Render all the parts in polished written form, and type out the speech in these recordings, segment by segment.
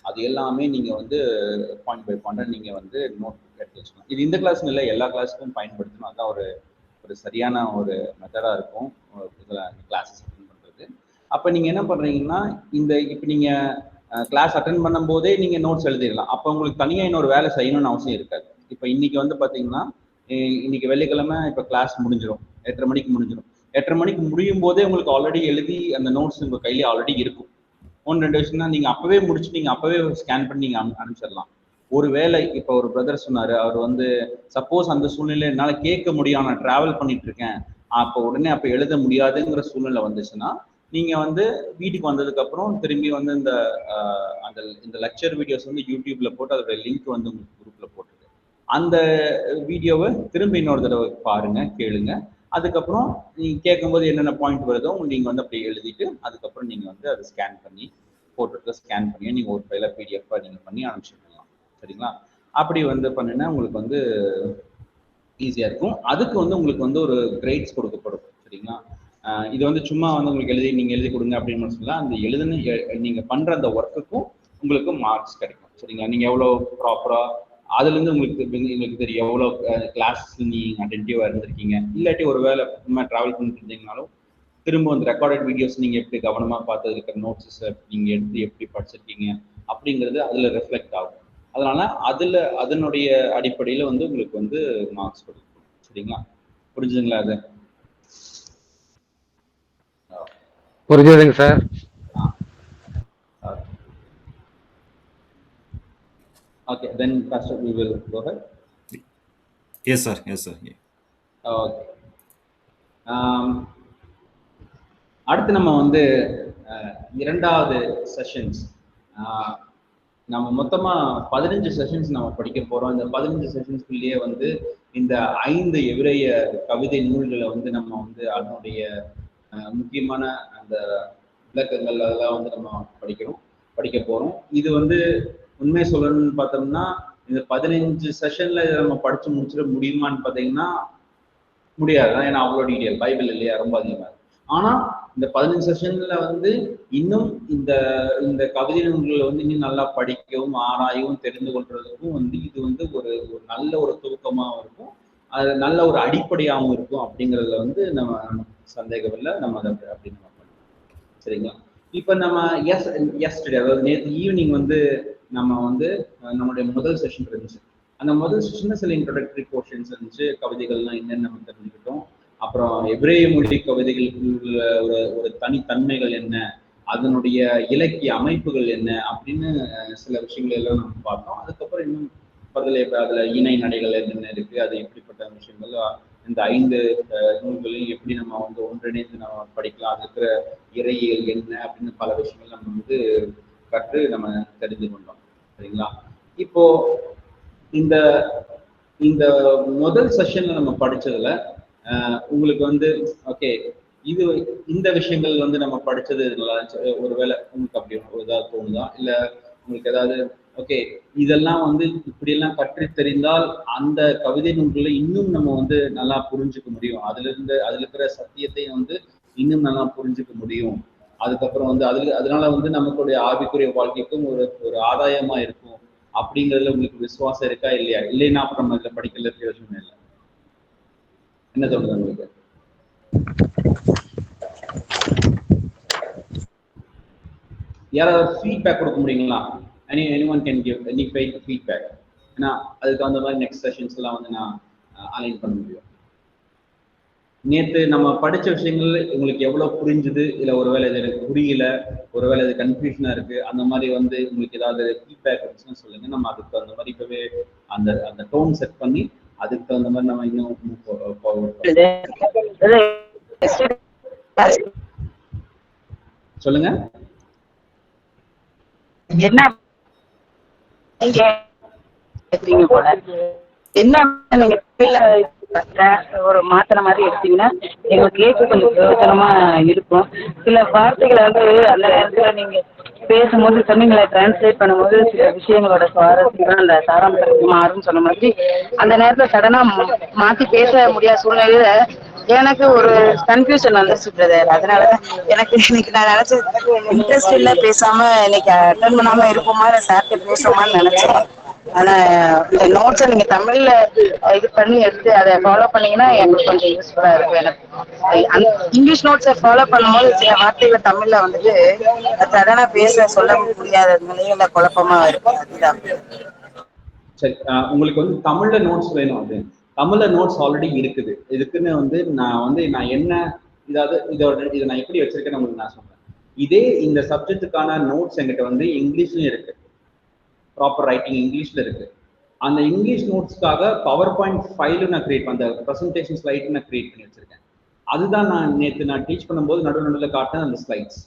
அது எல்லாமே நீங்கள் வந்து பாயிண்ட் பை பாயிண்டாக நீங்கள் வந்து நோட் எடுத்து வச்சுக்கலாம். இது இந்த கிளாஸ்னு இல்லை, எல்லா கிளாஸுக்கும் பயன்படுத்தணும். அதான் ஒரு ஒரு சரியான ஒரு மெத்தடாக இருக்கும் இதில் கிளாஸஸ் அட்டன் பண்ணுறது. அப்போ நீங்கள் என்ன பண்ணுறீங்கன்னா, இப்போ நீங்கள் கிளாஸ் அட்டன் பண்ணும்போதே நீங்கள் நோட்ஸ் எழுதிடலாம். அப்போ உங்களுக்கு தனியாக இன்னொரு வேலை செய்யணும்னு அவசியம் இருக்காது. இப்போ இன்னைக்கு வந்து பார்த்தீங்கன்னா, இன்னைக்கு வெள்ளிக்கிழமை இப்போ கிளாஸ் முடிஞ்சிடும், 8:30 மணிக்கு முடிஞ்சிடும். 8:30 மணிக்கு முடியும் போதே உங்களுக்கு ஆல்ரெடி எழுதி அந்த நோட்ஸ் உங்கள் கையிலே ஆல்ரெடி இருக்கும். 1-2 விஷயம் தான் நீங்கள் அப்போவே முடிச்சு நீங்கள் அப்போவே ஸ்கேன் பண்ணி நீங்கள் அனுப்பிச்சிடலாம். ஒரு வேலை இப்போ ஒரு பிரதர் சொன்னார், அவர் வந்து சப்போஸ் அந்த சூழ்நிலை என்னால் கேட்க முடியும், நான் ட்ராவல் பண்ணிட்டு இருக்கேன், அப்போ உடனே அப்போ எழுத முடியாதுங்கிற சூழ்நிலை வந்துச்சுன்னா நீங்கள் வந்து வீட்டுக்கு வந்ததுக்கப்புறம் திரும்பி வந்து இந்த லெக்சர் வீடியோஸ் வந்து யூடியூப்ல போட்டு அதோட லிங்க் வந்து உங்களுக்கு குரூப்ல போட்டுருக்கு. அந்த வீடியோவை திரும்ப இன்னொரு தடவை பாருங்க, கேளுங்க. அதுக்கப்புறம் நீங்கள் கேட்கும்போது என்னென்ன பாயிண்ட் வருதோ நீங்கள் வந்து அப்படி எழுதிட்டு அதுக்கப்புறம் நீங்கள் வந்து அதை ஸ்கேன் பண்ணி போட்டுட்டு ஸ்கேன் பண்ணி நீங்கள் ஒரு ஃபைலை பிடிஎஃபாக நீங்கள் பண்ணி அனுப்பிச்சிடலாம். சரிங்களா? அப்படி வந்து பண்ணினா உங்களுக்கு வந்து ஈஸியாக இருக்கும். அதுக்கு வந்து உங்களுக்கு வந்து ஒரு கிரேட்ஸ் கொடுக்கப்படும். சரிங்களா? இது வந்து சும்மா வந்து உங்களுக்கு நீங்கள் எழுதி கொடுங்க அப்படின்னு சொல்லலாம். அந்த நீங்கள் பண்ணுற அந்த ஒர்க்குக்கும் உங்களுக்கு மார்க்ஸ் கிடைக்கும். சரிங்களா? நீங்கள் எவ்வளோ ப்ராப்பராக அதுலேருந்து உங்களுக்கு தெரியும் எவ்வளோ கிளாஸ் நீங்கள் அட்டென்டிவாக இருந்திருக்கீங்க. இல்லாட்டி ஒரு வேலை சும்மா ட்ராவல் பண்ணிட்டு இருந்தீங்கனாலும் திரும்ப அந்த ரெக்கார்டட் வீடியோஸ் நீங்கள் எப்படி கவனமாக பார்த்து இருக்கிற நோட்ஸஸை நீங்கள் எடுத்து எப்படி படிச்சிருக்கீங்க அப்படிங்கிறது அதில் ரெஃப்ளெக்ட் ஆகும். அதனால அதனுடைய அடிப்படையில் வந்து உங்களுக்கு வந்து மார்க்ஸ் கொடுக்கும். சரிங்களா? புரிஞ்சுதுங்களா? அது புரிஞ்சுதுங்க sir. Okay, then Pastor, we will go ahead. Yes, sir. Yes, sir. Yeah. Okay. அடுத்து நம்ம வந்து இரண்டாவது செஷன்ஸ், நம்ம மொத்தமாக 15 செஷன்ஸ் நம்ம படிக்க போகிறோம். இந்த 15 செஷன்ஸ்குள்ளேயே வந்து இந்த 5 எபிரேய கவிதை நூல்களை வந்து நம்ம வந்து அதனுடைய முக்கியமான அந்த விளக்கங்கள் அதெல்லாம் வந்து நம்ம படிக்க போகிறோம். இது வந்து உண்மை சொல்லணும்னு பார்த்தோம்னா இந்த 15 செஷன்ல இதை நம்ம படிச்சு முடிச்சிட முடியுமான்னு பார்த்தீங்கன்னா முடியாது. ஏன்னா அவ்வளோ டீட்டெயில் பைபிள் இல்லையா, ரொம்ப அதிகமாக. ஆனால் இந்த 15 செஷன்ல வந்து இன்னும் இந்த கவிதை நூல்களை வந்து இன்னும் நல்லா படிக்கவும் ஆராயவும் தெரிந்து கொள்றதுக்கும் வந்து இது வந்து ஒரு நல்ல ஒரு துவக்கமாகவும் இருக்கும், அது நல்ல ஒரு அடிப்படையாகவும் இருக்கும். அப்படிங்கிறதுல வந்து நம்ம சந்தேகம் இல்லை, நம்ம அதை அப்படி நம்ம பண்ணுவோம். சரிங்களா? இப்போ நம்ம எஸ்டர்டே அதாவது நேற்று ஈவினிங் வந்து நம்ம வந்து நம்மளுடைய முதல் செஷன் இருந்துச்சு. அந்த முதல் செஷன்ல சில இன்ட்ரோடக்டரி போர்ஷன்ஸ் இருந்துச்சு, கவிதைகள்லாம் என்னன்னு நம்ம தெரிஞ்சுக்கிட்டோம். அப்புறம் எபிரேய மொழி கவிதைகளுக்கு ஒரு தனித்தன்மைகள் என்ன, அதனுடைய இலக்கிய அமைப்புகள் என்ன அப்படின்னு சில விஷயங்கள் எல்லாம் நம்ம பார்த்தோம். அதுக்கப்புறம் இன்னும் அதுல இணை நடைகள் என்னென்ன இருக்கு, அது எப்படிப்பட்ட விஷயங்கள், இந்த 5 நூல்களையும் எப்படி நம்ம வந்து ஒன்றிணைந்து நம்ம படிக்கலாம், அது இருக்கிற இறையியல் என்ன அப்படின்னு பல விஷயங்கள் நம்ம வந்து கற்று நம்ம தெரிந்து கொண்டோம். சரிங்களா? இப்போ இந்த முதல் செஷன்ல நம்ம படிச்சதுல உங்களுக்கு வந்து ஓகே இந்த விஷயங்கள் வந்து நம்ம படிச்சது ஒருவேளை உங்களுக்கு அப்படி ஏதாவது தோணுதா, இல்ல உங்களுக்கு ஏதாவது ஓகே இதெல்லாம் வந்து இப்படியெல்லாம் கற்று தெரிந்தால் அந்த கவிதை நூல்களை இன்னும் நம்ம வந்து நல்லா புரிஞ்சுக்க முடியும், அதுல இருக்கிற சத்தியத்தை வந்து இன்னும் நல்லா புரிஞ்சுக்க முடியும், அதுக்கப்புறம் வந்து அதனால வந்து நமக்குடைய ஆவிக்குரிய வாழ்க்கைக்கும் ஒரு ஆதாயமா இருக்கும் அப்படிங்கிறதுல உங்களுக்கு விசுவாசம் இருக்கா இல்லையா? இல்லைன்னா அப்புறம் நம்ம இதில் படிக்கல பிரயோஜனம் இல்லை. என்ன தோணுது உங்களுக்கு? யாராவது ஃபீட்பேக் கொடுக்க முடியுங்களா? anyone can give any feedback. ஏன்னா அதுக்கு அந்த மாதிரி நெக்ஸ்ட் செஷன்ஸ் எல்லாம் வந்து நான் அலைன் பண்ண முடியும். நேற்று நம்ம படிச்ச விஷயங்கள் உங்களுக்கு எவ்வளவு புரிஞ்சுது, இல்லை ஒருவேளை இது எனக்கு புரியல, ஒருவேளை இது கன்ஃபியூஷனா இருக்கு, அந்த மாதிரி வந்து உங்களுக்கு ஏதாவது ஃபீட்பேக் இருந்துச்சுன்னு சொல்லுங்க. நம்ம அதுக்கு தகுந்த மாதிரி இப்பவே அந்த டோன் செட் பண்ணி அதுக்கு தகுந்த மாதிரி நம்ம இன்னும் சொல்லுங்க. என்ன ஒரு மாத்திர மாதிரி எடுத்தீங்கன்னா எங்களுக்கு கேட்க கொஞ்சம் பிரயோஜனமா இருக்கும். சில வார்த்தைகளை வந்து அந்த நேரத்துல நீங்க பேசும்போது சொன்னீங்களா, டிரான்ஸ்லேட் பண்ணும்போது சில விஷயங்களோட சுவாரஸ்யம் அந்த சாராம்சம் மாறும்னு சொன்ன மாதிரி அந்த நேரத்துல சடனா மாத்தி பேச முடியாத சூழ்நிலையில எனக்கு ஒரு கன்ஃபியூஷன் வந்துருச்சு பிரதர். அதனாலதான் எனக்கு இன்னைக்கு நான் நினைச்சேன் இன்ட்ரெஸ்ட் இல்ல பேசாம இன்னைக்கு அட்டன் பண்ணாம இருப்போமா இல்ல சார்ட்ட பேசுவோமான்னு நினைச்சேன். ஆனா இந்த நோட்ஸை நீங்க தமிழ்ல இது பண்ணி எடுத்து அதை ஃபாலோ பண்ணீங்கன்னா எனக்கு கொஞ்சம் யூஸ்ஃபுல்லா இருக்கும். எனக்கு இங்கிலீஷ் நோட்ஸை ஃபாலோ பண்ணும்போது சில வார்த்தைகளை தமிழ்ல வந்துட்டு சடனா பேச சொல்ல முடியாத நிலையில குழப்பமா இருக்கு. அதுதான். சரி, உங்களுக்கு வந்து தமிழ்ல நோட்ஸ் வேணும் அப்படின்னு தமிழ்ல நோட்ஸ் ஆல்ரெடி இருக்குது. இதுக்குன்னு வந்து நான் என்ன இதை நான் எப்படி வச்சிருக்கேன்னு உங்களுக்கு நான் சொல்றேன். இதே இந்த சப்ஜெக்டுக்கான நோட்ஸ் என்கிட்ட வந்து இங்கிலீஷ்லயும் இருக்கு, ப்ராப்பர் ரைட்டிங் இங்கிலீஷ்ல இருக்கு. அந்த இங்கிலீஷ் நோட்ஸ்க்காக பவர் பாயிண்ட் ஃபைல் நான் கிரியேட் அந்த ப்ரெசன்டேஷன் ஸ்லைட் நான் கிரியேட் பண்ணி வச்சிருக்கேன். அதுதான் நான் டீச் பண்ணும்போது நடுவில் காட்டின அந்த ஸ்லைட்ஸ்.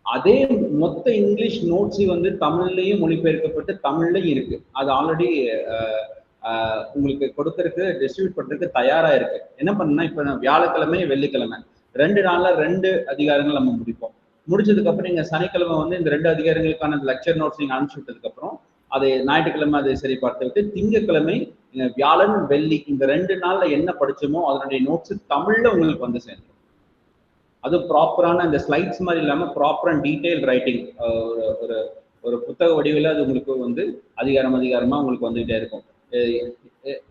அதே மொத்த இங்கிலீஷ் நோட்ஸ் வந்து தமிழ்லையும் மொழிபெயர்க்கப்பட்டு தமிழ்லையும் இருக்கு. அது ஆல்ரெடி உங்களுக்கு கொடுக்கறதுக்கு டிஸ்ட்ரிபியூட் பண்றதுக்கு தயாரா இருக்கு. என்ன பண்ணா இப்ப வியாழக்கிழமை வெள்ளிக்கிழமை 2 நாள்ல 2 அதிகாரங்கள் நம்ம முடிப்போம். முடிச்சதுக்கு அப்புறம் நீங்க சனிக்கிழமை வந்து இந்த 2 அதிகாரங்களுக்கான லெக்சர் நோட்ஸ் நீங்க அனுப்பிச்சு விட்டதுக்கு அப்புறம் அதை ஞாயிற்றுக்கிழமை அதை சரி பார்த்து விட்டு திங்கட்கிழமை வியாழன் வெள்ளி இந்த 2 நாள்ல என்ன படிச்சோமோ அதனுடைய நோட்ஸ் தமிழ்ல உங்களுக்கு வந்து சேர்ந்துடும். அது ப்ராப்பரான இந்த ஸ்லைட்ஸ் மாதிரி இல்லாம ப்ராப்பர் அண்ட் டீடைல் ரைட்டிங் ஒரு ஒரு புத்தக வடிவில் அது உங்களுக்கு வந்து அதிகாரமா உங்களுக்கு வந்துகிட்டே இருக்கும்.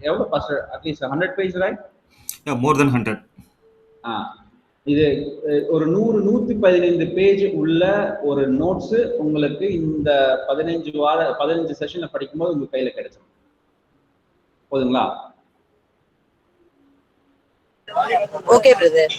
எவ்வளவு ஃபர்ஸ்ட் அட்லீஸ்ட் 100 பேஜ் ரைட்? மோர் தென் 100. இது ஒரு 115 பேஜ் உள்ள ஒரு நோட்ஸ் உங்களுக்கு இந்த 15 செஷன்ல படிக்கும்போது உங்க கையில கிடைச்சிடும். போதுங்களா? Okay brother.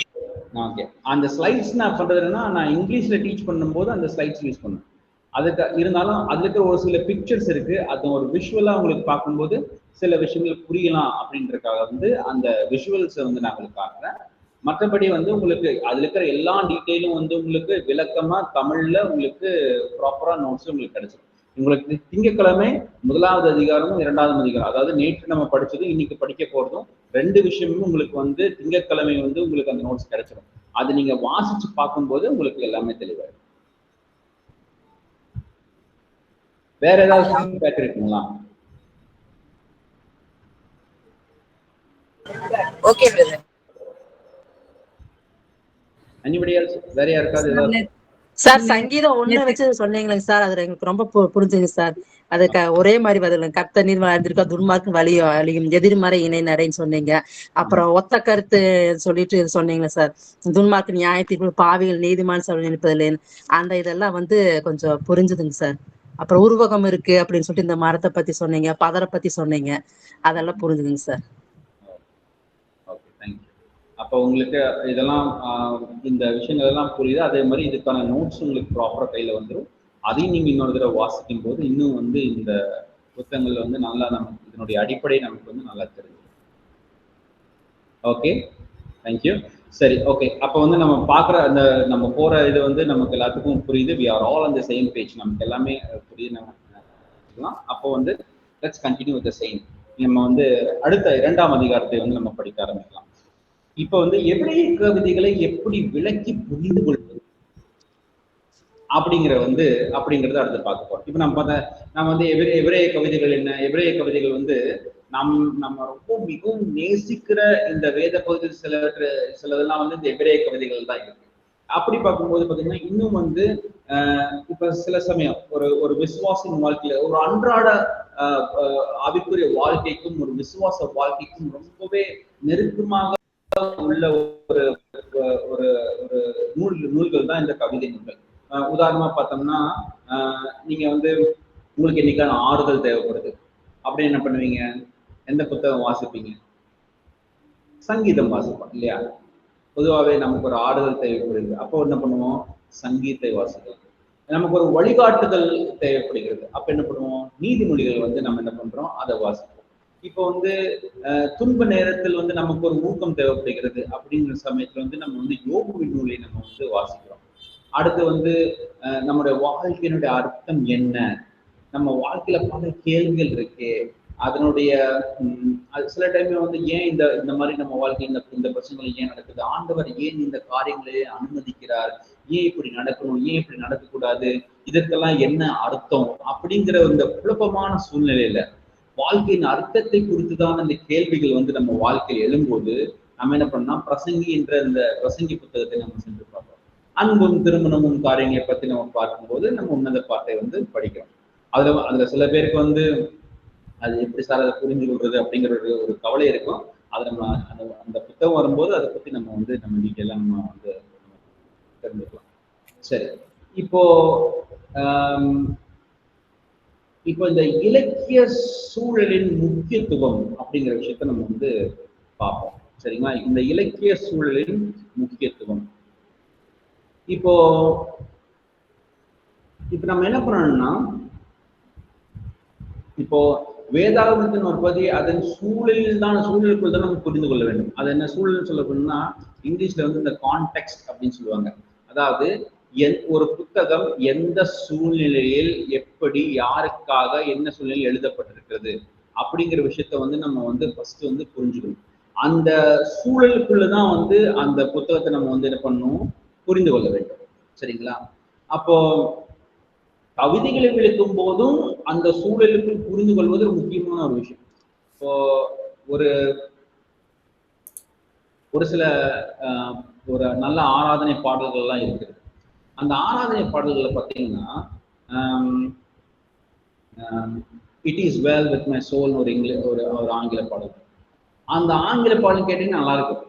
ஓகே. அந்த ஸ்லைட்ஸ் நான் பண்றதுன்னா நான் இங்கிலீஷ்ல டீச் பண்ணும்போது அந்த ஸ்லைட்ஸ் யூஸ் பண்ணுவேன். அதுக்கு இருந்தாலும் அதுக்கு ஒரு சில பிக்சர்ஸ் இருக்கு. அது ஒரு விஷுவலா உங்களுக்கு பார்க்கும்போது சில விஷயங்கள் புரியலாம் அப்படின்றதுக்காக வந்து அந்த விஷுவல்ஸை வந்து நான் உங்களுக்கு காட்டுறேன். மற்றபடி வந்து உங்களுக்கு அதுல இருக்கிற எல்லா டீட்டெயிலும் வந்து உங்களுக்கு விளக்கமா தமிழ்ல உங்களுக்கு ப்ராப்பரா நோட்ஸ் உங்களுக்கு கிடைச்சிடும். உங்களுக்கு திங்கட்கிழமை 1வது அதிகாரமும் 2வது அதிகாரம், அதாவது நேற்று நம்ம படிச்சதும் இன்னைக்கு படிக்க போறதும் 2 விஷயமும் உங்களுக்கு வந்து திங்கட்கிழமை வந்து உங்களுக்கு அந்த நோட்ஸ் கிடைச்சிடும். அது நீங்க வாசிச்சு பார்க்கும்போது உங்களுக்கு எல்லாமே தெளிவாயிடும். வேற ஏதாவது ஃபீட்பேக் இருக்குங்களா? Okay brother. anybody else? வேற யாருக்காவது சார் சங்கீதம் 1 வச்சு சொன்னீங்களேங்க சார், அது எனக்கு ரொம்ப புரிஞ்சுங்க சார். அதுக்கு ஒரே மாதிரி பதில் கர்த்தர் நீர் வாழ்ந்திருக்கா துன்மார்க்கு வழியும் எதிர்மறை இணை நடைன்னு சொன்னீங்க. அப்புறம் ஒத்த கருத்து சொல்லிட்டு சொன்னீங்களே சார், துன்மார்க்கு நியாயத்திற்கு பாவிகள் நீதிமான் சொல்ல நினைப்பதில்லை. அந்த இதெல்லாம் வந்து கொஞ்சம் புரிஞ்சுதுங்க சார். அப்புறம் உருவகம் இருக்கு அப்படின்னு சொல்லிட்டு இந்த மரத்தை பத்தி சொன்னீங்க, பதரை பத்தி சொன்னீங்க, அதெல்லாம் புரிஞ்சுதுங்க சார். Okay, thank you. அப்போ உங்களுக்கு இதெல்லாம் இந்த விஷயங்கள் எல்லாம் புரியுது. அதே மாதிரி இதுக்கான நோட்ஸ் உங்களுக்கு ப்ராப்பரா கையில வந்துடும். அதையும் நீங்க இன்னொரு தடவை வாசிக்கும் போது இன்னும் வந்து இந்த புத்தகங்கள்ல வந்து நல்லா நமக்கு இதனுடைய அடிப்படை நமக்கு வந்து நல்லா தெரியும். Okay, thank you. சரி, ஓகே. அப்போ வந்து நம்ம பார்க்குற அந்த நம்ம போற இது வந்து நமக்கு எல்லாத்துக்கும் புரியுது. We are all on the same page. நமக்கு எல்லாமே புரியுது. நம்ம அப்போ வந்து let's continue with the same. நம்ம வந்து அடுத்த 2ஆம் அதிகாரத்தை வந்து நம்ம படிக்க ஆரம்பிக்கலாம். இப்ப வந்து எபிரேய கவிதைகளை எப்படி விளக்கி புரிந்து கொள்வது அப்படிங்கறத அடுத்து பார்க்க போறோம். இப்ப நம்ம வந்து எபிரேய கவிதைகள் என்ன? எபிரேய கவிதைகள் வந்து நம்ம ரொம்ப மிகவும் நேசிக்கிற இந்த வேத பகுதி சிலதெல்லாம் வந்து இந்த எபிரேய கவிதைகள் தான் இருக்கு. அப்படி பார்க்கும்போது பாத்தீங்கன்னா இன்னும் வந்து இப்ப சில சமயம் ஒரு விசுவாசின் வாழ்க்கையில ஒரு அன்றாட ஆவிக்குரிய வாழ்க்கைக்கும் ஒரு விசுவாச வாழ்க்கைக்கும் ரொம்பவே நெருக்கமாக உள்ள ஒரு ஒரு ஒரு நூல்கள் தான் இந்த கவிதை நூல்கள். உதாரணமா பார்த்தோம்னா நீங்க வந்து உங்களுக்கு என்னைக்கான ஆறுதல் தேவைப்படுது அப்படி என்ன பண்ணுவீங்க? எந்த புத்தகம் வாசிப்பீங்க? சங்கீதம் வாசிப்போம் இல்லையா? பொதுவாகவே நமக்கு ஒரு ஆறுதல் தேவைப்படுது, அப்போ என்ன பண்ணுவோம்? சங்கீதத்தை வாசிக்கலாம். நமக்கு ஒரு வழிகாட்டுதல் தேவைப்படுகிறது, அப்ப என்ன பண்ணுவோம்? நீதிமொழிகள் வந்து நம்ம என்ன பண்றோம்? அதை வாசிப்போம். இப்போ வந்து துன்ப நேரத்தில் வந்து நமக்கு ஒரு ஊக்கம் தேவைப்படுகிறது அப்படிங்கிற சமயத்துல வந்து நம்ம வந்து யோபுவின் நூலை நம்ம வந்து வாசிக்கிறோம். அடுத்து வந்து நம்முடைய வாழ்க்கையினுடைய அர்த்தம் என்ன? நம்ம வாழ்க்கையில பல கேள்விகள் இருக்கு, அதனுடைய சில டைம்ல வந்து ஏன் இந்த மாதிரி நம்ம வாழ்க்கை இந்த பிரச்சனைகள் ஏன் நடக்குது? ஆண்டவர் ஏன் இந்த காரியங்களை அனுமதிக்கிறார்? ஏன் இப்படி நடக்கணும்? ஏன் இப்படி நடக்கக்கூடாது? இதற்கெல்லாம் என்ன அர்த்தம்? அப்படிங்கிற இந்த குழப்பமான சூழ்நிலையில வாழ்க்கையின் அர்த்தத்தை குறித்துதான் அந்த கேள்விகள் வந்து நம்ம வாழ்க்கையில் எழும்போது நம்ம என்ன பண்ணோம், பிரசங்கி என்ற இந்த பிரசங்கி புத்தகத்தை நம்ம சென்று பார்ப்போம். அன்பும் திருமணமும் காரியங்களை பத்தி நம்ம பார்க்கும்போது நம்ம உன்னத பாட்டை வந்து படிக்கிறோம். அதுல சில பேருக்கு வந்து அது எப்படி சார் அதை புரிஞ்சு கொள்றது அப்படிங்கிற ஒரு கவலை இருக்கும். அதை நம்ம அந்த புத்தகம் வரும்போது அதை பத்தி நம்ம வந்து நம்ம டீட்டெயிலாக நம்ம வந்து தெரிஞ்சுக்கலாம். சரி, இப்போ இந்த இலக்கிய சூழலின் முக்கியத்துவம் அப்படிங்கிற விஷயத்த நம்ம வந்து பார்ப்போம். சரிங்களா? இந்த இலக்கிய சூழலின் முக்கியத்துவம் இப்போ நம்ம என்ன பண்ணணும்னா, இப்போ வேதாகமத்தின் ஒரு பகுதி அதன் சூழலுக்குள் தான் நம்ம புரிந்து கொள்ள வேண்டும். அது என்ன சூழல் சொல்லப்படும்னா, இங்கிலீஷ்ல வந்து இந்த கான்டெக்ஸ்ட் அப்படின்னு சொல்லுவாங்க. அதாவது ஒரு புத்தகம் எந்த சூழ்நிலையில் எப்படி யாருக்காக என்ன சூழ்நிலையில் எழுதப்பட்டிருக்கிறது அப்படிங்கிற விஷயத்த வந்து நம்ம வந்து ஃபர்ஸ்ட் வந்து புரிஞ்சுக்கணும். அந்த சூழலுக்குள்ளதான் வந்து அந்த புத்தகத்தை நம்ம வந்து என்ன பண்ணணும், புரிந்து கொள்ள வேண்டும். சரிங்களா? அப்போ கவிதைகளை விளக்கும் போதும் அந்த சூழலுக்குள் புரிந்து கொள்வது ஒரு முக்கியமான ஒரு விஷயம். இப்போ ஒரு சில ஒரு நல்ல ஆராதனை பாடல்கள்லாம் இருக்குது. அந்த ஆராதனை பாடல்களை பார்த்தீங்கன்னா it is well with my soul ஒரு ஆங்கில பாடல். அந்த ஆங்கில பாடல் கேட்டீங்கன்னா நல்லா இருக்கும்.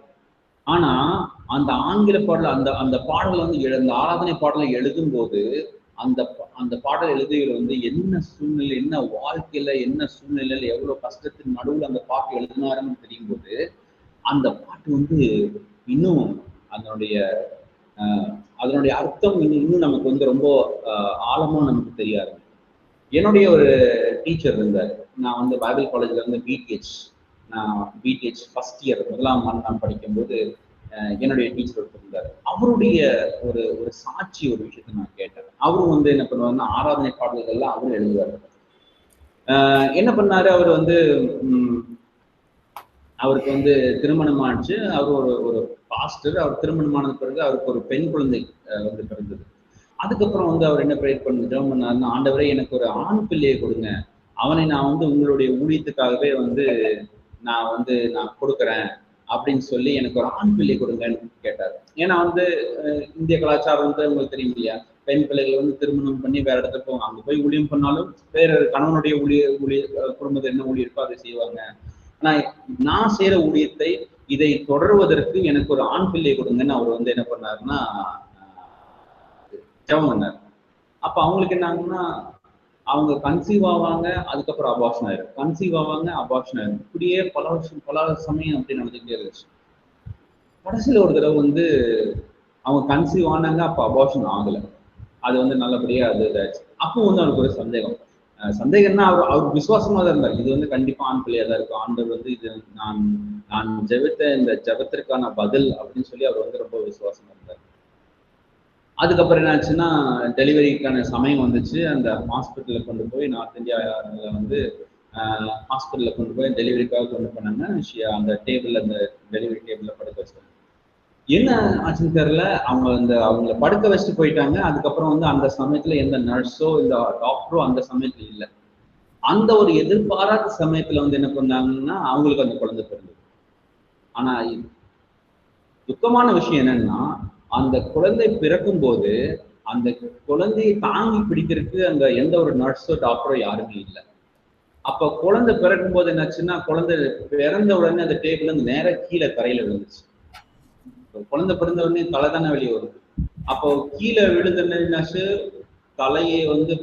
ஆனா அந்த ஆங்கில பாடல் அந்த பாடலை வந்து அந்த ஆராதனை பாடலை எழுதும் போது அந்த பாடல் எழுதியவர் வந்து என்ன சூழ்நிலை, என்ன வாழ்க்கையில என்ன சூழ்நிலையில எவ்வளவு கஷ்டத்தின் நடுவில் அந்த பாட்டு எழுதினாருன்னு தெரியும் போது அந்த பாட்டு வந்து இன்னும் அதனுடைய அர்த்தம் இன்னும் நமக்கு வந்து ரொம்ப ஆழமா நமக்கு தெரியாது. என்னுடைய ஒரு டீச்சர் இருந்தார். நான் வந்து பைபிள் காலேஜ்ல இருந்து பிடிஹெச் ஃபர்ஸ்ட் இயர் முதலாம் ஆண்டு நான் படிக்கும்போது என்னுடைய டீச்சர் ஒருத்தர் இருந்தார். அவருடைய ஒரு சாட்சி ஒரு விஷயத்த நான் கேட்டேன். அவரும் வந்து என்ன பண்ணுவாருன்னா ஆராதனை பாடல்கள்லாம் அவரும் எழுதுவார். என்ன பண்ணாரு, அவர் வந்து அவருக்கு வந்து திருமணம் ஆச்சு. அவர் ஒரு பாஸ்டர். அவர் திருமணமானது பிறகு அவருக்கு ஒரு பெண் குழந்தை வந்து பிறந்தது. அதுக்கப்புறம் வந்து அவர் என்ன ஜெபம் பண்ணாருன்னா, ஆண்டவரே எனக்கு ஒரு ஆண் பிள்ளையை கொடுங்க, அவனை நான் வந்து உங்களுடைய ஊழியத்துக்காகவே வந்து நான் கொடுக்குறேன் அப்படின்னு சொல்லி எனக்கு ஒரு ஆண் பிள்ளை கொடுங்கன்னு கேட்டார். ஏன்னா வந்து இந்திய கலாச்சாரம் வந்து உங்களுக்கு தெரியும் இல்லையா, பெண் பிள்ளைகள் வந்து திருமணம் பண்ணி வேற இடத்துக்கு போவாங்க. அங்க போய் ஊழியம் பண்ணாலும் வேற கணவனுடைய குடும்பத்தில் என்ன ஊழியம் இருக்கோ அதை செய்வாங்க. ஆனா நான் செய்யற ஊழியத்தை இதை தொடர்வதற்கு எனக்கு ஒரு ஆண் பிள்ளையை கொடுங்கன்னு அவர் வந்து என்ன பண்ணாருன்னா ஜெபம் பண்ணார். அப்ப அவங்களுக்கு என்ன ஆகுன்னா, அவங்க கன்சீவ் ஆவாங்க, அதுக்கப்புறம் அபார்ஷன் ஆயிரும், கன்சீவ் ஆவாங்க, அபார்ஷன் ஆயிரும். இப்படியே பல சமயம் அப்படி நடந்துகிட்டே இருந்துச்சு. கடைசியில ஒரு தடவை வந்து அவங்க கன்சீவ் ஆனாங்க, அப்ப அபார்ஷன் ஆகல. அது வந்து நல்லபடியா அது இதாச்சு. அப்போ வந்து அவருக்கு ஒரு சந்தேகம்னா அவர் விசுவாசமா தான் இருந்தார். இது வந்து கண்டிப்பா ஆண் பிள்ளையா தான் இருக்கும், ஆண்டவர் வந்து இது நான் ஜெபித்த இந்த ஜெபத்திற்கான பதில் அப்படின்னு சொல்லி அவர் வந்து ரொம்ப விசுவாசமா இருந்தார். அதுக்கப்புறம் என்ன ஆச்சுன்னா, டெலிவரிக்கான சமயம் வந்துச்சு. அந்த ஹாஸ்பிட்டல்ல கொண்டு போய் நார்த் இந்தியாவில் வந்து ஹாஸ்பிட்டல்ல கொண்டு போய் டெலிவரிக்காக கொண்டு போனாங்க. அந்த டெலிவரி டேபிள்ல படுக்க வச்சாங்க. என்ன ஆச்சுன்னு தெரியல, அவங்கள படுக்க வச்சுட்டு போயிட்டாங்க. அதுக்கப்புறம் வந்து அந்த சமயத்துல எந்த நர்ஸோ இந்த டாக்டரோ அந்த சமயத்துல இல்லை. அந்த ஒரு எதிர்பாராத சமயத்துல வந்து என்ன பண்ணாங்கன்னா அவங்களுக்கு அந்த குழந்தை பிறந்தது. ஆனா துக்கமான விஷயம் என்னன்னா, அந்த குழந்தை பிறக்கும் போது அந்த குழந்தையை தாங்கி பிடிக்கிறதுக்கு அங்க எந்த ஒரு நர்ஸோ டாக்டரோ யாருமே இல்லை. அப்ப குழந்தை பிறக்கும் போது என்னாச்சுன்னா, குழந்தை பிறந்த உடனே அந்த டேபிள் இருந்து நேர கீழே தரையில விழுந்துச்சு. குழந்தை பிறந்த உடனே தலை தானே வெளியே வருது. அப்போ கீழே விழுந்துச்சு, தலையை வந்து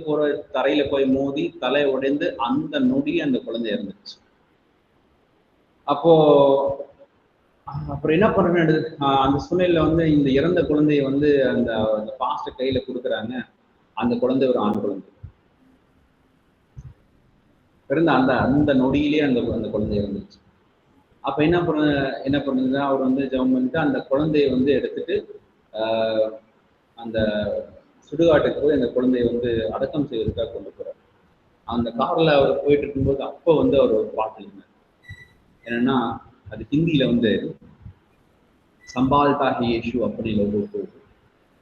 தரையில போய் மோதி தலை உடைந்து அந்த நொடி அந்த குழந்தை இறந்துச்சு. அப்புறம் என்ன பண்ண அந்த சூழ்நிலையில வந்து இந்த இறந்த குழந்தைய வந்து அந்த பாஸ்டர் கையில கொடுக்குறாங்க. அந்த குழந்தை ஒரு ஆண் குழந்தை பிறந்த அந்த நொடியிலேயே அந்த குழந்தை இறந்துச்சு. அப்ப என்ன பண்ணுதுன்னா, அவர் வந்து ஜெபம் பண்ணிட்டு அந்த குழந்தைய வந்து எடுத்துட்டு அந்த சுடுகாட்டுக்கு போய் அந்த குழந்தைய வந்து அடக்கம் செய்வதற்காக கொண்டு போறாரு. அந்த கார்ல அவர் போயிட்டு இருக்கும்போது அப்போ வந்து அவர் ஒரு பாட்டு எழுதினார். என்னன்னா, அது ஹிந்தியில வந்து சம்பால்தா ஹி யேசு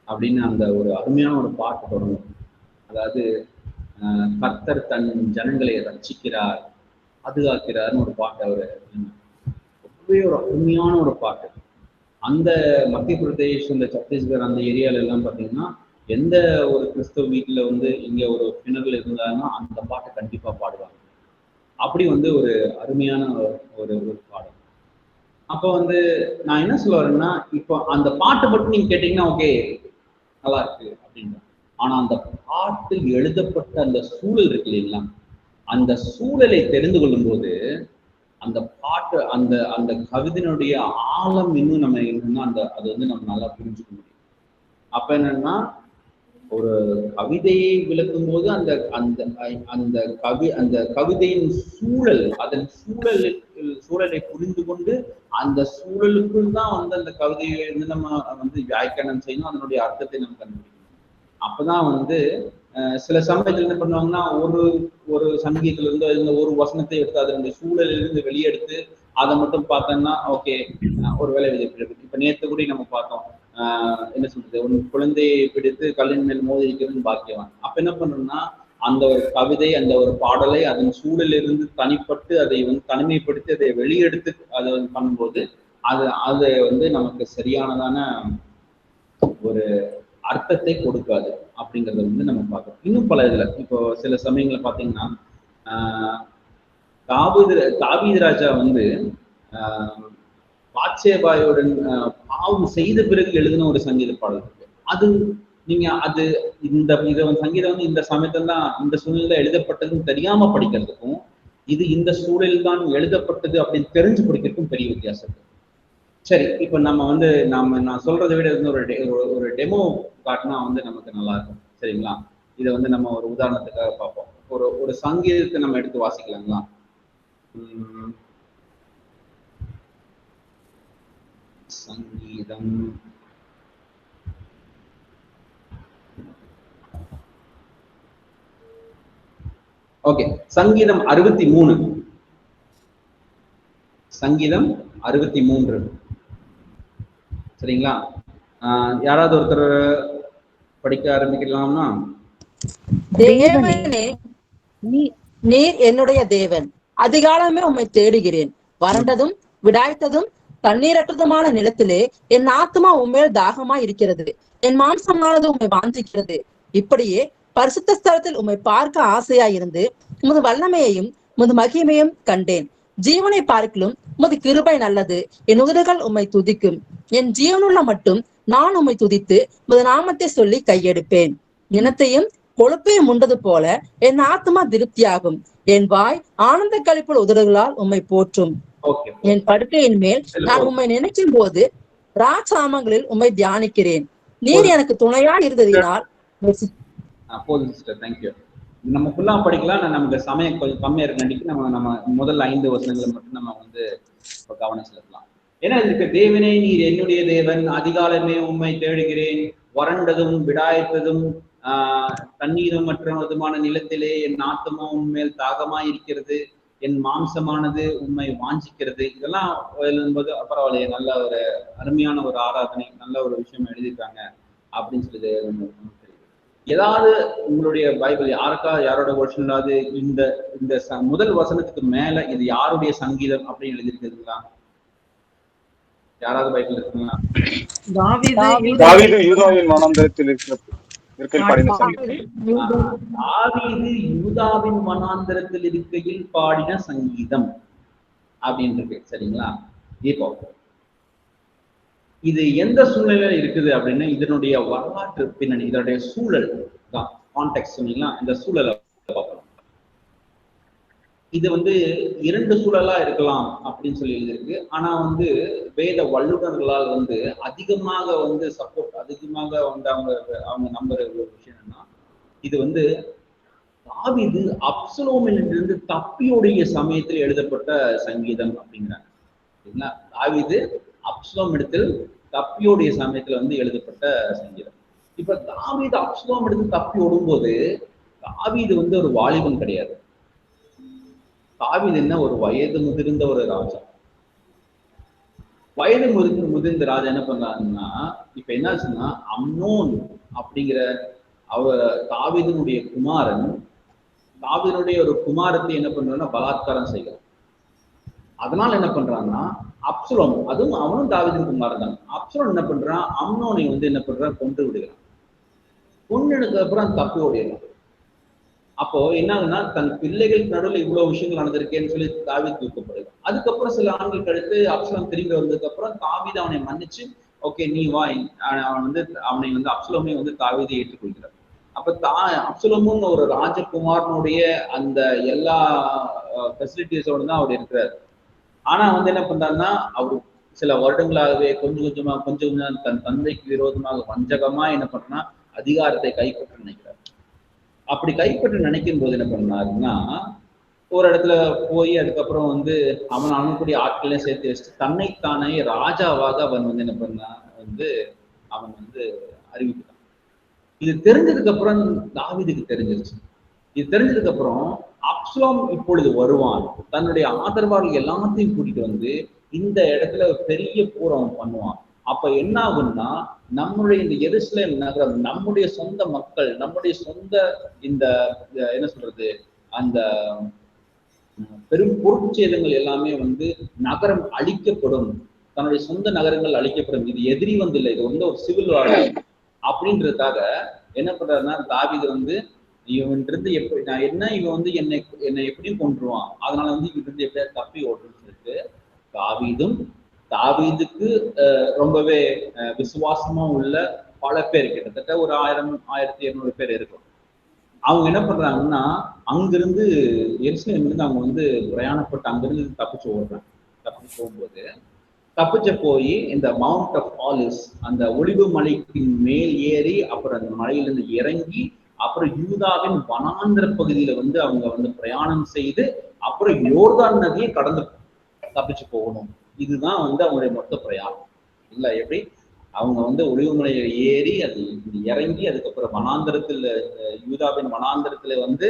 அப்படின்னு அந்த ஒரு அருமையான ஒரு பாட்டு தொடங்கும். அதாவது கர்த்தர் தன் ஜனங்களை ரட்சிக்கிறார், பாதுகாக்கிறார்னு ஒரு பாட்டு அவர் அப்பவே ஒரு அருமையான ஒரு பாட்டு. அந்த மத்திய பிரதேஷ், இந்த சத்தீஸ்கர் அந்த ஏரியால எல்லாம் பார்த்தீங்கன்னா, எந்த ஒரு கிறிஸ்தவ வீட்டில் வந்து இங்கே ஒரு கிணறு இருந்தாங்கன்னா அந்த பாட்டை கண்டிப்பாக பாடுவாங்க. அப்படி வந்து ஒரு அருமையான ஒரு ஒரு பாடல். அப்போ வந்து நான் என்ன சொல்ல வரேன்னா, இப்போ அந்த பாட்டு மட்டும் நீங்க கேட்டீங்கன்னா ஓகே நல்லா இருக்கு அப்படின்னு. ஆனா அந்த பாட்டில் எழுதப்பட்ட அந்த சூழல் இருக்கு இல்லைங்களா, அந்த சூழலை தெரிந்து கொள்ளும் போது அந்த பாட்டு அந்த அந்த கவிதையினுடைய ஆழம் இன்னும் நம்ம என்னன்னா அது வந்து நம்ம நல்லா புரிஞ்சுக்க முடியும். அப்ப என்னன்னா ஒரு கவிதையை விளக்கும் போது அந்த அந்த அந்த அந்த கவிதையின் சூழல், அதன் சூழலை புரிந்து கொண்டு அந்த சூழலுக்குள் தான் வந்து அந்த கவிதையை வந்து நம்ம வந்து வியாக்கியானம் செய்யணும், அதனுடைய அர்த்தத்தை நம்ம கண்டுபிடிக்கணும். அப்பதான் வந்து சில சமயத்தில் என்ன பண்ணுவாங்கன்னா, ஒரு ஒரு சங்கீதத்துல இருந்து ஒரு வசனத்தை எடுத்து அதனுடைய சூழலிலிருந்து வெளியெடுத்து அதை மட்டும் பார்த்தோம்னா ஓகே ஒரு வேலை விதைப்பிடிக்கும். இப்ப நேற்று கூட நம்ம பார்த்தோம், என்ன சொல்றது, ஒரு குழந்தையை பிடித்து கல்லின் மேல் மோதி இருக்கிறதுன்னு பாக்கியவான். அப்ப என்ன பண்றோம்னா அந்த ஒரு கவிதை, அந்த ஒரு பாடலை அதன் சூழலிலிருந்து தனிப்பட்டு அதை வந்து தனிமைப்படுத்தி அதை வெளியெடுத்து அதை வந்து பண்ணும்போது அதை வந்து நமக்கு சரியானதான ஒரு அர்த்தத்தை கொடுக்காது அப்படிங்கறத வந்து நம்ம பார்க்கணும். இன்னும் பல இதுல இப்போ சில சமயங்களை பார்த்தீங்கன்னா, தாவீது ராஜா வந்து பாத்சேபாயுடன் பாவம் செய்த பிறகு எழுதின ஒரு சங்கீத பாடல் இருக்கு. அது நீங்க அது இந்த சங்கீதம் வந்து இந்த சமயத்துல தான் இந்த சூழ்நிலை எழுதப்பட்டதுன்னு தெரியாம படிக்கிறதுக்கும், இது இந்த சூழலில் தான் எழுதப்பட்டது அப்படின்னு தெரிஞ்சு படிக்கிறதுக்கும் பெரிய வித்தியாசம் இருக்கு. சரி, இப்ப நம்ம வந்து நான் சொல்றதை விட வந்து ஒரு டெமோ காட்டினா வந்து நமக்கு நல்லா இருக்கும். சரிங்களா? இதை வந்து நம்ம ஒரு உதாரணத்துக்காக பார்ப்போம். ஒரு சங்கீதத்தை நம்ம எடுத்து வாசிக்கலாங்களா? சங்கீதம் ஓகே, சங்கீதம் 63. சங்கீதம் 63. சரிங்களா? யாராவது ஒருத்தர் படிக்க ஆரம்பிக்கலாம்னா? தேவனே, நீர் என்னுடைய தேவன், அதிகாலமே உம்மை தேடுகிறேன். வறண்டதும் விடாய்த்ததும் தண்ணீரற்றதுமான நிலத்திலே என் ஆத்மா உண்மையில் தாகமா இருக்கிறது. என் மாம்சமானது உம்மை வாஞ்சிக்கிறது. இப்படியே பரிசுத்த ஸ்தலத்தில் உம்மை பார்க்க ஆசையாயிருந்து உமது வல்லமையையும் உமது மகிமையும் கண்டேன். ஜீவனை பார்க்கிலும் உமது கிருபை நல்லது. என் உதடுகள் உம்மை துதிக்கும். என் ஜீவனுள்ள மட்டும் நான் உம்மை துதித்து உமது நாமத்தை சொல்லி கையெடுப்பேன். இனத்தையும் கொழுப்பையும் உண்டது போல என் ஆத்மா திருப்தியாகும். என் வாய் ஆனந்த களிப்புள்ள உதடுகளால் உம்மை போற்றும். என் படுக்கையின் மேல் நான் உம்மை நினைக்கும் போது ராஜாமங்களில் உம்மை தியானிக்கிறேன். நீர் எனக்கு துணையா இருந்ததினால் போதும் சிஸ்டர், தேங்க்யூ. நம்ம ஃபுல்லா படிக்கலாம். நமக்கு சமயம் கொஞ்சம் கம்மியா இருக்கு. நம்ம முதல் 5 வசனங்களை மட்டும் நம்ம வந்து கவனம் செலுத்தலாம். ஏன்னா இதுக்கு தேவனே நீர் என்னுடைய தேவன், அதிகாலமே உம்மை தேடுகிறேன். வறண்டதும் விடாய்த்ததும் தண்ணீரும் மற்றதுமான நிலத்திலே என் ஆத்மா உண்மையில் தாகமா இருக்கிறது. என் மாம்சமானது உண்மை வாஞ்சிக்கிறது. இதெல்லாம் எழுதும்போது பரவாயில்லையே, நல்ல ஒரு அருமையான ஒரு ஆராதனை, நல்ல ஒரு விஷயம் எழுதியிருக்காங்க அப்படின்னு சொல்லி தெரியுது. ஏதாவது உங்களுடைய பைபிள் யாரோட வருஷனாவது இந்த இந்த முதல் வசனத்துக்கு மேல இது யாருடைய சங்கீதம் அப்படின்னு எழுதியிருக்குதுங்களா? யாராவது பைபிள் இருக்குங்களா? தாவீது யூதாவின் வனாந்தரத்தில் இருக்கையில் பாடின சங்கீதம் அப்படின்னு இருக்கு. சரிங்களா? இப்போ இது எந்த சூழ்நிலையில இருக்குது அப்படின்னா இதனுடைய வரலாற்று பின்னணி, இதனுடைய சூழல் தான் கான்டெக்ட் சொன்னீங்கன்னா இந்த சூழலை பார்க்கணும். இது வந்து 2 சூழலா இருக்கலாம் அப்படின்னு சொல்லி எழுதியிருக்கு. ஆனா வந்து வேத வல்லுநர்களால் வந்து அதிகமாக வந்து சப்போர்ட், அதிகமாக வந்து அவங்க நம்புற ஒரு விஷயம் என்னன்னா, இது வந்து தாவீது அப்சலோமிலிருந்து தப்பியோடைய சமயத்தில் எழுதப்பட்ட சங்கீதம் அப்படிங்கிறாங்க. சரிங்களா? தாவீது அப்சலோம் இடத்தில் தப்பியோடைய சமயத்துல வந்து எழுதப்பட்ட சங்கீதம். இப்ப தாவீது அப்சலோம் இடத்தில் தப்பி ஓடும்போது தாவீது வந்து ஒரு வாலிபன் கிடையாது. தாவீது என்ன, ஒரு வயது முதிர்ந்த ஒரு ராஜா. வயது முதிர்ந்த ராஜா என்ன பண்றாங்கன்னா, இப்ப என்னாச்சுன்னா அம்னோன் அப்படிங்கிற அவர் தாவீதினுடைய குமாரன், தாவீதினுடைய ஒரு குமாரத்தை என்ன பண்றாங்கன்னா பலாத்காரம் செய்கிறார். அதனால என்ன பண்றாங்கன்னா அப்சலோம் அதுவும் அவனும் தாவீதின் குமாரன் தான். அப்சலோம் என்ன பண்றான், அம்னோனை வந்து என்ன பண்றான், கொன்று விடுகிறான். கொன்னதுக்கு அப்புறம் தப்பி ஓடிடுறான். அப்போ என்ன ஆகுதுன்னா, தன் பிள்ளைகளுக்கு நடுவில் இவ்வளவு விஷயங்கள் நடந்திருக்கேன்னு சொல்லி தாவீது தூக்கப்படுது. அதுக்கப்புறம் சில ஆண்கள் கழித்து அப்சலோம் திரும்பி வந்ததுக்கு அப்புறம் தாவீது அவனை மன்னிச்சு, ஓகே நீ வா, அவன் வந்து அவனை வந்து அப்சலோமை வந்து தாவீதை ஏற்றுக்கொள்கிறார். அப்ப அப்சலோமும் ஒரு ராஜகுமாரனுடைய அந்த எல்லா ஃபெசிலிட்டிஸோட தான் அவர் இருக்கிறார். ஆனா வந்து என்ன பண்றாருன்னா, அவர் சில வருடங்களாகவே கொஞ்சம் கொஞ்சமா தன் தந்தைக்கு விரோதமாக வஞ்சகமா என்ன பண்றா, அதிகாரத்தை கைப்பற்ற நினைக்கிறார். அப்படி கைப்பற்ற நினைக்கும் போது என்ன பண்ணாருன்னா, ஒரு இடத்துல போய் அதுக்கப்புறம் வந்து அவனுக்குரிய ஆட்களையும் சேர்த்து வச்சுட்டு தன்னைத்தானே ராஜாவாக அவன் வந்து என்ன பண்ணா வந்து அவன் வந்து அறிவிக்கிறான். இது தெரிஞ்சதுக்கு அப்புறம் தாவீதுக்கு தெரிஞ்சிருச்சு. இது தெரிஞ்சதுக்கு அப்புறம் அப்சலோம் இப்பொழுது வருவான், தன்னுடைய ஆதரவாளர்கள் எல்லாத்தையும் கூட்டிட்டு வந்து இந்த இடத்துல பெரிய போர் அவன் பண்ணுவான். அப்ப என்ன ஆகும்னா, நம்மளுடைய இந்த எருசலேம் நகரம், நம்முடைய சொந்த மக்கள், நம்முடைய சொந்த இந்த என்ன சொல்றது, அந்த பெரும் பொருட்சேதங்கள் எல்லாமே வந்து நகரம் அழிக்கப்படும், தன்னுடைய சொந்த நகரங்கள் அழிக்கப்படும். இது எதிரி வந்து இல்லை, இது வந்து ஒரு சிவில் வார் அப்படின்றதுக்காக என்ன பண்றாருன்னா, தாவீது வந்து இவன் இருந்து எப்படி நான் என்ன இவன் வந்து என்னை எப்படியும் கொன்றுவான், அதனால வந்து இவன் இருந்து எப்படியா தப்பி ஓட்டுன்னு சொல்லிட்டு தாவீதுக்கு ரொம்பவே விசுவாசமா உள்ள பல பேர், கிட்டத்தட்ட ஒரு 1000-1200 பேர் இருக்கும். அவங்க என்ன பண்றாங்கன்னா, அங்கிருந்து எருசலேம்ல இருந்து அவங்க வந்து பிரயாணப்பட்டு அங்கிருந்து தப்பிச்சு ஓடுறாங்க. தப்பிச்சு போகும்போது போய் இந்த மவுண்ட் ஆஃப் ஆலிவ்ஸ், அந்த ஒலிவு மலைக்கு மேல் ஏறி அப்புறம் அந்த மலையிலிருந்து இறங்கி அப்புறம் யூதாவின் வனாந்திர பகுதியில வந்து அவங்க வந்து பிரயாணம் செய்து அப்புறம் யோர்தான் நதியை கடந்து தப்பிச்சு போகணும். இதுதான் வந்து அவங்களுடைய மொத்த பிரயாணம். இல்ல எப்படி அவங்க வந்து ஒலிவு மலையை ஏறி அது இறங்கி அதுக்கப்புறம் வனாந்திரத்துல யூதாவின் வனாந்திரத்துல வந்து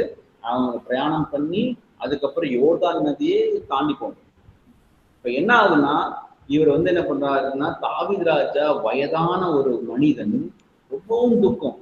அவங்க பிரயாணம் பண்ணி அதுக்கப்புறம் யோர்தான் நதியை தாண்டி போகணும். இப்ப என்ன ஆகுதுன்னா, இவர் வந்து என்ன பண்றாருன்னா, தாவீது ராஜா வயதான ஒரு மனிதன், ரொம்பவும் துக்கம்.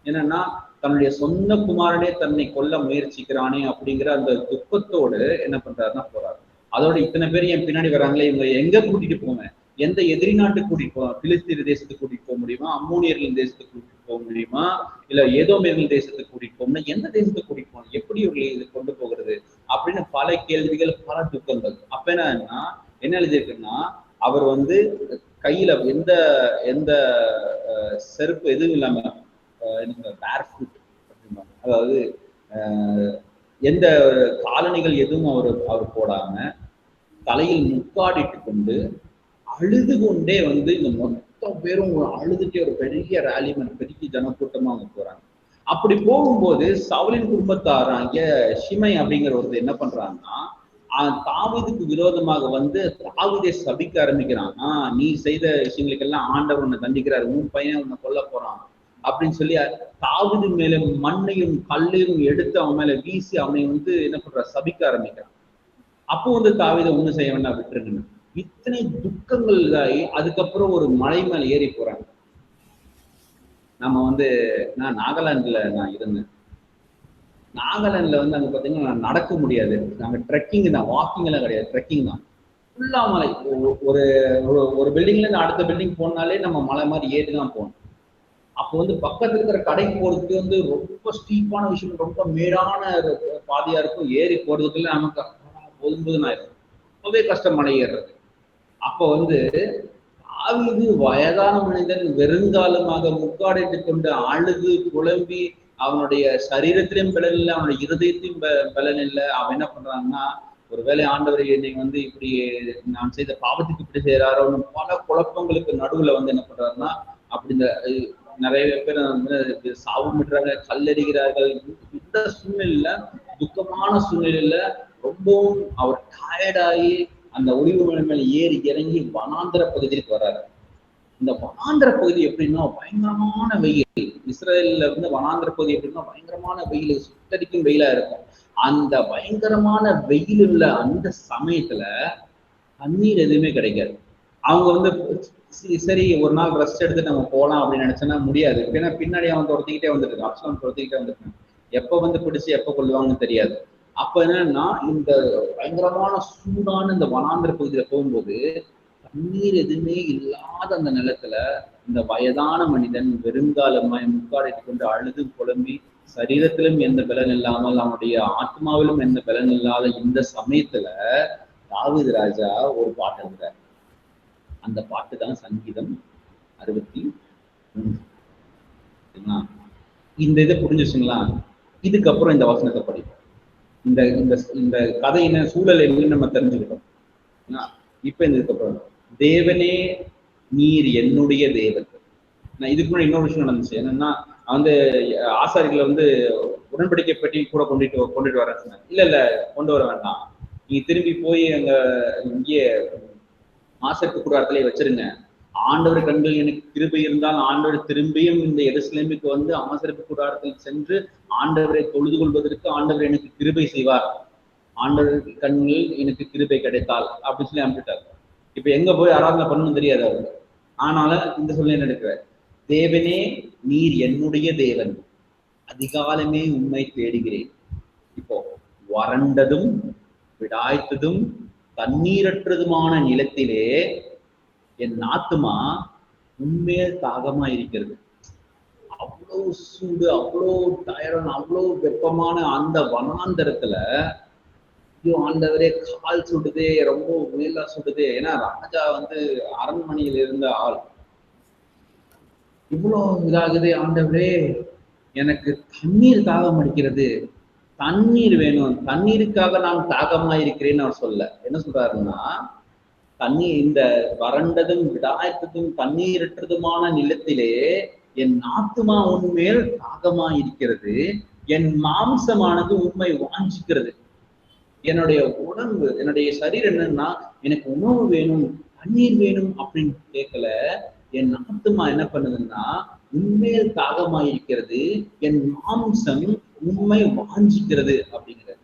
என்னன்னா, தன்னுடைய சொந்த குமாரனே தன்னை கொல்ல முயற்சிக்கிறானே அப்படிங்கிற அந்த துக்கத்தோடு என்ன பண்றாருன்னா போறாரு. அதோட இத்தனை பேர் என் பின்னாடி வராங்களே, இவங்க எங்க கூட்டிட்டு போங்க, எந்த எதிரி நாட்டுக்கு கூட்டிட்டு போவாங்க, பிலிஸ்தீன் தேசத்துக்கு கூட்டிட்டு போக முடியுமா, அம்மோனியர்கள் தேசத்துக்கு கூட்டிட்டு போக முடியுமா, இல்ல ஏதோமியர்கள் தேசத்துக்கு கூட்டிட்டு போகணும்னா எந்த தேசத்துக்கு கூட்டிட்டு போகணும், எப்படி இவர்களை இது கொண்டு போகிறது அப்படின்னு பல கேள்விகள், பல துக்கங்கள். அப்ப என்ன எழுதியிருக்குன்னா, அவர் வந்து கையில எந்த எந்த செருப்பு எதுவும் இல்லாம பேர்ஃபுட், அதாவது எந்த காலணிகள் எதுவும் அவர் போடாம தலையில் முக்காடிட்டு கொண்டு அழுது கொண்டே வந்து இந்த மொத்த பேரும் அழுதுட்டே ஒரு பெரிய ரேலிமன், பெரிய ஜனக்கூட்டமா அவங்க போறாங்க. அப்படி போகும்போது சவுலின் குடும்பத்தாராங்க ஷிமை அப்படிங்கிற ஒருத்தர் என்ன பண்றாங்கன்னா, தாவீதுக்கு விரோதமாக வந்து தாவீதை சபிக்க ஆரம்பிக்கிறான். நீ செய்த விஷயங்களுக்கெல்லாம் ஆண்டவர் உன்னை தண்டிக்கிறாரு, உன் பையன் உன்னை கொல்ல போறான் அப்படின்னு சொல்லி தாவீது மேல மண்ணையும் கல்லையும் எடுத்து அவன் மேல வீசி அவனை வந்து என்ன பண்ற சபிக்க ஆரம்பிக்கிறான். அப்போ வந்து தாவீதை ஒண்ணு செய்ய வேண்டாம், விட்டுருங்க. இத்தனை துக்கங்கள் ஆகி அதுக்கப்புறம் ஒரு மலை மேல ஏறி போறாங்க. நம்ம வந்து நான் நாகாலாந்துல நான் இருந்தேன். நாகாலாந்துல வந்து அங்க பாத்தீங்கன்னா நடக்க முடியாது, நாங்க ட்ரெக்கிங் தான், வாக்கிங் எல்லாம் கிடையாது, ட்ரெக்கிங் தான். ஃபுல்லா மலை. ஒரு ஒரு பில்டிங்ல இருந்து அடுத்த பில்டிங் போனாலே நம்ம மலை மாதிரி ஏறி தான் போகணும். அப்போ வந்து பக்கத்துல இருக்கிற கடைக்கு போறதுக்கு வந்து ரொம்ப ஸ்டீப்பான விஷயம், ரொம்ப மேடான பாதையா இருக்கும். ஏறி போறதுக்குள்ள நமக்கு போதும்போது ஆயிடும், ரொம்பவே கஷ்டம் மலை ஏறுறது. அப்போ வந்து தாவீது வயதான மனிதன் வெறுங்காலமாக முக்காடிட்டு கொண்டு அழுது புலம்பி, அவனுடைய சரீரத்திலையும் பலன் இல்லை, அவனுடைய இருதயத்தையும் பலன் இல்லை. அவன் என்ன பண்றான்னா, ஒருவேளை ஆண்டவர் என்னை வந்து இப்படி நான் செய்த பாவத்துக்கு இப்படி செய்யறாரோ, பல குழப்பங்களுக்கு நடுவுல வந்து என்ன பண்றாருன்னா, அப்படி இந்த நிறைய பேர் வந்து சாபமிடுறாங்க, கல்லறிகிறார்கள். இந்த சூழ்நிலையில, துக்கமான சூழ்நிலையில ரொம்பவும் அவர் டயர்டாகி அந்த ஒளிவு மலை மேல ஏறி இறங்கி வனாந்திர பகுதிக்கு வர்றாரு. இந்த வனாந்திர பகுதி எப்படின்னா பயங்கரமான வெயில். இஸ்ரேல்ல வந்து வனாந்திர பகுதி எப்படின்னா பயங்கரமான வெயில், சுட்டரிக்கும் வெயிலா இருக்கும். அந்த பயங்கரமான வெயில் உள்ள அந்த சமயத்துல தண்ணீர் எதுவுமே கிடைக்காது. அவங்க வந்து சரி ஒரு நாள் ரெஸ்ட் எடுத்து நம்ம போகலாம் அப்படின்னு நினைச்சோன்னா முடியாது. ஏன்னா பின்னாடி அவன் துரத்திக்கிட்டே வந்துட்டு இருக்கான், அப்சலோம் துரத்திக்கிட்டே வந்துருக்கான். எப்ப வந்து பிடிச்சு எப்ப கொள்ளுவாங்கன்னு தெரியாது. அப்ப என்னன்னா இந்த பயங்கரமான சூடான இந்த வனாந்திர பகுதியில போகும்போது தண்ணீர் எதுவுமே இல்லாத அந்த நிலத்துல இந்த வயதான மனிதன் வெறுங்காலமாய் முக்காடைத்து கொண்டு அழுது புலம்பி சரீரத்திலும் எந்த பலன் இல்லாமல் அவனுடைய ஆத்மாவிலும் எந்த பலன் இல்லாத இந்த சமயத்துல தாவீது ராஜா ஒரு பாட்டு எழுதுறார். அந்த பாட்டு தான் சங்கீதம் 63. இந்த இதை புரிஞ்சுச்சுங்களா? இதுக்கப்புறம் இந்த வசனத்தை படிப்போம். இந்த இந்த இந்த கதையின சூழல் என்னன்னு நம்ம தெரிஞ்சுக்கிட்டோம். இப்ப இதுக்கப்புறம் தேவனே நீர் என்னுடைய தேவன். நான் இதுக்கு முன்னாடி இன்னொரு விஷயம் நடந்துச்சு. என்னன்னா வந்து ஆசாரிகளை வந்து உடன்படிக்கை பெட்டி கூட கொண்டுட்டு வரேன் சொன்னேன். இல்ல கொண்டு வர வேண்டாம், நீங்க திரும்பி போய் அங்க இங்கே ஆசரிப்பு கூடாரத்திலே வச்சிருங்க. ஆண்டவர் கண்கள் எனக்கு கிருபை இருந்தால் ஆண்டவர் திரும்பியும் இந்த எருசலேமுக்கு வந்து ஆசரிப்பு கூடாரத்தில் சென்று ஆண்டவரை தொழுது கொள்வதற்கு ஆண்டவர் எனக்கு கிருபை செய்வார். ஆண்டவர் கண்ணில் எனக்கு கிருபை கிடைத்தால் அப்படின்னு சொல்லி அனுப்பிட்டார். இப்ப எங்க போய் ஆராதனை பண்ணணும் தெரியாது அவருக்கு. ஆனால இந்த சொல்லி நடக்கிறார், தேவனே நீர் என்னுடைய தேவன், அதிகாலமே உண்மை தேடுகிறேன். இப்போ வறண்டதும் விடாய்த்ததும் தண்ணீரற்றதுமான நிலத்திலே என் ஆத்துமா உண்மையில் தாகமா இருக்கிறது. அவ்வளோ சூடு, அவ்வளோ டயர்டான, அவ்வளோ வெப்பமான அந்த வனாந்தரத்துல ஐயோ ஆண்டவரே கால் சுடுதே, ரொம்ப மேலா சுடுதே. ஏன்னா ராஜா வந்து அரண்மனையில் இருந்த ஆள். இவ்வளோ இதாகுதே ஆண்டவரே, எனக்கு தண்ணீர் தாகம் அடிக்கிறது, தண்ணீர் வேணும், தண்ணீருக்காக நான் தாகமா இருக்கிறேன்னு அவர் சொல்ல. என்ன சொல்றாருன்னா, தண்ணீர் இந்த வறண்டதும் விடாய்த்ததும் தண்ணீரற்றதுமான நிலத்திலே என் ஆத்துமா உண்மையில் தாகமா இருக்கிறது, என் மாம்சமானது உண்மை வாஞ்சிக்கிறது. என்னுடைய உடம்பு, என்னுடைய சரீரம் என்னன்னா எனக்கு உணவு வேணும், தண்ணீர் வேணும் அப்படின்னு கேட்கல. என் ஆத்துமா என்ன பண்ணுதுன்னா உண்மையில் தாகமா இருக்கிறது, என் மாம்சம் உண்மை வாஞ்சிக்கிறது அப்படிங்கிறது.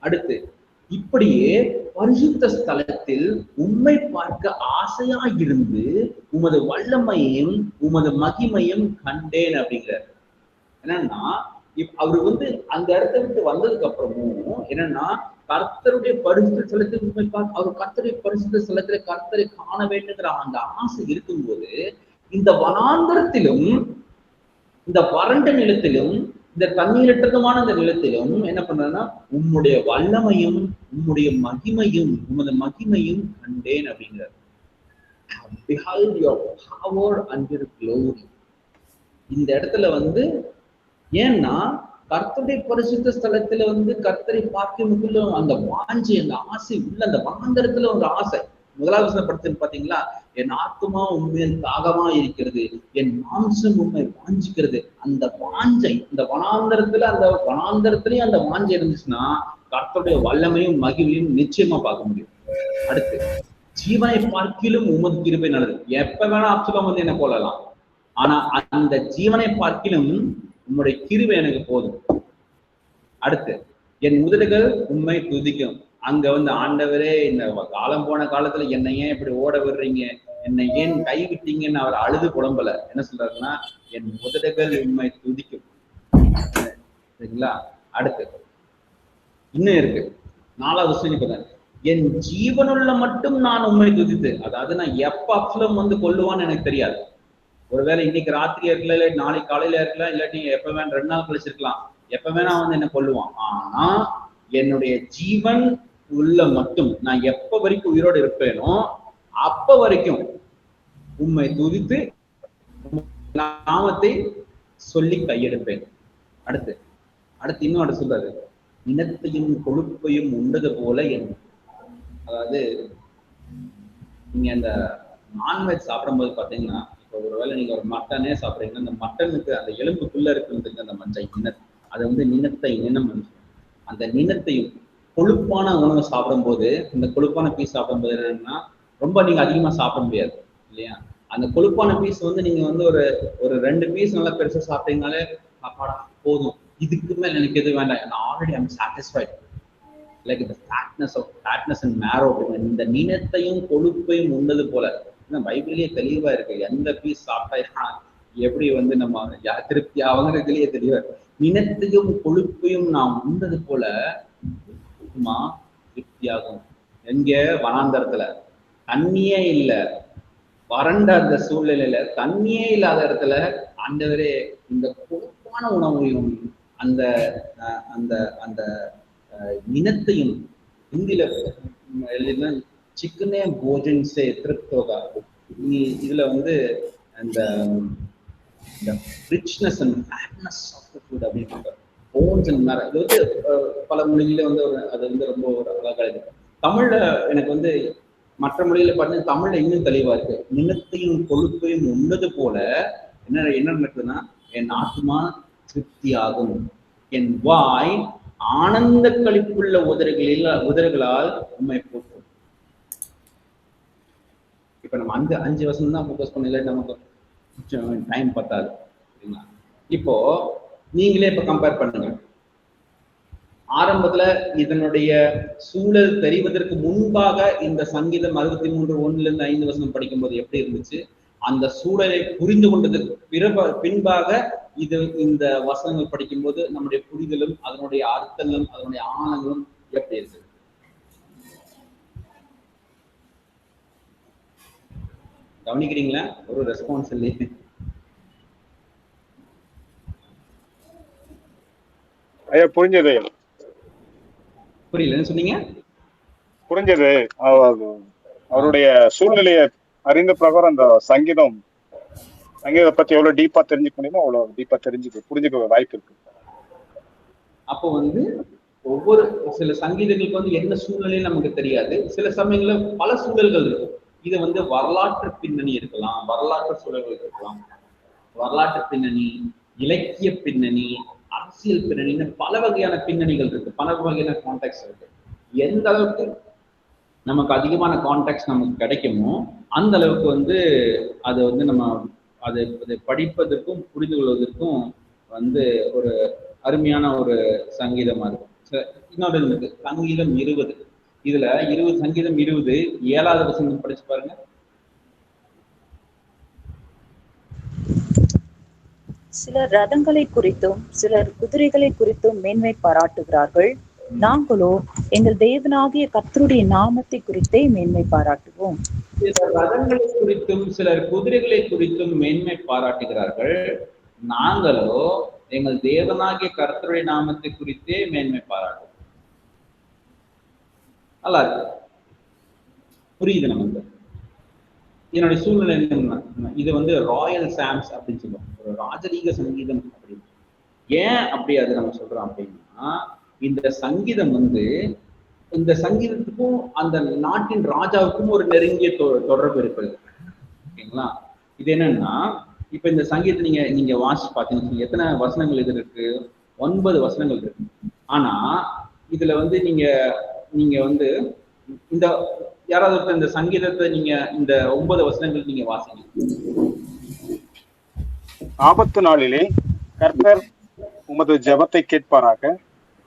அடுத்து, இப்படியே பரிசுத்த ஸ்தலத்தில் உண்மை பார்க்க ஆசையாயிருந்து உமது வல்லமையும் உமது மகிமையும் கண்டேன் அப்படிங்கிறார். என்னன்னா அவரு வந்து அந்த இடத்த விட்டு வந்ததுக்கு அப்புறமும் என்னன்னா கர்த்தருடைய பரிசுத்த ஸ்தலத்தில் உண்மை பார்க்க, அவர் கர்த்தருடைய பரிசுத்த ஸ்தலத்துல கர்த்தரை காண வேண்டுங்கிற அந்த ஆசை இருக்கும்போது இந்த வனாந்தரத்திலும் இந்த வறண்ட நிலத்திலும் இந்த தண்ணீரற்றதுமான இந்த நிலத்திலும் என்ன பண்றேன்னா உம்முடைய வல்லமையும் உம்முடைய மகிமையும் உமது மகிமையும் கண்டேன் அப்படிங்கிறார். Behold your power and your glory. இந்த இடத்துல வந்து ஏன்னா கர்த்தருடைய பரிசுத்த ஸ்தலத்துல வந்து கர்த்தரை பார்க்கும்போது அந்த வாஞ்சி, அந்த ஆசை உள்ள அந்த வனாந்தரத்துல ஒரு ஆசை. முதலாவது படத்தில் பாத்தீங்களா, என் ஆத்துமா உண்மையில் தாகமா இருக்கிறது, என் மாம்சம் உண்மை வாஞ்சிக்கிறது. அந்த வாஞ்சை இந்த வனாந்தரத்திலயும் அந்த வாஞ்சை இருந்துச்சுன்னா கர்த்தருடைய வல்லமையும் மகிமையும் நிச்சயமா பார்க்க முடியும். அடுத்து, ஜீவனை பார்க்கிலும் உமது கிருபை நல்லது. எப்ப வேணா அப்சலோம் வந்து என்ன கொள்ளலாம், ஆனா அந்த ஜீவனை பார்க்கிலும் உம்முடைய கிருபை எனக்கு போதும். அடுத்து, என் உதடுகள் உண்மை துதிக்கும். அங்க வந்து ஆண்டவரே இந்த காலம் போன காலத்துல என்னை ஏன் இப்படி ஓட விடுறீங்க, என்னை ஏன் கைவிட்டீங்கன்னு அவர் அழுது புலம்பல. என்ன சொல்றாருன்னா என் உதடுகள் உண்மை துதிக்கும். சரிங்களா? அடுத்து இன்னும் இருக்கு, 4வது விஷயம், என் ஜீவனுள்ள மட்டும் நான் உண்மை துதித்து. அதாவது நான் எப்ப அப்சலோம் வந்து கொல்லுவான்னு எனக்கு தெரியாது. ஒருவேளை இன்னைக்கு ராத்திரி இருக்கல, இல்லை நாளைக்கு காலையில இருக்கலாம், இல்லாட்டி எப்ப வேணா 2 நாள் கழிச்சிருக்கலாம், எப்ப வேணா வந்து என்ன கொல்லுவான். ஆனா என்னுடைய ஜீவன் உள்ள மட்டும் நான் எப்ப வரைக்கும் உயிரோடு இருப்பேனோ அப்ப வரைக்கும் உம்மை துதித்து நாமத்தை சொல்லி கையெடுப்பேன். அடுத்து இன்னும் சொல்றாரு, இனத்தையும் கொழுப்பையும் உண்டது போல என். அதாவது நீங்க அந்த நான்வெஜ் சாப்பிடும்போது பாத்தீங்கன்னா, இப்போ ஒருவேளை நீங்க ஒரு மட்டனே சாப்பிடுறீங்கன்னா அந்த மட்டனுக்கு அந்த எலும்புக்குள்ள இருக்கிறதுக்கு அந்த மஞ்சள் அதை வந்து நினம், அந்த நினத்தையும் கொழுப்பான உணவை சாப்பிடும்போது, இந்த கொழுப்பான பீஸ் சாப்பிடும்போது என்னன்னா ரொம்ப நீங்க அதிகமா சாப்பிட முடியாது இல்லையா? அந்த கொழுப்பான பீஸ் வந்து நீங்க வந்து ஒரு 2 பீஸ் நல்லா பெருசா சாப்பிட்டீங்கனாலே அப்பாடா போதும், இதுக்கு மேல எனக்கு எது வேண்டாம், ஆல்ரெடி ஐம் சாட்டிஸ்ஃபைட். லைக் இந்த ஃபேட்னஸ் அண்ட் மேரோ. இந்த நினத்தையும் கொழுப்பையும் உண்டது போல பைபிள்லயே தெளிவா இருக்கு. எந்த பீஸ் சாப்பிட்டா எப்படி வந்து நம்ம திருப்தி அவங்களுக்குள்ளேயே தெளிவா. நினத்தையும் கொழுப்பையும் நாம் உண்டது போல ஆத்மா திருப்தியாகும். எங்க? வனாந்தரத்துல தண்ணியே இல்லை, வறண்ட அந்த சூழ்நிலையில தண்ணியே இல்லாத இடத்துல ஆண்டவரே இந்த கொழுப்பான உணவையும் அந்த அந்த அந்த இனத்தையும் ஹிந்தியில எழுதினா சிக்கனே போஜன் சே திருப்தோகா. இதுல வந்து அந்த richness and fatness of the food அப்படின்னு போன்ஸ் அண்ட் இது வந்து பல மொழியில வந்து அது வந்து ரொம்ப ஒரு அழகாக இருக்கு. தமிழ்ல எனக்கு வந்து மற்ற மொழியில பார்த்தீங்கன்னா தமிழ்ல இன்னும் தெளிவா இருக்கு. நிலத்தையும் கொழுப்பையும் உண்ணது போல என்ன நடக்குதுன்னா, என் ஆத்மா திருப்தி ஆகும், என் வாய் ஆனந்த கழிப்புள்ள உதறுகளால் உண்மை போற்றும். இப்ப நம்ம அந்த 5 வருஷம் தான் ஃபோக்கஸ் பண்ணல, நமக்கு டைம் பத்தாது. இப்போ நீங்களே இப்ப கம்பேர் பண்ணுங்க. ஆரம்பத்துல இதனுடைய சூழல் தெரிவதற்கு முன்பாக இந்த சங்கீதம் 63:1-5 படிக்கும்போது எப்படி இருந்துச்சு, அந்த சூழலை புரிந்து கொண்டதுக்கு பின்பாக இந்த வசனங்கள் படிக்கும்போது நம்முடைய புரிதலும் அதனுடைய அர்த்தங்களும் அதனுடைய ஆழங்களும் எப்படி இருக்கு? கவனிக்கிறீங்களா? ஒரு ரெஸ்பான்ஸ் இல்லையே. ஐயா புரிஞ்சது. புரியல என்ன சொன்னீங்க? புரிஞ்சது. அவருடைய சூழ்நிலையை அறிந்த பிரகாரம் அந்த சங்கீதம் பத்தி எவ்வளவு டீப்பா தெரிஞ்சுக்க முடியுமோ அவ்வளவு டீப்பா புரிஞ்சுக்க வாய்ப்பு இருக்கு. அப்போ வந்து ஒவ்வொரு சில சங்கீதங்களுக்கு வந்து என்ன சூழ்நிலையும் நமக்கு தெரியாது. சில சமயங்கள்ல பல சூழல்கள் இருக்கும். இது வந்து வரலாற்று பின்னணி இருக்கலாம், வரலாற்று சூழல்கள் இருக்கலாம், வரலாற்று பின்னணி, இலக்கிய பின்னணி, அரசியல் பின்னணின்னு பல வகையான பின்னணிகள் இருக்கு, பல வகையான கான்டெக்ட் இருக்கு. எந்த அளவுக்கு நமக்கு அதிகமான கான்டெக்ட் நமக்கு கிடைக்குமோ அந்த அளவுக்கு வந்து அது வந்து நம்ம அதை படிப்பதற்கும் புரிந்து கொள்வதற்கும் வந்து ஒரு அருமையான ஒரு சங்கீதமா இருக்கும். இன்னொரு இருக்கு சங்கீதம் 20. இதுல சங்கீதம் 20 7வது வசனம் படிச்சு பாருங்க. சிலர் ரதங்களை குறித்தும் சிலர் குதிரைகளை குறித்தும் மேன்மை பாராட்டுகிறார்கள். நாங்களோ எங்கள் தேவனாகிய கர்த்தருடைய நாமத்தை குறித்தே மேன்மை பாராட்டுவோம். சிலர் ரதங்களை குறித்தும் சிலர் குதிரைகளை குறித்தும் மேன்மை பாராட்டுகிறார்கள். நாங்களோ எங்கள் தேவனாகிய கர்த்தருடைய நாமத்தை குறித்தே மேன்மை பாராட்டுவோம். நல்லா இருக்கு, புரியுது நமக்கு. என்னுடைய சூழ்நிலை என்னன்னா, இது வந்து ராயல் சாம்ஸ் அப்படின்னு சொல்லுவோம், ஒரு ராஜரீக சங்கீதம் அப்படின்னு. ஏன் அப்படி அது நம்ம சொல்றோம் அப்படின்னா, இந்த சங்கீதம் வந்து இந்த சங்கீதத்துக்கும் அந்த நாட்டின் ராஜாவுக்கும் ஒரு நெருங்கிய தொடர்பு இருக்கிறது. ஓகேங்களா? இது என்னன்னா, இப்ப இந்த சங்கீதத்தை நீங்க வாசிச்சு பார்த்தீங்கன்னா எத்தனை வசனங்கள் இது இருக்கு? 9 வசனங்கள் இருக்கு. ஆனா இதுல வந்து நீங்க வந்து இந்த யாராவது இந்த சங்கீதத்தை நீங்க இந்த 9 வசனங்கள் நீங்க வாசிங்க. ஆபத்து நாளிலே கர்த்தர் உமது ஜெபத்தை கேட்பாராக.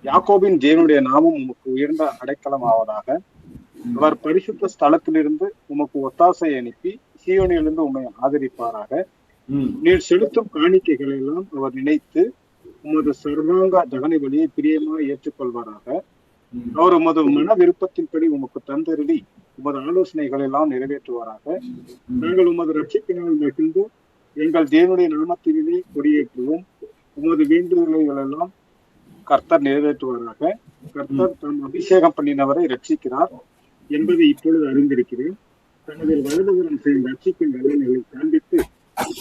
யாக்கோபின் தேவனுடைய நாமம் உமக்கு உயர்ந்த அடைக்கலம் ஆவதாக. அவர் பரிசுத்த ஸ்தலத்திலிருந்து உமக்கு ஒத்தாசை அனுப்பி சீயோனிலிருந்து உம்மை ஆதரிப்பாராக. நீர் செலுத்தும் காணிக்கைகளை எல்லாம் அவர் நினைத்து உமது சர்வாங்க தகன பலியை பிரியமாய் ஏற்றுக்கொள்வாராக. அவர் உமது மன விருப்பத்தின்படி உமக்கு தந்தருளி உமது ஆலோசனைகள் எல்லாம் நிறைவேற்றுவாராக. நாங்கள் உமது ரட்சிப்பினால் மகிழ்ந்து எங்கள் தேவனுடைய நாமத்திலே கொடியேற்றுவோம். உமது வேண்டுதல்கள் எல்லாம் கர்த்தர் நிறைவேற்றுவாராக. கர்த்தர் தாம் அபிஷேகம் பண்ணினவரை ரட்சிக்கிறார் என்பதை இப்பொழுது அறிந்திருக்கிறேன். தனது வலதுபுறம் செய்யும் ரட்சிப்பின் வேலைகளை காண்பித்து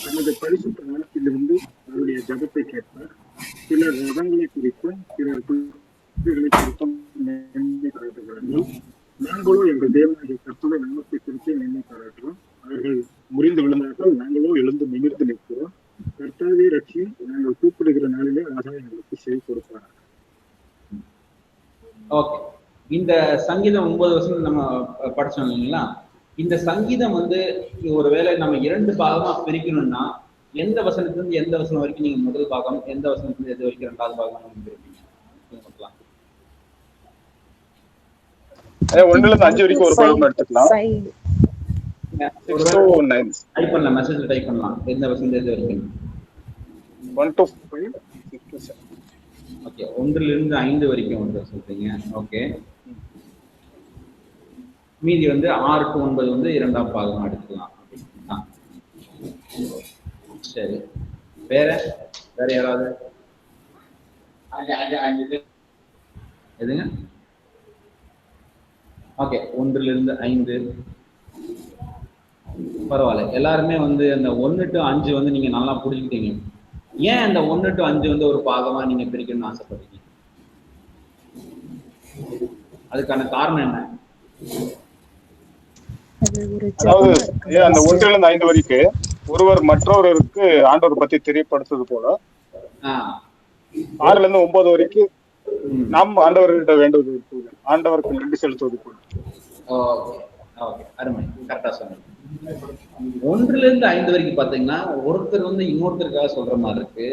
தனது பரிசுத்த நாளத்திலிருந்து அவருடைய ஜபத்தை கேட்பார். சிலர் ரதங்களை குறித்தும் சிலர் குதிரைகளை குறித்தும் மேன்மை பாராட்டுகிறார்கள். நாங்களோ எங்கள் தேவனாகிய கர்த்தருடைய நாமத்தை குறித்து மேன்மை பாராட்டுகிறோம். அவர்கள் முறிந்து விழுந்தார்கள், நாங்களோ எழுந்து நிமிர்ந்து நிற்கிறோம். கர்த்தாவே ரட்சியும், நாங்கள் கூப்பிடுகிற நாளிலே ஆதாயம் எங்களுக்கு செவி கொடுப்பார். ஓகே, இந்த சங்கீதம் 9 வருஷம் நம்ம படிச்சோம் இல்லைங்களா? இந்த சங்கீதம் வந்து ஒருவேளை நம்ம 2 பாகமா பிரிக்கணும்னா எந்த வசனத்திலிருந்து எந்த வசனம் வரைக்கும் நீங்க முதல் பாகம், எந்த வசனத்திலிருந்து எது வரைக்கும் 2வது பாகம் நீங்க பிரிப்பீங்க? 1-5 வரைக்கும் ஒரு பாகம் எடுத்துக்கலாம். டைப் பண்ணலாம், மெசேஜ்ல டைப் பண்ணலாம் எந்த வசனம் எது வரைக்கும். 1 to 5, 6 to 7. Okay, okay, 1 to 5 வரைக்கும் வந்து சொல்றீங்க. ஓகே, மீதி வந்து 6 to 9 வந்து 2ஆம் பாகம் எடுத்துக்கலாம். சரி, வேற யாராவது? எதுங்க? ஓகே, 1 to 5 பரவாயில்ல. எல்லாருமே வந்து அந்த 1 to 5 வந்து நீங்க நல்லா புரிஞ்சுக்கிட்டீங்க. ஏன் அந்த 1 to 5 வந்து ஒரு பாகமா நீங்க பிரிக்கணும்னு ஆசைப்படுறீங்க? அதுக்கான காரணம் என்ன? அதாவது அந்த 1 to 5 வரைக்கும் ஒருவர் மற்றொருவருக்கு ஆண்டவர் பத்தி தெரியப்படுத்துவது போல, 6 to 9 வரைக்கும் நாம் ஆண்டவர்கிட்ட வேண்டுவது போல, ஆண்டவருக்கு நன்றி செலுத்துவது போல. ஓகே, அருமை, கரெக்டா சொன்னீங்க. 1 to 5 வரைக்கும் பாத்தீங்கன்னா ஒருத்தர் வந்து இன்னொருத்தருக்காக சொல்ற மாதிரி இருக்கு.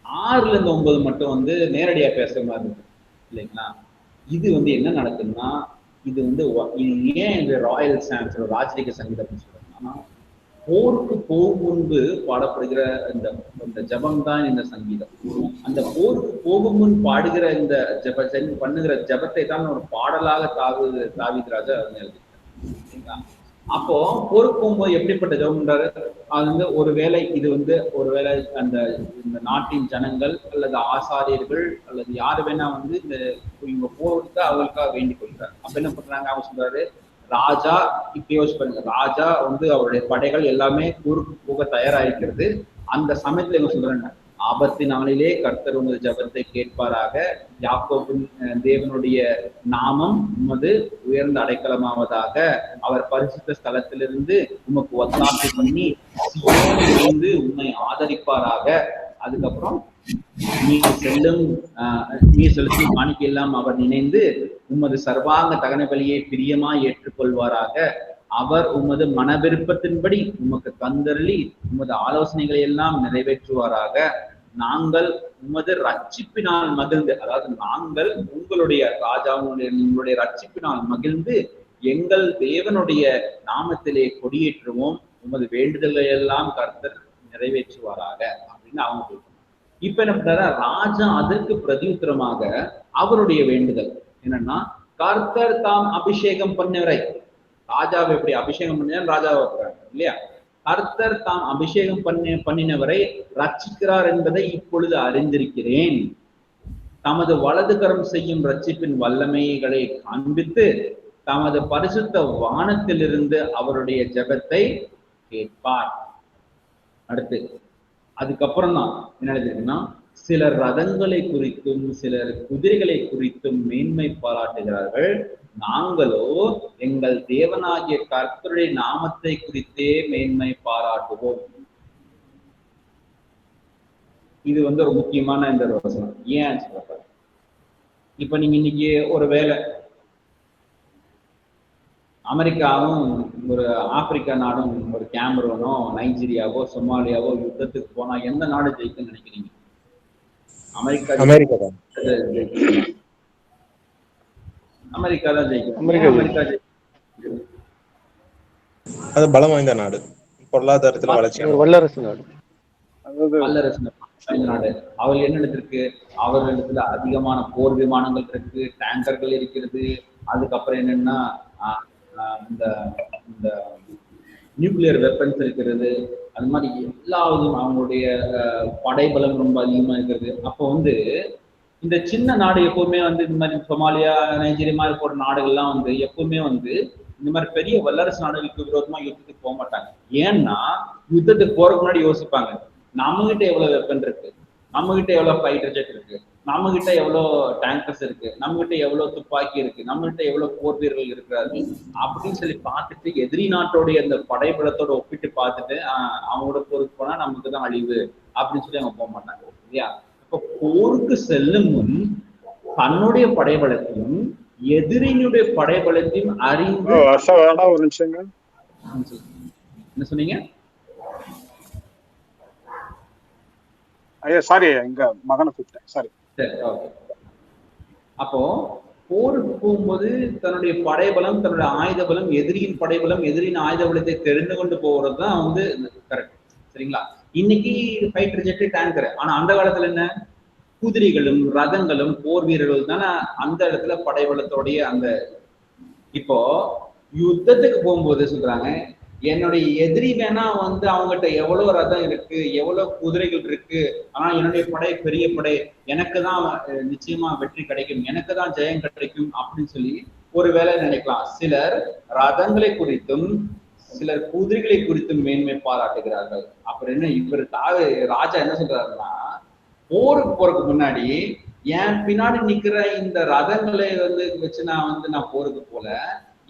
6 to 9 மட்டும் வந்து நேரடியா பேசுற மாதிரி இருக்கு இல்லைங்களா? இது வந்து என்ன நடக்குதுன்னா, இது வந்து ஏன் இந்த ராயல் சான்ஸ் ராஜரீக சங்கீதம் சொல்றோம்னா, போருக்கு போகும் முன்பு பாடப்படுகிற இந்த ஜபம் தான் இந்த சங்கீதம். அந்த போருக்கு போகும் முன் பாடுகிற இந்த பண்ணுகிற ஜபத்தை தான் ஒரு பாடலாக தாவீது ராஜா எழுதியிருக்காங்க. அப்போ போருக்கு போகும்போது எப்படிப்பட்ட ஜபம்ன்றாரு? அது வந்து ஒருவேளை அந்த இந்த நாட்டின் ஜனங்கள் அல்லது ஆசாரியர்கள் அல்லது யாரு வேணா வந்து இவங்க போருக்கு அவங்களுக்காக வேண்டிக் கொள்கிறார். அப்ப என்ன பண்றாங்க? அவங்க சொல்றாரு, ராஜா இப்ப யோசிச்சு பாருங்க, ராஜா வந்து அவருடைய படைகள் எல்லாமே போருக்கு போக தயாராயிருக்கிறது. அந்த சமயத்துல இவங்க சொல்றாங்க, ஆபத்து நாளிலே கர்த்தர் உமது ஜபத்தை கேட்பாராக, யாக்கோபின் தேவனுடைய நாமம் உமது உயர்ந்த அடைக்கலமாவதாக, அவர் பரிசுத்த ஸ்தலத்திலிருந்து உமக்கு ஒத்தாசை பண்ணி சீயோனிலிருந்து உம்மை ஆதரிப்பாராக. அதுக்கப்புறம் நீ செலுத்தும் காணிக்கை எல்லாம் அவர் நினைந்து உமது சர்வாங்க தகன பலியை பிரியமா ஏற்றுக்கொள்வாராக. அவர் உமது மன விருப்பத்தின்படி உமக்கு தந்தருளி உமது ஆலோசனைகளை எல்லாம் நிறைவேற்றுவாராக. நாங்கள் உமது ரட்சிப்பினால் மகிழ்ந்து, அதாவது நாங்கள் உங்களுடைய உங்களுடைய ரட்சிப்பினால் மகிழ்ந்து எங்கள் தேவனுடைய நாமத்திலே கொடியேற்றுவோம். உமது வேண்டுதல்களை எல்லாம் கர்த்தர் நிறைவேற்றுவாராக அப்படின்னு அவங்க சொல்றாங்க. இப்ப என்ன பண்றாரு? ராஜா அதற்கு பிரதியுத்தரமாக அவருடைய வேண்டுதல் என்னன்னா, கர்த்தர் தாம் அபிஷேகம் பண்ணவரை, ராஜாவை எப்படி அபிஷேகம் பண்ண ராஜாவை இல்லையா, கர்த்தர் தாம் அபிஷேகம் பண்ணினவரை ரட்சிக்கிறார் என்பதை இப்பொழுது அறிந்திருக்கிறேன். தமது வலது கரம் செய்யும் ரட்சிப்பின் வல்லமைகளை காண்பித்து தமது பரிசுத்த வானத்திலிருந்து அவருடைய ஜெபத்தை கேட்பார். அடுத்து அதுக்கப்புறம் தான் என்ன எழுதிருக்குன்னா, சிலர் ரதங்களை குறித்தும் சிலர் குதிரைகளை குறித்தும் மேன்மை பாராட்டுகிறார்கள், நாங்களோ எங்கள் தேவனாகிய கர்த்தருடைய நாமத்தை குறித்தே மேன்மை பாராட்டுவோம். இது வந்து ஒரு முக்கியமான இந்த வசனம். ஏன் சொல்ற, இப்ப நீங்க இன்னைக்கு ஒரு வேலை அமெரிக்காவும் ஒரு ஆப்பிரிக்கா நாடும் ஒரு கேமரூனோ நைஜீரியாவோ சொமாலியாவோ யுத்தத்துக்கு போனா எந்த நாடு ஜெயிக்குன்னு நினைக்கிறீங்க? அமெரிக்கா தான் ஜெயிக்கும். அது பலம் வாய்ந்த நாடு, பொருளாதாரத்துல வளர்ச்சி, வல்லரசு நாடு. நாடு. அவர் என்ன எடுத்திருக்கு? அவர்களிடத்துல அதிகமான போர் விமானங்கள் இருக்கு, டேங்கர்கள் இருக்கிறது. அதுக்கப்புறம் என்னன்னா இந்த நியூக்ளியர் வெப்பன்ஸ் இருக்கிறது. அது மாதிரி எல்லாவதும் அவங்களுடைய படைபலம் ரொம்ப அதிகமா இருக்கிறது. அப்போ வந்து இந்த சின்ன நாடு எப்பவுமே வந்து இந்த மாதிரி சொமாலியா நைஜீரியா மாதிரி போற நாடுகள்லாம் வந்து எப்பவுமே வந்து இந்த மாதிரி பெரிய வல்லரசு நாடுகளுக்கு விரோதமா யுத்தத்துக்கு போக மாட்டாங்க. ஏன்னா யுத்தத்துக்கு போறதுக்கு முன்னாடி யோசிப்பாங்க, நம்ம கிட்ட எவ்வளவு வெப்பன் இருக்கு, நம்ம கிட்ட எவ்வளவு ஃபைட்டர் ஜெட் இருக்கு, நம்ம கிட்ட எவ்வளவு டேங்கர்ஸ் இருக்கு, நம்ம கிட்ட எவ்வளவு துப்பாக்கி இருக்கு, நம்ம கிட்ட எவ்வளவு போர் வீரர்கள் இருக்கிறார்கள் அப்படின்னு சொல்லி பார்த்துட்டு எதிரி நாட்டோடைய அந்த படைபலத்தோட ஒப்பிட்டு பார்த்துட்டு அவங்களோட போருக்கு போனா நமக்கு தான் அழிவு அப்படின்னு சொல்லி அவங்க போக மாட்டாங்க இல்லையா? இப்ப போருக்கு செல்லும் முன் தன்னுடைய படைபலத்தையும் எதிரினுடைய படைபலத்தையும் அறிந்து. ஒரு நிமிஷங்க, என்ன சொன்னீங்க? ஐயா சாரி, எங்க மகனை கூப்பிட்டேன், சாரி. சரி, ஓகே. அப்போ போருக்கு போகும்போது தன்னுடைய படைபலம், தன்னுடைய ஆயுத பலம், எதிரியின் படைபலம், எதிரியின் ஆயுத பலத்தை தெரிந்து கொண்டு போறதுதான் வந்து கரெக்ட். சரிங்களா? இன்னைக்கு ஃபைட்டர் ஜெட், டேங்கர். ஆனா அந்த காலத்துல என்ன? குதிரைகளும் ரதங்களும் போர் வீரர்கள் தானே அந்த இடத்துல படைபலத்தோடைய அந்த இப்போ யுத்தத்துக்கு போகும்போது சொல்றாங்க, என்னுடைய எதிரி வேணா வந்து அவங்ககிட்ட எவ்வளவு ரதம் இருக்கு, எவ்வளவு குதிரைகள் இருக்கு, ஆனா என்னுடைய படை பெரிய படை, எனக்கு தான் நிச்சயமா வெற்றி கிடைக்கும், எனக்கு தான் ஜெயம் கிடைக்கும் அப்படின்னு சொல்லி ஒருவேளை நினைக்கலாம். சிலர் ரதங்களை குறித்தும் சிலர் குதிரைகளை குறித்தும் மேன்மை பாராட்டுகிறார்கள். அப்புறம் என்ன இவர் ராஜா என்ன சொல்றாருன்னா, போருக்கு போறதுக்கு முன்னாடி என் பின்னாடி நிக்கிற இந்த ரதங்களை வந்து வச்சு நான் போருக்கு போல,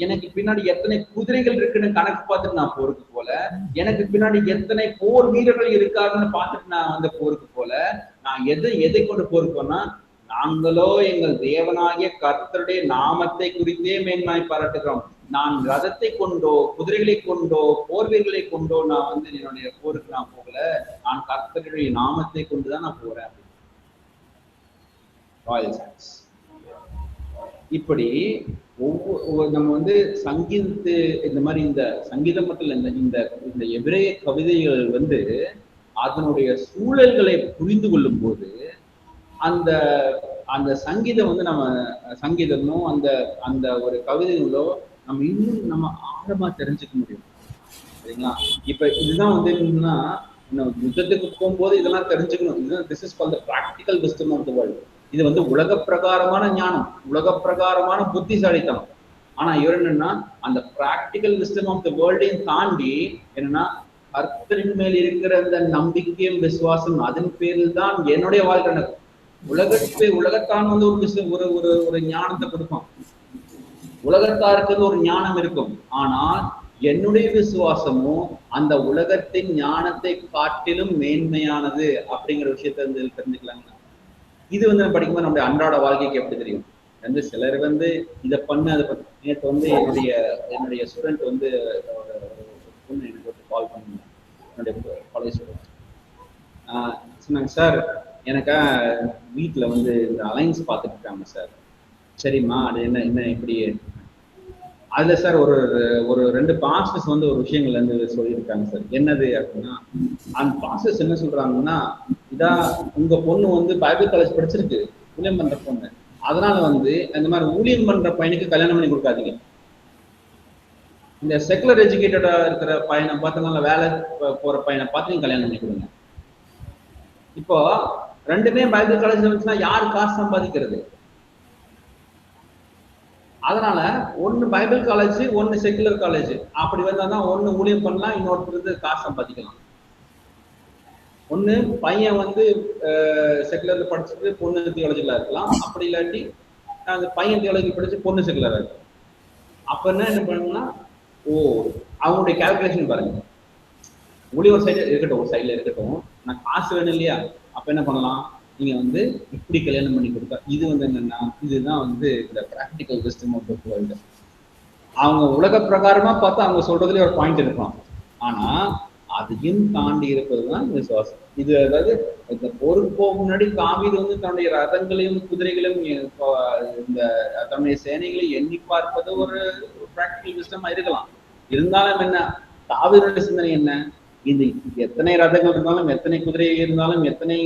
எனக்கு பின்னாடி எத்தனை குதிரைகள் இருக்குன்னு கணக்கு பார்த்துட்டு நான் போருக்கு போல, எனக்கு பின்னாடி எத்தனை போர் வீரர்கள் இருக்காருன்னு பார்த்துட்டு நான் போருக்கு போல, நான் எதை கொண்டு போருக்கு போனா, நாங்களோ எங்கள் தேவனாகிய கர்த்தருடைய நாமத்தை குறித்தே மேன்மை பாராட்டுகிறோம். நான் ரதத்தை கொண்டோ குதிரைகளை கொண்டோ போர் வீரர்களை கொண்டோ நான் என்னுடைய போருக்கு நான் போகல, நான் கர்த்தருடைய நாமத்தை கொண்டுதான் நான் போறேன். இப்படி நம்ம சங்கீதத்து இந்த மாதிரி இந்த சங்கீதம் மட்டும் இந்த எபிரேய கவிதைகள் அதனுடைய சூழல்களை புரிந்து கொள்ளும் போது அந்த அந்த சங்கீதம் நம்ம சங்கீதமோ அந்த ஒரு கவிதைகளோ நம்ம இன்னும் நம்ம ஆழமா தெரிஞ்சுக்க முடியும். சரிங்களா? இப்ப இதுதான் என்னன்னா, யுத்தத்துக்கு போகும்போது இதெல்லாம் தெரிஞ்சுக்கணும். இதுதான் this is called the practical wisdom of the world. இது உலக பிரகாரமான ஞானம், உலக பிரகாரமான புத்திசாலித்தனம். ஆனா இவர் என்னன்னா, அந்த பிராக்டிக்கல் விஸ்டம் ஆஃப் தி வேர்ல்டையும் தாண்டி என்னன்னா, கர்த்தரின் மேல் இருக்கிற அந்த நம்பிக்கையும் விசுவாசம், அதன் பேரில் தான் என்னுடைய வாழ்க்கை நடக்கும். உலகத்தான் ஒரு ஞானத்தை கொடுப்பான், உலகத்தாருக்கு ஒரு ஞானம் இருக்கும். ஆனால் என்னுடைய விசுவாசமும் அந்த உலகத்தின் ஞானத்தை காட்டிலும் மேன்மையானது அப்படிங்கிற விஷயத்த தெரிஞ்சுக்கலாங்க. இது படிக்கும்போது நம்முடைய அன்றாட வாழ்க்கைக்கு எப்படி தெரியும்? சிலர் இதை பண்ணு அதை பண்ணு. நேற்று என்னுடைய ஸ்டூடெண்ட் பொண்ணு எனக்கு கால் பண்ணாங்க, என்னுடைய காலேஜ் ஸ்டூடெண்ட். சொன்னாங்க, சார் எனக்கா வீட்டுல இந்த அலைன்ஸ் பார்த்துட்டு இருக்காங்க சார். சரிம்மா, அது என்ன இப்படி? அதுல சார் ஒரு 2 பாஸ்டர்ஸ் ஒரு விஷயங்கள் சொல்லியிருக்காங்க சார். என்னது அப்படின்னா, அந்த பாஸ்டர்ஸ் என்ன சொல்றாங்கன்னா, இதான் உங்க பொண்ணு பைபிள் காலேஜ் படிச்சிருக்கு, ஊழியம் பண்ற பொண்ணு, அதனால இந்த மாதிரி ஊழியம் பண்ற பையனுக்கு கல்யாணம் பண்ணி கொடுக்காதீங்க. இந்த செக்குலர் எஜுகேட்டடா இருக்கிற பையனை பார்த்து, நல்ல வேலை போற பையனை பார்த்து நீங்க கல்யாணம் பண்ணி கொடுங்க. இப்போ 2மே பைபிள் காலேஜ் வந்துச்சுன்னா யாரு காசு சம்பாதிக்கிறது? அதனால ஒன்னு பைபிள் காலேஜ், ஒன்னு செக்குலர் காலேஜ். அப்படி வந்தாதான் ஒன்னு ஊழியம் பண்ணலாம், இன்னொருத்தர் காசு சம்பாதிக்கலாம். ஒண்ணு பையன் செக்குலர்ல படிச்சுட்டு பொண்ணு தியாலஜில இருக்கலாம், அப்படி இல்லாட்டி அந்த பையன் தியாலஜி படிச்சு பொண்ணு செக்குலரா இருக்கலாம். அப்ப என்ன பண்ணணும்னா, அவங்களுடைய கால்குலேஷன் பாருங்க. ஊழியம் ஒரு சைடு இருக்கட்டும், ஒரு சைட்ல இருக்கட்டும், நான் காசு வேணும் இல்லையா? அப்ப என்ன பண்ணலாம், நீங்க இப்படி கல்யாணம் பண்ணி கொடுத்தா இது என்னன்னா, இதுதான் இந்த practical wisdom of the world. அவங்க உலக பிரகாரமா பார்த்தா அவங்க சொல்றதுலயே ஒரு பாயிண்ட் இருக்கலாம், ஆனா அதையும் தாண்டி இருப்பதுதான் விசுவாசம். இது அதாவது இந்த போருக்கு போக முன்னாடி தாவீது தன்னுடைய ரதங்களையும் குதிரைகளையும் இந்த தன்னுடைய சேனைகளையும் எண்ணி பார்ப்பது ஒரு பிராக்டிக்கல் விஸ்டமா இருக்கலாம். இருந்தாலும் என்ன, தாவீதுடைய சிந்தனை என்ன? இது எத்தனை ரதங்கள் இருந்தாலும், எத்தனை குதிரை இருந்தாலும், எத்தனை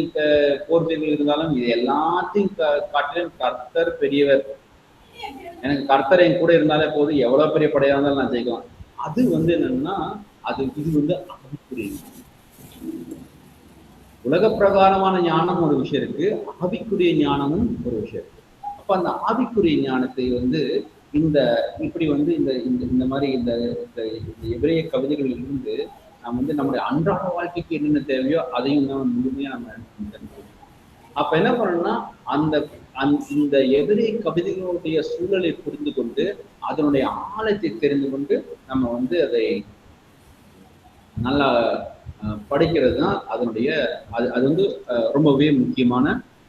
போர் வீரர்கள் இருந்தாலும், இது எல்லாத்தையும் காட்டிலும் கர்த்தர் பெரியவர். எனக்கு கர்த்தர் என் கூட இருந்தாலே போதும், எவ்வளவு பெரிய படையா இருந்தாலும் நான் ஜெயிக்கலாம். அது என்னன்னா, இது ஆவிக்குரிய உலக பிரகாரமான ஞானம் ஒரு விஷயம் இருக்கு, ஆவிக்குரிய ஞானமும் ஒரு விஷயம் இருக்கு. அப்ப அந்த ஆவிக்குரிய ஞானத்தை இந்த இப்படி இந்த மாதிரி இந்த எபிரேய கவிதைகளில் இருந்து நாம் நம்முடைய அன்றாட வாழ்க்கைக்கு என்னென்ன தேவையோ அதையும் முழுமையா நம்ம தெரிஞ்சுக்கணும். அப்ப என்ன பண்ணணும்னா, இந்த எதிரே கவிதைகளுடைய சூழலை புரிந்து கொண்டு அதனுடைய ஆழத்தை தெரிந்து கொண்டு நம்ம அதை நல்லா படிக்கிறது தான் அதனுடைய அது ரொம்பவே முக்கியமான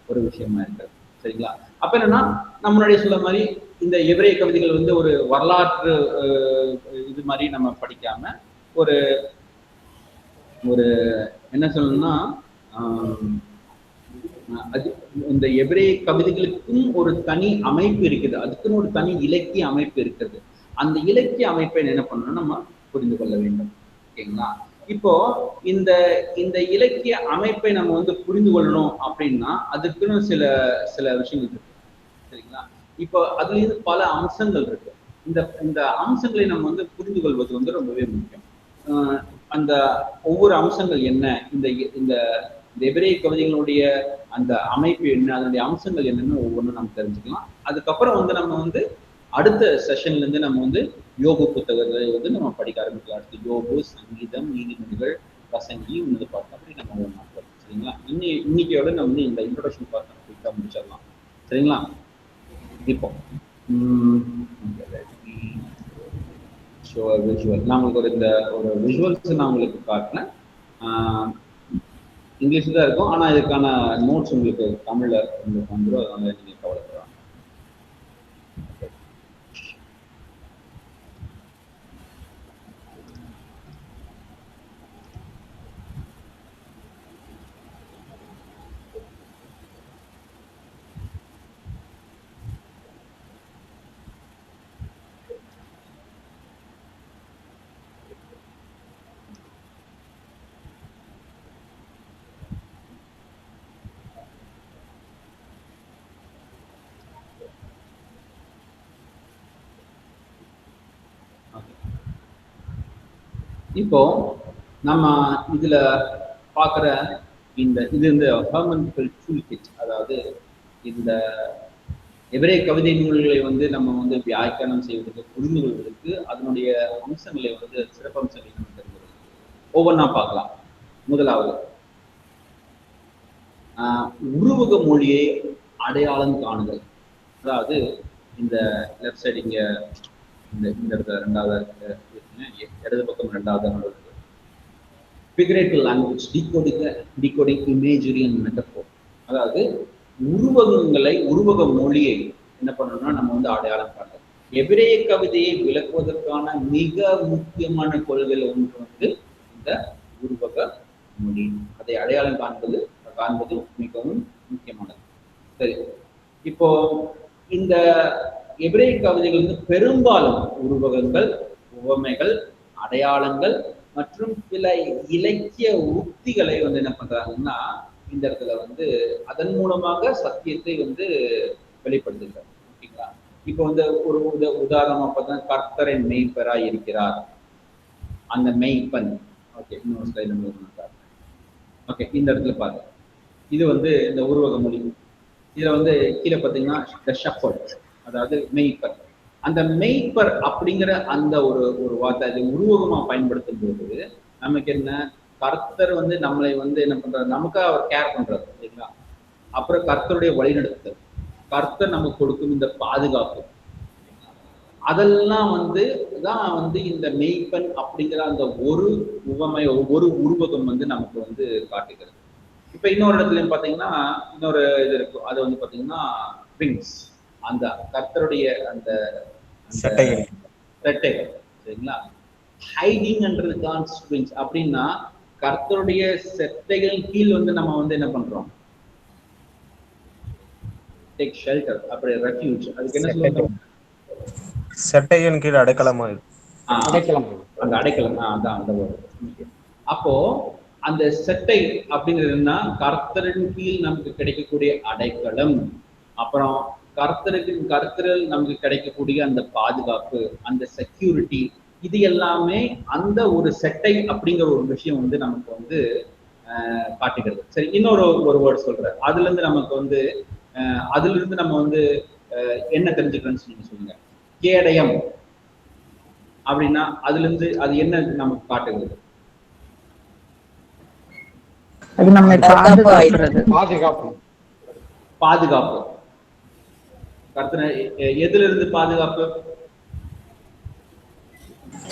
ஒரு விஷயமா இருக்கிறது. சரிங்களா? அப்ப என்னன்னா, நம்மளுடைய சொல்ல மாதிரி இந்த எபிரேய கவிதைகள் ஒரு வரலாற்று இது மாதிரி நம்ம படிக்காம ஒரு என்ன சொல்லணும்னா, இந்த எபிரேய கவிதைகளுக்கும் ஒரு தனி அமைப்பு இருக்குது, அதுக்குன்னு ஒரு தனி இலக்கிய அமைப்பு இருக்குது. அந்த இலக்கிய அமைப்பை என்ன பண்ணணும்னா நம்ம புரிந்து கொள்ள வேண்டும். ஓகேங்களா? இப்போ இந்த இந்த இலக்கிய அமைப்பை நம்ம வந்து புரிந்து கொள்ளணும் அப்படின்னா அதுக்குன்னு சில சில விஷயங்கள் இருக்கு, சரிங்களா? இப்போ அதுல இருந்து பல அம்சங்கள் இருக்கு. இந்த இந்த அம்சங்களை நம்ம வந்து புரிந்து கொள்வது வந்து ரொம்பவே முக்கியம். அந்த ஒவ்வொரு அம்சங்கள் என்ன, இந்த இந்த எபிரேய கவிதைகளுடைய அந்த அமைப்பு என்ன, அதனுடைய அம்சங்கள் என்னன்னு ஒவ்வொன்றும் நம்ம தெரிஞ்சுக்கலாம். அதுக்கப்புறம் வந்து நம்ம வந்து அடுத்த செஷன்ல இருந்து நம்ம வந்து யோகு புத்தகங்களை வந்து நம்ம படிக்க ஆரம்பிக்கலாம். அடுத்து யோகு, சங்கீதம், நீதிமொழிகள், பிரசங்கி, உன்னத பாட்டு, அப்படி நம்ம மாற்றலாம், சரிங்களா? இன்னைக்கோட நம்ம வந்து இந்த இன்ட்ரோடக்ஷன் பார்ட் நம்ம குயிக்கா முடிச்சிடலாம், சரிங்களா? இப்போ விஷுவல் நான் உங்களுக்கு ஒரு விஷுவல்ஸ் நான் உங்களுக்கு காட்டினேன். இங்கிலீஷ் தான் இருக்கும், ஆனா இதுக்கான நோட்ஸ் உங்களுக்கு தமிழ்ல உங்களுக்கு வந்துடும், அதனால நீங்க கவலைப்படலாம். இப்போ நம்ம இதுல பாக்குற இது இந்த ஹெர்மன்ஃபில் டூல் கிட், அதாவது இந்த எபிரேய கவிதை நூல்களை வந்து நம்ம வந்து வியாக்கியானம் செய்வதற்கு, புரிந்து கொள்வதற்கு அதனுடைய அம்சங்களை வந்து சிறப்பம்சங்களை நம்ம தெரிந்து ஒவ்வொன்றா பார்க்கலாம். முதலாவது உருவக மொழியை அடையாளம் காணுதல். அதாவது இந்த லெஃப்ட் சைடு இங்க இந்த இடத்துல ரெண்டாவது இடது பக்கம் ரெண்டாவது figurative language, decoding imagery and metaphor. அதாவது உருவக மொழியை என்ன பண்ணணும்னா நம்ம வந்து அடையாளம் காணணும். எபிரேய கவிதையை விளக்குவதற்கான மிக முக்கியமான கொள்கைகள் ஒன்று வந்து இந்த உருவக மொழி. அதை அடையாளம் காண்பது மிகவும் முக்கியமானது. சரி, இப்போ இந்த எபிரேய கவிதைகள் வந்து பெரும்பாலும் உருவகங்கள், உவமைகள், அடையாளங்கள் மற்றும் சில இலக்கிய உத்திகளை வந்து என்ன பண்றாங்கன்னா இந்த இடத்துல வந்து அதன் மூலமாக சத்தியத்தை வந்து வெளிப்படுத்துகிறார். ஓகேங்களா? இப்போ வந்து ஒரு உதாரணமா பார்த்தா கர்த்தரின் மெய்ப்பராய் இருக்கிறார், அந்த மெய்ப்பன். ஓகே, இன்னொரு ஸ்லைடு. ஓகே, இந்த இடத்துல பாருங்க, இது வந்து இந்த உருவக மொழி. இதுல வந்து கீழே பார்த்தீங்கன்னா த ஷெப்பர்ட், அதாவது மெய்ப்பர். அந்த மெய்ப்பர் அப்படிங்கிற அந்த ஒரு வார்த்தை அது உருவகமா பயன்படுத்தும் போது நமக்கு என்ன, கர்த்தர் வந்து நம்மளை வந்து என்ன பண்றாரு, நமக்காக அவர் கேர் பண்றாரு, சரிங்களா? அப்புறம் கர்த்தருடைய வழிநடத்துதல், கர்த்தர் நமக்கு கொடுக்கும் இந்த பாதுகாப்பு, அதெல்லாம் வந்து தான் வந்து இந்த மெய்ப்பன் அப்படிங்கிற அந்த ஒரு உருவகம் வந்து நமக்கு வந்து காட்டுகிறது. இப்ப இன்னொரு இடத்துலயும் பாத்தீங்கன்னா இன்னொரு இது இருக்கும், அது வந்து பாத்தீங்கன்னா விங்ஸ், அந்த கர்த்தருடைய அந்த ரெட்டைகள், சரிங்களா? ஹைடிங்ன்றதுக்கான விங்ஸ் அப்படின்னா கர்த்தருடைய செட்டைகள் கீழ் வந்து நம்ம வந்து என்ன பண்றோம், டேக் ஷெல்டர், அப்படி ரெஃப்யூஜ். அதுக்கு என்ன சொல்றோம், செட்டையின் கீழ் அடைக்கலமா, அந்த அடைக்கலம். அதான் அந்த வேர்டு. அப்போ அந்த செட்டை அப்படிங்கிறதுனா கர்த்தரின் கீழ் நமக்கு கிடைக்கக்கூடிய அடைக்கலம், அப்புறம் கர்த்தரில் நமக்கு கிடைக்கக்கூடிய அந்த பாதுகாப்பு, அந்த செக்யூரிட்டி, இது எல்லாமே அந்த ஒரு செட்டை அப்படிங்கிற ஒரு விஷயம் வந்து நமக்கு வந்து காட்டுகிறது. சரி, இன்னொரு வேர்டு சொல்றேன். அதுல இருந்து நமக்கு வந்து அதுல இருந்து நம்ம வந்து என்ன தெரிஞ்சுக்கிறோம்னு நீங்க சொல்லுங்க. கேடயம் அப்படின்னா அதுல இருந்து அது என்ன நமக்கு காட்டுகிறது, பாதுகாப்பு. கர்த்தனை எதுல இருந்து பாதுகாப்பு,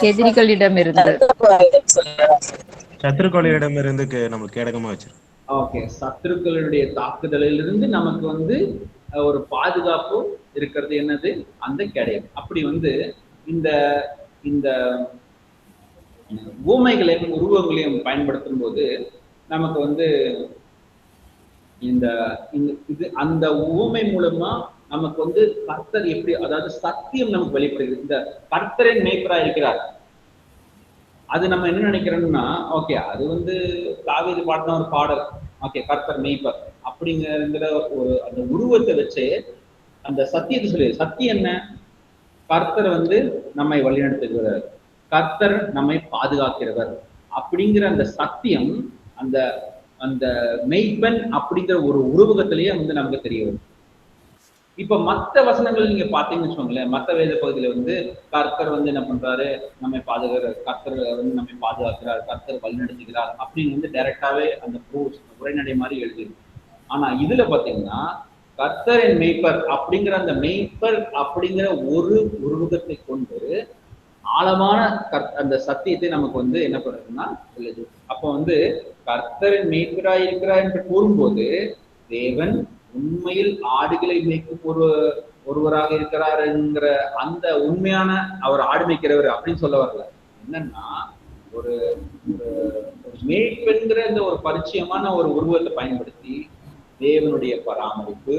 எதிரிகளிடமிருந்து, சத்துருக்களிடமிருந்து நமக்கு கேடகமா வச்சிருக்கோம். ஓகே, சத்துருக்களுடைய தாக்குதலிலிருந்து நமக்கு வந்து ஒரு பாதுகாப்பு இருக்கிறது என்னது, அந்த கேடயம். அப்படி வந்து இந்த இந்த ஊமைகளையும் உருவங்களையும் பயன்படுத்தும் போது நமக்கு வந்து இந்த இது அந்த ஊமை மூலமா நமக்கு வந்து கர்த்தர் எப்படி, அதாவது சத்தியம் நமக்கு வெளிப்படுகிறது. இந்த கர்த்தரின் மேய்ப்பரா இருக்கிறார், அது நம்ம என்ன நினைக்கிறோம்னா, ஓகே அது வந்து தாவீது பாடின ஒரு பாடல், ஓகே கர்த்தர் மெய்ப்பர் அப்படிங்கிற ஒரு அந்த உருவத்தை வச்சு அந்த சத்தியத்தை சொல்லி, சத்தியம் என்ன? கர்த்தர் வந்து நம்மை வழிநடத்துகிறவர், கர்த்தர் நம்மை பாதுகாக்கிறவர் அப்படிங்கிற அந்த சத்தியம் அந்த அந்த மெய்ப்பெண் அப்படிங்கிற ஒரு உருவகத்திலேயே வந்து நமக்கு தெரிய வரும். இப்ப மற்ற வசனங்கள் நீங்க பாத்தீங்கன்னு வச்சுக்கோங்களேன், மற்ற வேத பகுதியில வந்து கர்த்தர் வந்து என்ன பண்றாரு, நம்மை பாதுகாக்கிறார், கர்த்தர் வந்து நம்மை பாதுகாக்கிறார், கர்த்தர் வழிநடத்துகிறார் அப்படின்னு வந்து டைரக்டாவே அந்த ப்ரூவ்ஸ் உரைநடை மாதிரி எழுதிருக்கு. ஆனா இதுல பாத்தீங்கன்னா கர்த்தர் என் மெய்ப்பர் அப்படிங்கிற அந்த மெய்ப்பர் அப்படிங்கிற ஒரு உருவகத்தை கொண்டு ஆழமான அந்த சத்தியத்தை நமக்கு வந்து என்ன பண்றதுன்னா எழுது. அப்போ வந்து கர்த்தரின் மெய்ப்பராய் இருக்கிறார் என்று கூறும்போது தேவன் உண்மையில் ஆடுகளை மேய்க்கும் ஒருவராக இருக்கிறார் என்கிற அந்த உண்மையான அவர் ஆடு மேய்க்கிறவர் அப்படின்னு சொல்ல வரல. என்னன்னா ஒரு மேய்ப்பெண்கிற இந்த ஒரு பரிச்சயமான ஒரு உருவத்தை பயன்படுத்தி தேவனுடைய பராமரிப்பு,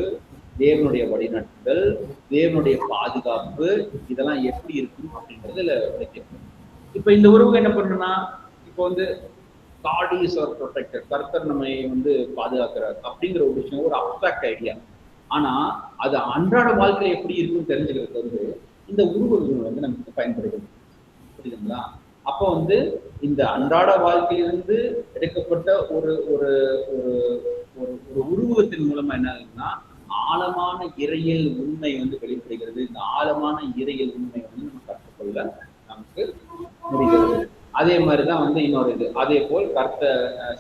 தேவனுடைய வழிநடத்துதல், தேவனுடைய பாதுகாப்பு இதெல்லாம் எப்படி இருக்கும் அப்படின்றதுல விளக்கியிருக்கும். இப்ப இந்த உருவம் என்ன பண்ணுன்னா, இப்போ வந்து God is our protector, கர்த்தர் நம்மை வந்து பாதுகாக்கிறார் அப்படிங்கிற ஒரு விஷயம் ஒரு அப்ட்ராக்ட் ஐடியா. ஆனா அது அன்றாட வாழ்க்கையில எப்படி இருக்குன்னு தெரிஞ்சுக்கிறது வந்து இந்த உருவங்கள் வந்து நமக்கு பயன்படுகிறது. புரியுதுங்களா? அப்போ வந்து இந்த அன்றாட வாழ்க்கையிலிருந்து எடுக்கப்பட்ட ஒரு ஒரு ஒரு உருவத்தின் மூலமா என்ன ஆகுதுன்னா ஆழமான இறையியல் உண்மை வந்து வெளிப்படுகிறது. இந்த ஆழமான இறையியல் உண்மை வந்து நம்ம கற்றுக்கொள்ள நமக்கு முடிகிறது. அதே மாதிரிதான் வந்து இன்னொரு இது, அதே போல்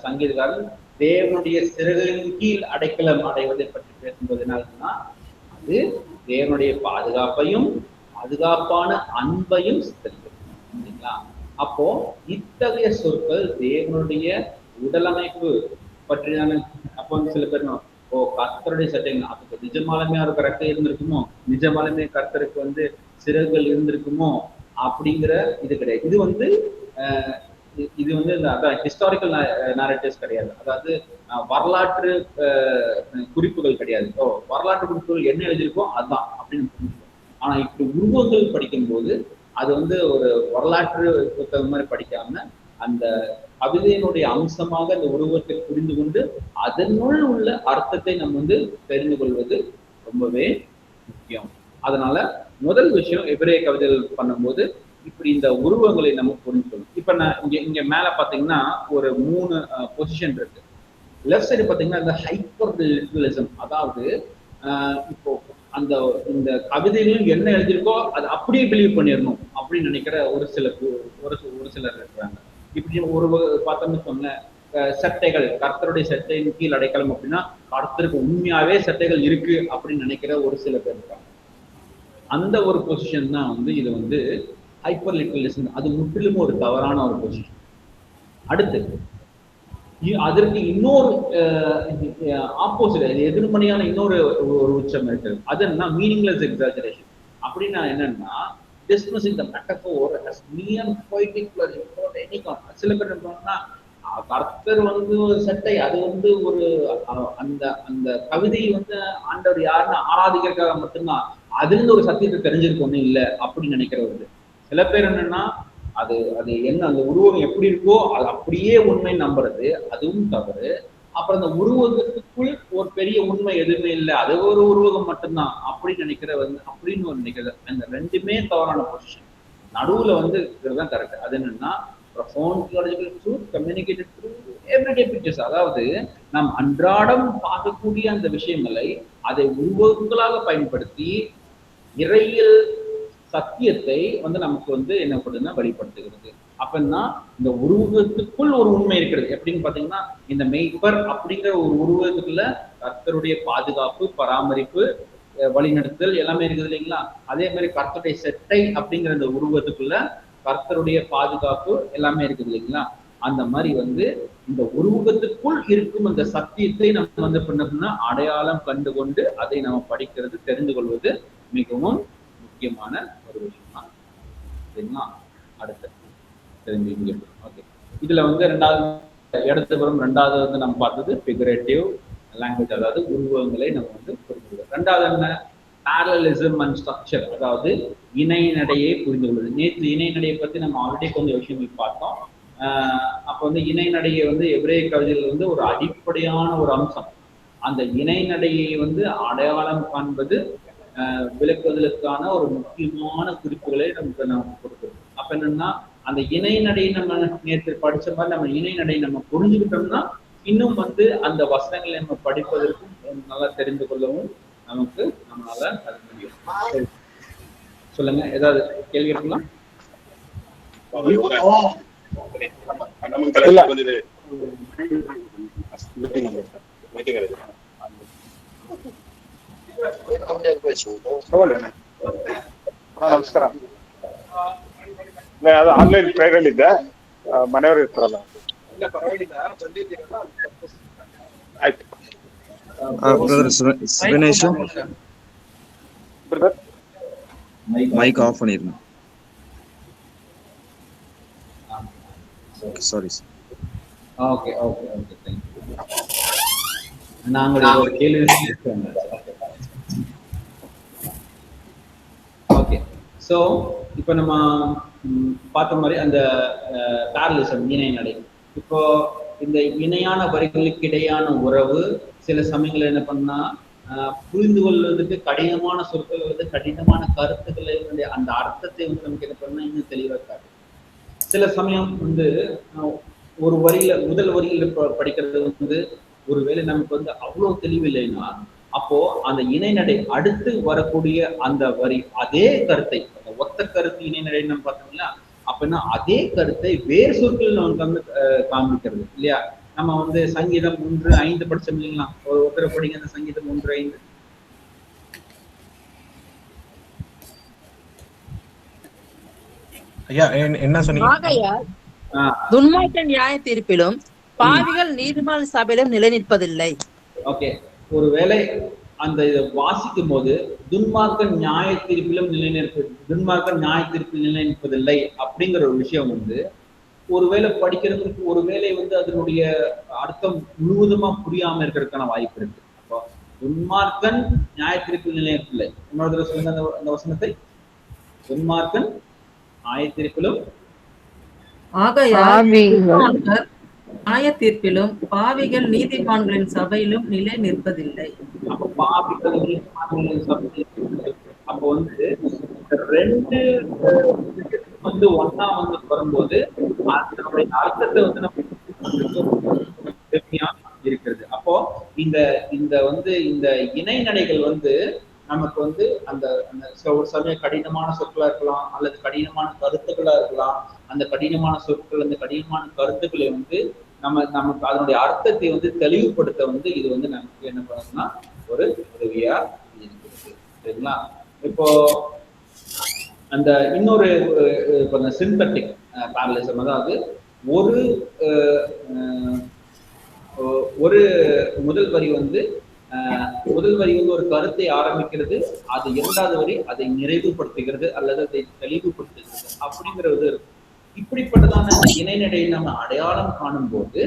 சங்கீதக்காரன் தேவனுடைய சிறகுகளின் கீழ் அடைக்கலம் அடைவதை பற்றி பேசும்போது என்ன ஆகுதுன்னா அது தேவனுடைய பாதுகாப்பையும் பாதுகாப்பான அன்பையும் சித்தரிக்கிறது. அப்போ இத்தகைய சொற்கள் தேவனுடைய உடலமைப்பு பற்றிதான. அப்போ வந்து சில பேர் கர்த்தருடைய சட்டைங்க, அப்ப நிஜமாலுமே அவருக்கு ரெக்கை இருந்திருக்குமோ, நிஜமாலுமே கர்த்தருக்கு வந்து சிறகுகள் இருந்திருக்குமோ அப்படிங்கிற இது கிடையாது. இது வந்து அதான் ஹிஸ்டாரிக்கல் நாரேட்டிவ்ஸ் கிடையாது. அதாவது வரலாற்று குறிப்புகள் கிடையாது. வரலாற்று குறிப்புகள் என்ன எழுதியிருக்கோ அதுதான் அப்படின்னு புரிஞ்சுக்கணும். ஆனா இப்படி உருவங்கள் படிக்கும்போது அது வந்து ஒரு வரலாற்று புத்தகம் மாதிரி படிக்காம அந்த கவிதையினுடைய அம்சமாக அந்த உருவத்தை புரிந்து கொண்டு அதனுள் உள்ள அர்த்தத்தை நம்ம வந்து தெரிந்து கொள்வது ரொம்பவே முக்கியம். அதனால முதல் விஷயம் எபிரேய கவிதைகள் பண்ணும்போது இப்படி இந்த உருவங்களை நம்ம புரிஞ்சுக்கணும். இப்ப நான் இங்க மேல பாத்தீங்கன்னா ஒரு 3 பொசிஷன் இருக்கு. லெஃப்ட் சைடு பாத்தீங்கன்னா இந்த ஹைப்பர் லிட்ரலிசம், அதாவது இப்போ அந்த இந்த கவிதைகளும் என்ன எழுதியிருக்கோ அது அப்படியே பிலீவ் பண்ணிடணும் அப்படின்னு நினைக்கிற ஒரு சிலர் இருக்கிறாங்க. இப்படி ஒரு பார்த்தோம்னு சொன்ன சட்டைகள், கர்த்தருடைய சட்டையின் கீழ் அடைக்கலம் அப்படின்னா கர்த்தருக்கு உண்மையாவே சட்டைகள் இருக்கு அப்படின்னு நினைக்கிற ஒரு சில பேர் இருக்காங்க. அந்த ஒரு பொசிஷன் தான் வந்து இது வந்து ஹைப்பர் லிட்ரலிசம். அது முற்றிலும் ஒரு தவறான ஒரு பொசிஷன். அடுத்து அதற்கு இன்னொரு ஆப்போசிட் எதிர்மறையான இன்னொரு ஒரு உச்சம் இருக்குது. அது என்ன? Meaningless exaggeration. அப்படின்னா என்னன்னா dismissing the metaphor as mere poetic flourish without any context. சில பேர் என்ன பண்ணா கர்த்தர் வந்து ஒரு சட்டை, அது வந்து ஒரு அந்த அந்த கவிதை வந்து ஆண்டவர் யாருன்னு ஆராதிக்கிறதுக்காக மட்டும்தான், அதுல இருந்து ஒரு சத்தியத்தை தெரிஞ்சிருக்கணும் இல்லை அப்படின்னு நினைக்கிறவர்கள். சில பேர் என்னன்னா அது என்ன அந்த உருவம் எப்படி இருக்கோ அது அப்படியே உண்மை நம்புறது, அதுவும் தவறு. அப்புறம் அந்த உருவகத்துக்குள் ஒரு பெரிய உண்மை எதுவுமே இல்லை, அது ஒரு உருவகம் மட்டும்தான் அப்படின்னு அப்படின்னு ஒரு நினைக்கிறது. அந்த ரெண்டுமே தவறான பொசிஷன். நடுவுல வந்து இருக்கிறதுதான் கரெக்ட். அது என்னன்னா profound theological truth communicated through everyday pictures. அதாவது நாம் அன்றாடம் பார்க்கக்கூடிய அந்த விஷயங்களை அதை உருவங்களாக பயன்படுத்தி இறையியல் சத்தியத்தை வந்து நமக்கு வந்து என்ன பண்ணுதுன்னா வெளிப்படுத்துகிறது. அப்படின்னா இந்த உருவகத்துக்குள் ஒரு உண்மை இருக்கிறது. எப்படின்னு பாத்தீங்கன்னா இந்த மெய்ப்பர் அப்படிங்கிற ஒரு உருவகத்துக்குள்ள கர்த்தருடைய பாதுகாப்பு, பராமரிப்பு, வழிநடத்தல் எல்லாமே இருக்குது இல்லைங்களா? அதே மாதிரி கர்த்தருடைய சட்டை அப்படிங்கிற அந்த உருவத்துக்குள்ள கர்த்தருடைய பாதுகாப்பு எல்லாமே இருக்குது இல்லைங்களா? அந்த மாதிரி வந்து இந்த உருவகத்துக்குள் இருக்கும் அந்த சத்தியத்தை நம்ம வந்து பண்ணோம்னா அடையாளம் கண்டு கொண்டு அதை நம்ம படிக்கிறது, தெரிந்து கொள்வது மிகவும் முக்கியமான ஒரு விஷயம் தான். சரிங்களா? அடுத்து தெரிஞ்சு ஓகே. இதுல வந்து ரெண்டாவது வந்து நம்ம பார்த்தது ஃபிகரேட்டிவ் லாங்குவேஜ், அதாவது உருவங்களை நம்ம வந்து புரிஞ்சுக்கிறோம். ரெண்டாவது என்ன? parallelism and structure, அதாவது இணை நடையை புரிந்து கொள்வது. நேற்று இணை நடையை பத்தி நம்ம ஆல்ரெடி கொஞ்சம் விஷயங்கள் பார்த்தோம். அப்போ வந்து இணை நடையை வந்து எபிரேய கவிதையில் வந்து ஒரு அடிப்படையான ஒரு அம்சம். அந்த இணை நடையை வந்து அடையாளம் காண்பது விளக்குவதற்கான ஒரு முக்கியமான குறிப்புகளை நமக்கு கொடுக்குது. அப்ப என்னன்னா அந்த இணை நடை நம்ம நேற்று படிச்ச மாதிரி நம்ம இணை நடை நம்ம புரிஞ்சுக்கிட்டோம்னா இன்னும் வந்து அந்த வசனங்களை நம்ம படிப்பதற்கும் நல்லா தெரிந்து கொள்ளவும் நமக்கு நம்மளால அது முடியும். சொல்லுங்க, ஏதாவது கேள்வி இருக்கலாம்? ನಮಸ್ಕಾರ. ಅದು ಆನ್ಲೈನ್ ಟ್ರೈನಲ್ಲಿ ಇದ್ದೆ, ಮನೆಯವರು ಇರ್ತಾರಲ್ಲ. ಆಯ್ತು ಬ್ರದರ್, மைக் ஆஃப் பண்ணிருங்க. Sorry sir. Okay okay okay, thank you. நாங்கள் ஒரு கேள்வி ஓகே. ஸோ இப்போ நம்ம பார்த்த மாதிரி அந்த parallelism இணை நடை, இப்போ இந்த இணையான வரிகளுக்கு இடையான உறவு சில சமயங்கள் என்ன பண்ணா புரிந்து கொள்வதற்கு கடினமான சொற்கள் அல்லது கடினமான கருத்துக்களை அந்த அர்த்தத்தை வந்து நமக்கு என்ன பண்ணா இன்னும் தெளிவாக இருக்காது. சில சமயம் வந்து ஒரு வரியில முதல் வரியில படிக்கிறது வந்து ஒருவேளை நமக்கு வந்து அவ்வளவு தெளிவில்லைன்னா அப்போ அந்த இணைநடை அடுத்து வரக்கூடிய அந்த வரி அதே கருத்தை, அந்த ஒத்த கருத்து இணைநடை நம்ம பார்த்தோம்ல, அப்படின்னா அதே கருத்தை வேறு சொற்கள் நமக்கு வந்து காண்பிக்கிறது இல்லையா? நம்ம வந்து சங்கீதம் 1:5 படிச்சோம் இல்லைங்களா? ஒரு ஒருத்தரை படிங்க அந்த சங்கீதம் 1:5. ஐயா என்ன சொன்னீங்க? துன்மார்க்கன் நியாய தீர்ப்பிலும் பாவிகள் நீதிமான் சபையிலும் நிலை நிற்பதில்லை. ஓகே, ஒருவேளை அந்த இதை வாசிக்கும் போது துன்மார்க்கன் நியாய தீர்ப்பிலும் துன்மார்க்கன் நியாய தீர்ப்பில் நிலை நிற்பதில்லை அப்படிங்கிற ஒரு விஷயம் வந்து ஒருவேளை படிக்கிறதுக்கு ஒருவேளை வந்து அதனுடைய அர்த்தம் முழுவதுமா புரியாம இருக்கிறதுக்கான வாய்ப்பு இருக்கு. அப்போ துன்மார்க்கன் நியாய தீர்ப்பில் நிலை நிற்பதில்லை. இன்னொரு தடவை சொல்லுங்க அந்த வசனத்தை. துன்மார்க்கன் நியாய தீர்ப்பிலும் நியாய தீர்ப்பிலும் பாவிகள் நீதிமான்களின் சபையிலும் நிலை நிற்பதில்லை. அப்ப பாவிகள் நீதிமான்களின் சபையில் அப்போ வந்து ரெண்டு வந்து ஒன்னா வந்து வரும்போது அதனுடைய அர்த்தத்தை வந்து நம்ம இருக்கிறது. அப்போ இந்த இந்த வந்து இந்த இணை நடைகள் வந்து நமக்கு வந்து அந்த ஒரு சமயம் கடினமான சொற்களா இருக்கலாம் அல்லது கடினமான கருத்துக்களா இருக்கலாம். அந்த கடினமான சொற்கள் அந்த கடினமான கருத்துக்களை வந்து நமக்கு அதனுடைய அர்த்தத்தை வந்து தெளிவுபடுத்த வந்து இது வந்து நமக்கு என்ன பண்ணணும்னா ஒரு உதவியா இருக்கிறது. சரிங்களா? இப்போ அந்த இன்னொரு சிந்தட்டிக் parallelism, அதாவது ஒரு முதல் வரி வந்து ஒரு கருத்தை ஆரம்பிக்கிறது, அது இரண்டாவது வரி அதை நிறைவுபடுத்துகிறது அல்லது அதை தெளிவுபடுத்துகிறது அப்படிங்கிறது இருக்கு. இப்படிப்பட்டதான இணைநடையை நம்ம அடையாளம் காணும் போது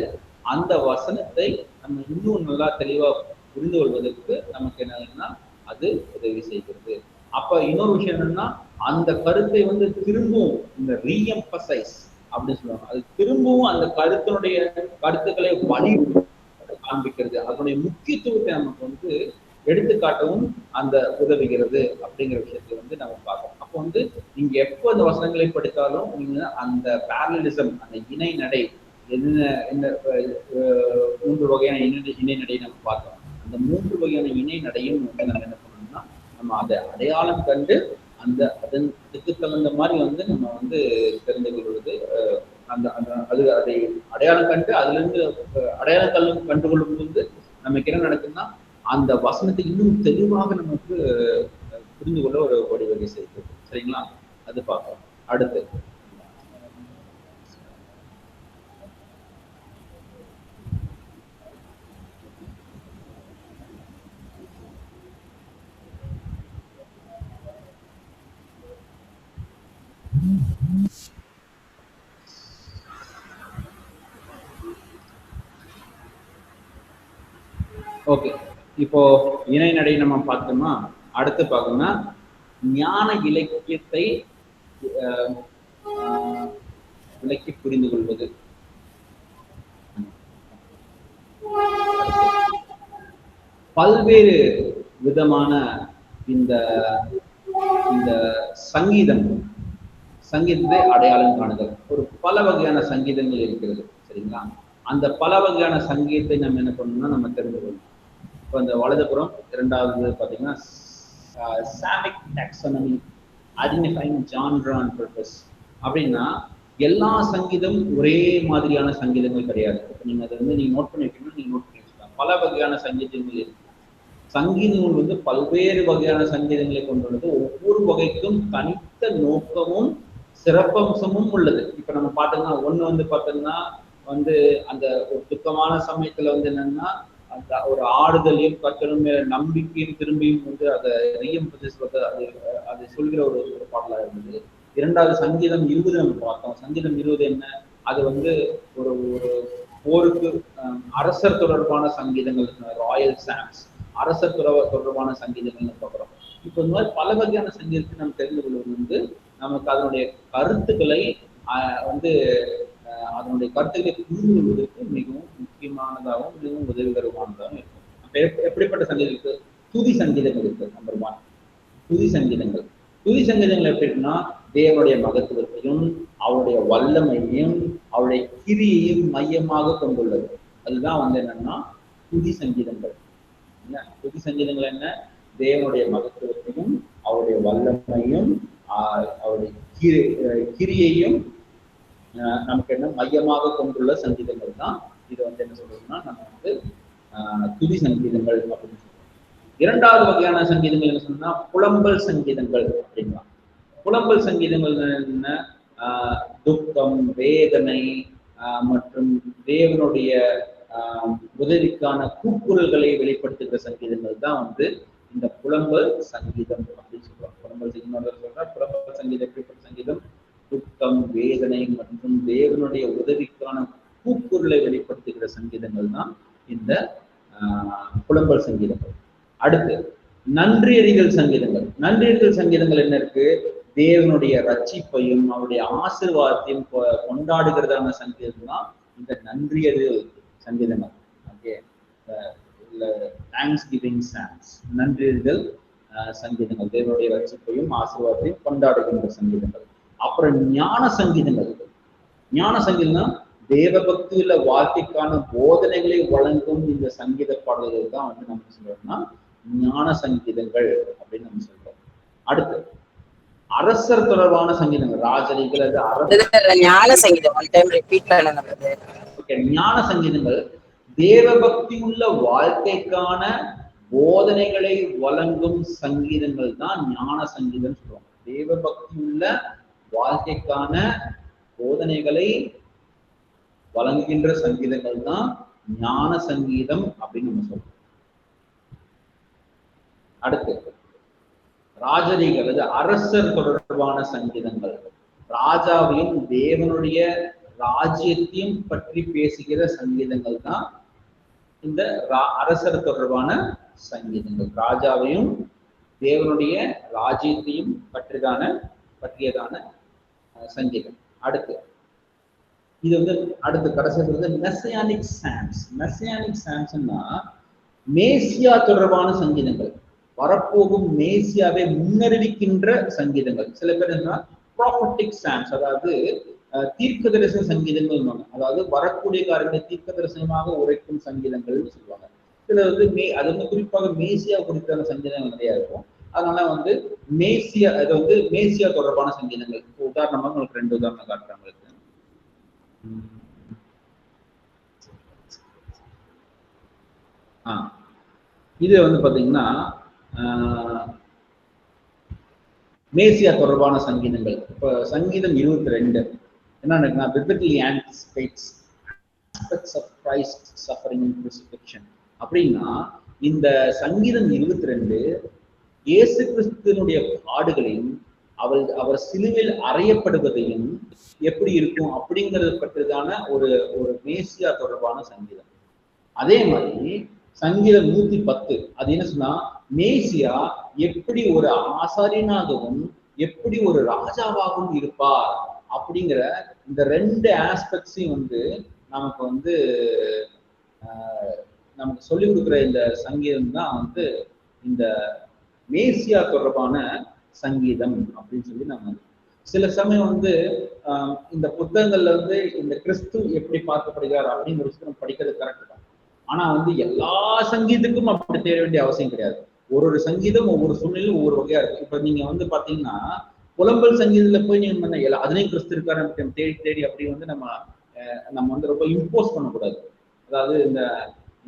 அந்த வசனத்தை நம்ம இன்னும் நல்லா தெளிவா புரிந்து கொள்வதற்கு நமக்கு என்னன்னா அது உதவி செய்கிறது. அப்ப இன்னொரு விஷயம் என்னன்னா அந்த கருத்தை வந்து திரும்பவும் இந்த ரீஎம்பசைஸ் அப்படின்னு சொல்லுவாங்க. அது திரும்பவும் அந்த கருத்துக்களை வழி காண்பிக்கிறது, அதனுடைய முக்கியத்துவத்தை நமக்கு வந்து எடுத்துக்காட்டவும் அந்த உதவுகிறது அப்படிங்கிற விஷயத்தை வந்து நம்ம பார்க்கணும். அப்போ வந்து நீங்க எப்போ அந்த வசனங்களை படித்தாலும் நீங்க அந்த parallelism அந்த இணை நடை என்ன 3 வகையான இணை நடை நம்ம பார்த்தோம். அந்த 3 வகையான இணை நடையும் வந்து நம்ம என்ன பண்ணணும்னா நம்ம அதை அடையாளம் கண்டு அதுக்கு தகுந்த மாதிரி வந்து நம்ம வந்து தெரிந்து கொள்வது அதை அடையாளம் கண்டு அதுல இருந்து அடையாளம் கண்டுகொள்ளும் போது நமக்கு என்ன நடக்குதுன்னா அந்த வசனத்தை இன்னும் தெளிவாக நமக்கு புரிந்து கொள்ள ஒரு வழிவகை செய்கிறது. சரிங்களா? அது பார்க்கலாம். அடுத்து ஓகே, இப்போ இணை நடை நம்ம பார்த்தோம்னா அடுத்து பார்த்தோம்னா ஞான இலக்கியத்தை விளக்கி புரிந்து கொள்வது. பல்வேறு விதமான இந்த இந்த சங்கீதத்தை அடையாளம் காணுதல். ஒரு பல வகையான சங்கீதங்கள் இருக்கிறது, சரிங்களா? அந்த பல வகையான சங்கீதத்தை நம்ம என்ன பண்ணணும்னா நம்ம தெரிந்து கொள்ளணும். இப்போ இந்த வலதுபுறம் இரண்டாவது பார்த்தீங்கன்னா சாமிக் taxonomy identifying genre and purpose அப்படின்னா எல்லா சங்கீதம் ஒரே மாதிரியான சங்கீதங்கள் கிடையாது. இப்போ நீங்க அதை வந்து நீங்க நோட் பண்ணி வைக்கணும்னா நீங்க நோட் பண்ணி வச்சுக்கலாம். பல வகையான சங்கீதங்கள் இருக்கு. சங்கீத நூல் வந்து பல்வேறு வகையான சங்கீதங்களை கொண்டுள்ளது. ஒவ்வொரு வகைக்கும் தனித்த நோக்கமும் சிறப்பம்சமும் உள்ளது. இப்ப நம்ம பார்த்தோம்னா ஒண்ணு வந்து பார்த்தோம்னா வந்து அந்த ஒரு துக்கமான சமயத்துல வந்து என்னன்னா அந்த ஒரு ஆறுதலையும் கற்றலும் நம்பிக்கையும் திரும்பியும் வந்து அதை அதை சொல்கிற ஒரு பாடலாக இருந்தது. இரண்டாவது சங்கீதம் 20 நம்ம பார்த்தோம். சங்கீதம் 20 என்ன? அது வந்து ஒரு ஒரு போருக்கு அரசர் தொடர்பான சங்கீதங்கள், ராயல் சாம்ஸ், அரசர் தொடர்பான சங்கீதங்கள்னு பார்க்குறோம். இப்போ இந்த மாதிரி பல வகையான சங்கீதத்தை நம்ம தெரிந்து கொள்வது வந்து நமக்கு அதனுடைய கருத்துக்களை வந்து அதனுடைய கருத்துக்களை புரிந்து கொள்வதற்கு மிகவும் முக்கியமானதாகவும் மிகவும் உதவிகரமானதாகவும் இருக்கும். அப்போ எப்படிப்பட்ட சங்கீதம் இருக்கு? துதி சங்கீதங்கள் இருக்கு. நம்பர் 1 துதி சங்கீதங்கள். துதி சங்கீதங்கள் எப்படின்னா தேவனுடைய மகத்துவத்தையும் அவருடைய வல்லமையையும் அவருடைய கிரியையும் மையமாக கொண்டுள்ளது. அதுதான் வந்து என்னன்னா துதி சங்கீதங்கள். என்ன துதி சங்கீதங்கள்? என்ன? தேவனுடைய மகத்துவத்தையும் அவருடைய வல்லமையும் அவருடைய கிரியையும் நமக்கு என்ன மையமாக கொண்டுள்ள சங்கீதங்கள் தான். இது வந்து என்ன சொல்றதுன்னா நம்ம வந்து துதி சங்கீதங்கள் அப்படின்னு சொல்றோம். இரண்டாவது வகையான சங்கீதங்கள் என்ன சொன்னா புலம்பல் சங்கீதங்கள் அப்படிங்களா. புலம்பல் சங்கீதங்கள் என்ன? துக்கம், வேதனை மற்றும் தேவனுடைய உதவிக்கான கூக்குரல்களை வெளிப்படுத்துகிற சங்கீதங்கள் தான் வந்து இந்த புலம்பல் சங்கீதம் அப்படின்னு சொல்றோம். புலம்பல் சங்கீதம் புலம்பல் சங்கீதம் எப்படிப்பட்ட சங்கீதம்? துக்கம், வேதனை மற்றும் தேவனுடைய உதவிக்கான கூக்குரலை வெளிப்படுத்துகிற சங்கீதங்கள் தான் இந்த புலம்பல் சங்கீதங்கள். அடுத்து நன்றியறிதல் சங்கீதங்கள். நன்றியறிதல் சங்கீதங்கள் என்ன இருக்கு? தேவனுடைய ரட்சிப்பையும் அவருடைய ஆசீர்வாதத்தையும் கொண்டாடுகிறதான சங்கீதம் தான் இந்த நன்றியறிதல் சங்கீதங்கள். ஓகே, தேங்க்ஸ் கிவிங் சாங்ஸ், நன்றியறிதல் சங்கீதங்கள், தேவனுடைய ரட்சிப்பையும் ஆசீர்வாதத்தையும் கொண்டாடுகின்ற சங்கீதங்கள். அப்புறம் ஞான சங்கீதங்கள். ஞான சங்கீதம்னா தேவ பக்தியுள்ள வாழ்க்கைக்கான போதனைகளை வழங்கும் இந்த சங்கீத பாடல்கள் தான் வந்து நம்ம சொல்றோம்னா ஞான சங்கீதங்கள் அப்படின்னு நம்ம சொல்றோம். அடுத்து அரசர் தொடர்பான சங்கீதங்கள், ராஜரிகள், ஞான சங்கீதம். ஞான சங்கீதங்கள் தேவ பக்தி உள்ள வாழ்க்கைக்கான போதனைகளை வழங்கும் சங்கீதங்கள் தான் ஞான சங்கீதம் சொல்றோம். தேவ பக்தி உள்ள வாழ்க்கைக்கான போதனைகளை வழங்குகின்ற சங்கீதங்கள் தான் ஞான சங்கீதம் அப்படின்னு நம்ம சொல்றோம். அடுத்து ராஜரிகள், அரசர் தொடர்பான சங்கீதங்கள், ராஜாவையும் தேவனுடைய ராஜ்யத்தையும் பற்றி பேசுகிற சங்கீதங்கள் தான் இந்த அரசர் தொடர்பான சங்கீதங்கள். ராஜாவையும் தேவனுடைய ராஜ்யத்தையும் பற்றியதான சங்கீதம். அடுத்து இது வந்து அடுத்து கடைசி வந்து மெசியானிக் சாம்ஸ். மெசியானிக் சாம்ஸ்னா மேசியா தொடர்பான சங்கீதங்கள், வரப்போகும் மேசியாவை முன்னறிவிக்கின்ற சங்கீதங்கள். சில பேர் என்ன ப்ராஃபட்டிக் சாம்ஸ், அதாவது தீர்க்க தரிசன சங்கீதங்கள், அதாவது வரக்கூடிய காரியங்களை தீர்க்க தரிசனமாக உரைக்கும் சங்கீதங்கள்னு சொல்லுவாங்க. இதுல வந்து அது வந்து குறிப்பாக மேசியா குறித்தான சங்கீதங்கள் நிறைய இருக்கும். அதனால வந்து மேசியா, அது வந்து மேசியா தொடர்பான சங்கீதங்கள். உதாரணமாக உங்களுக்கு 2 உதாரணம் காட்டுறாங்க. இது வந்து பாத்தீங்கன்னா மேசியா தொடர்பான சங்கீதங்கள். இப்ப சங்கீதம் 22 என்ன இருக்குன்னா biblically anticipates aspects of Christ suffering and crucifixion அப்படின்னா இந்த சங்கீதம் 22 இயேசு கிறிஸ்துவினுடைய பாடுகளையும் அவர் சிலுவையில் அறையப்படுவதையும் எப்படி இருக்கும் அப்படிங்கிறது பற்றிதான ஒரு மேசியா தொடர்பான சங்கீதம். அதே மாதிரி சங்கீதம் 110 அது என்ன சொன்னா மேசியா எப்படி ஒரு ஆசாரியனாகவும் எப்படி ஒரு ராஜாவாகவும் இருப்பார் அப்படிங்கிற இந்த ரெண்டு ஆஸ்பெக்ட்ஸையும் வந்து நமக்கு வந்து நமக்கு சொல்லிக் கொடுக்குற இந்த சங்கீதம் தான் வந்து இந்த மேசியா தொடர்பான சங்கீதம் அப்படின்னு சொல்லி நம்ம சில சமயம் வந்து இந்த புத்தகங்கள்ல வந்து இந்த கிறிஸ்து எப்படி பார்க்கப்படுகிறார் அப்படின்னு ஒரு விஷயம் படிக்கிறது கரெக்ட் தான். ஆனா வந்து எல்லா சங்கீதத்துக்கும் அப்படி தேட வேண்டிய அவசியம் கிடையாது. ஒரு சங்கீதம் ஒவ்வொரு சூழ்நிலையும் ஒவ்வொரு வகையா இருக்கு. இப்ப நீங்க வந்து பாத்தீங்கன்னா புலம்பல் சங்கீதத்துல போய் நீங்க அதுலயும் கிறிஸ்து இருக்காரு தேடி தேடி அப்படி வந்து நம்ம வந்து ரொம்ப இம்போஸ் பண்ணக்கூடாது. அதாவது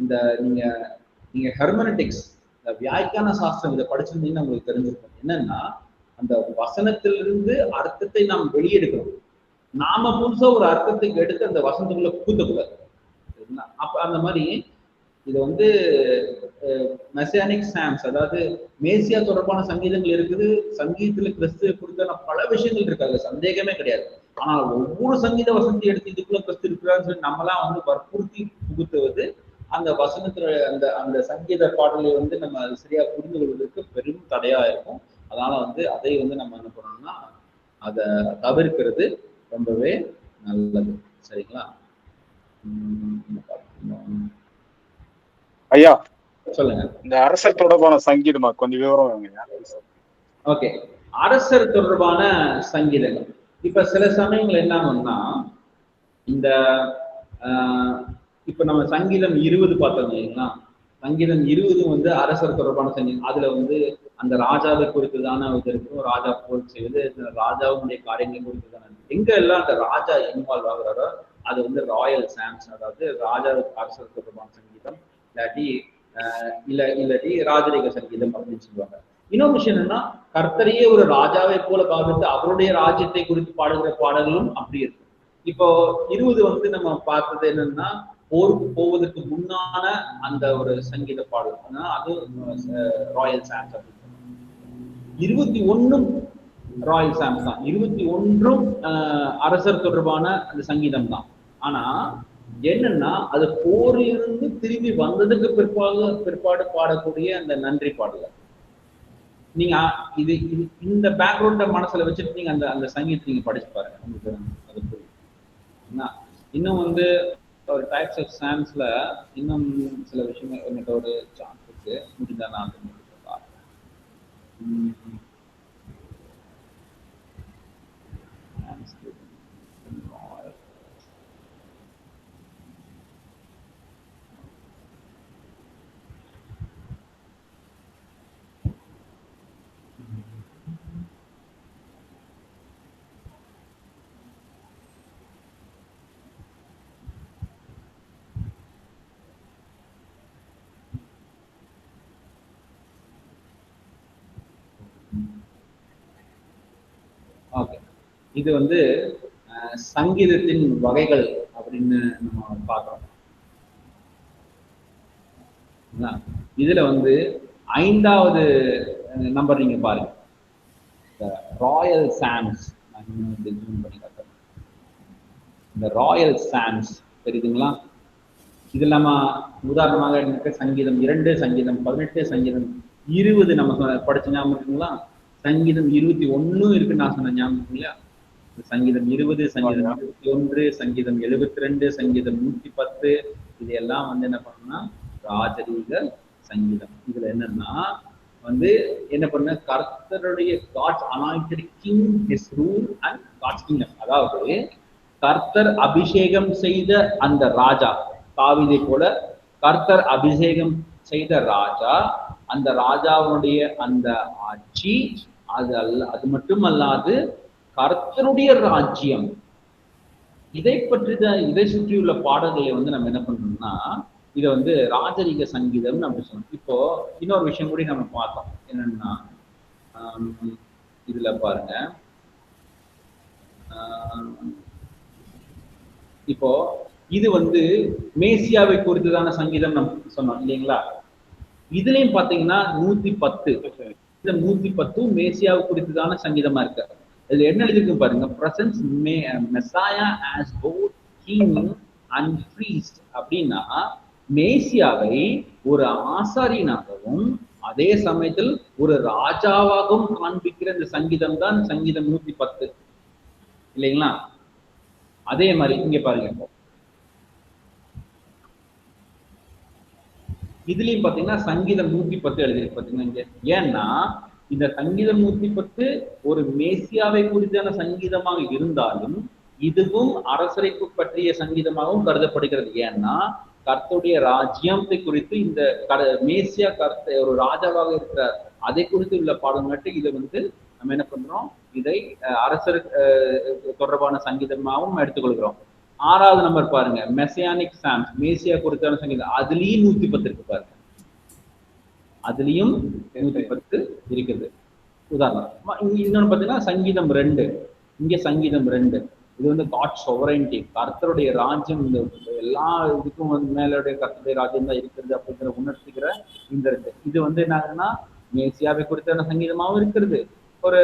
இந்த நீங்க ஹெர்மனடிக்ஸ் வியாக்கியான சாஸ்திரம் இதை படிச்சிருந்தீங்கன்னா உங்களுக்கு தெரிஞ்சிருக்கும். என்னன்னா அந்த வசனத்திலிருந்து அர்த்தத்தை நாம் வெளியெடுக்கணும். நாம புதுசா ஒரு அர்த்தத்தை எடுத்து அந்த வசனத்துக்குள்ள புகுத்தக்கூடாது. அப்ப அந்த மாதிரி இது வந்து மெசியானிக் சாம்ஸ், அதாவது மேசியா தொடர்பான சங்கீதங்கள் இருக்குது. சங்கீதத்துல கிறிஸ்துவ குறித்தான பல விஷயங்கள் இருக்கு, அதுல சந்தேகமே கிடையாது. ஆனால் ஒவ்வொரு சங்கீத வசனத்தை எடுத்து இதுக்குள்ள கிறிஸ்து இருக்கிறான்னு சொல்லி நம்மளாம் வந்து வற்புறுத்தி புகுத்துவது அந்த வசனத்துல அந்த சங்கீத பாடலை வந்து நம்ம சரியா புரிந்து கொள்வதற்கு பெரும் தடையா இருக்கும். அதனால வந்து அதை வந்து நம்ம என்ன பண்ணணும்னா அதை தவிர்க்கிறது ரொம்பவே நல்லது. சரிங்களா? ஐயா சொல்லுங்க. இந்த அரசர் தொடர்பான சங்கீதமா கொஞ்சம் விவரம். ஓகே, அரசர் தொடர்பான சங்கீதங்கள் இப்ப சில சமயங்கள் என்ன ஆகும்னா இந்த இப்ப நம்ம சங்கீதம் 20 பார்த்தோம் இல்லைங்களா? சங்கீதம் 20 வந்து அரசர் தொடர்பான சங்கீதம். அதுல வந்து அந்த ராஜாவை குறித்துதான இது இருக்கும். ராஜா போர் செய்வது, ராஜாவுடைய காரியங்களை குறித்துதான. எங்க எல்லாம் அந்த ராஜா இன்வால்வ் ஆகுறாரோ அது வந்து ராயல் சாம்ஸ், அதாவது ராஜா அரசர் தொடர்பான சங்கீதம், இல்லாட்டி ராஜரீக சங்கீதம் அப்படின்னு சொல்லுவாங்க. இன்னொரு விஷயம் என்னன்னா கர்த்தரையே ஒரு ராஜாவை போல பாவித்து அவருடைய ராஜ்யத்தை குறித்து பாடுகிற பாடல்களும் அப்படி இருக்கு. இப்போ 20 வந்து நம்ம பார்த்தது என்னன்னா போருக்கு போவதற்கு முன்னான அந்த ஒரு சங்கீத பாடல், அது ராயல் சாம்ஸ் அப்படின்னு. 21 ராயல் சாம்ஸ் தான். 21 அரசர் தொடர்பான அந்த சங்கீதம் தான். ஆனா என்னன்னா அது போரிலிருந்து திரும்பி வந்ததுக்கு பிற்பாடு பாடக்கூடிய அந்த நன்றி பாடல. நீங்க இது இந்த பேக்ரவுண்ட மனசுல வச்சுட்டு நீங்க அந்த சங்கீதத்தை நீங்க படிச்சு பாருங்க, உங்களுக்கு அது புரியும். இன்னும் வந்து ஒரு டைப்ஸ் ஆஃப் சாம்ஸ்ல இன்னும் சில விஷயங்கள் எனக்கு ஒரு சான்ஸ் இருக்கு, முடிஞ்சா நான் ஓகே. இது வந்து சங்கீதத்தின் வகைகள் அப்படின்னு நம்ம பார்க்கிறோம். இதுல வந்து 5வது நம்பர் நீங்க பாருங்க, ராயல் சாம்ஸ். இந்த ராயல் சாம்ஸ் தெரியுதுங்களா? இது நம்ம உதாரணமாக சங்கீதம் 2, சங்கீதம் 18, சங்கீதம் 20 நம்ம படிச்ச ஞாபகம் இருக்குங்களா? சங்கீதம் 21 இருக்குன்னு நான் சொன்ன ஞாபகம் இல்லையா? சங்கீதம் 20, சங்கீதம் 21, சங்கீதம் 72, சங்கீதம் 110, இது எல்லாம் வந்து என்ன பண்ணணும்னா ராஜரீக சங்கீதம். இதுல என்னன்னா வந்து என்ன பண்ண கர்த்தருடைய God's anointed king his rule and God's kingdom, அதாவது கர்த்தர் அபிஷேகம் செய்த அந்த ராஜா தாவீதை போல கர்த்தர் அபிஷேகம் செய்த ராஜா, அந்த ராஜாவுடைய அந்த ஆட்சி, அது மட்டுமல்லாது கர்த்தருடைய ராஜ்யம், இதை சுற்றியுள்ள பாடல்களை வந்து நம்ம என்ன பண்றோம்னா இதை வந்து ராஜரீக சங்கீதம் அப்படி சொல்லணும். இப்போ இன்னொரு விஷயம் கூட நம்ம பார்த்தோம், என்னன்னா இதுல பாருங்க, இப்போ இது வந்து மேசியாவை குறித்துதான சங்கீதம் நம்ம சொன்னோம் இல்லைங்களா? இதுலயும் பாத்தீங்கன்னா 110 இந்த 110 மேசியாவை குறித்துதான சங்கீதமா இருக்கு. இதுல என்ன எழுதிருக்கு பாருங்க, presence Messiah as both king and priest அப்படின்னா மேசியாவை ஒரு ஆசாரியனாகவும் அதே சமயத்தில் ஒரு ராஜாவாகவும் காண்பிக்கிற இந்த சங்கீதம் தான் சங்கீதம் 110 இல்லைங்களா? அதே மாதிரி இங்க பாருங்க, இதுலயும் பாத்தீங்கன்னா சங்கீதம் 110 எழுதிருக்கு பாத்தீங்கன்னா இங்க. ஏன்னா இந்த சங்கீதம் 110 ஒரு மேசியாவை குறித்தான சங்கீதமாக இருந்தாலும் இதுவும் அரசரைப்பு பற்றிய சங்கீதமாகவும் கருதப்படுகிறது. ஏன்னா கர்த்தருடைய ராஜ்யத்தை குறித்து இந்த மேசியா ஒரு ராஜாவாக இருக்கிறார், அதை குறித்து உள்ள பாடம் நட்டு இதை வந்து நம்ம என்ன பண்றோம், இதை அரசர் தொடர்பான சங்கீதமாகவும் எடுத்துக்கொள்கிறோம். 6வது நம்பர் பாருங்க, மெசியானிக் சாம்ஸ், மேசியா குறித்தான சங்கீதம், அதுலயும் 110 இருக்கு பாருங்க, அதுலயும் 110 இருக்குது. உதாரணம் இன்னொன்னு பாத்தீங்கன்னா சங்கீதம் 2, இங்க சங்கீதம் 2, இது வந்து காட் சொவரைன்டி, கர்த்தருடைய ராஜ்யம், இந்த எல்லா இதுக்கும் வந்து மேலுடைய கர்த்தருடைய ராஜ்யம் தான் இருக்கிறது அப்படிங்கிற உணர்த்துகிற இந்த 2. இது வந்து என்னன்னா மேசியாவை குறித்தான சங்கீதமாகவும் இருக்கிறது, ஒரு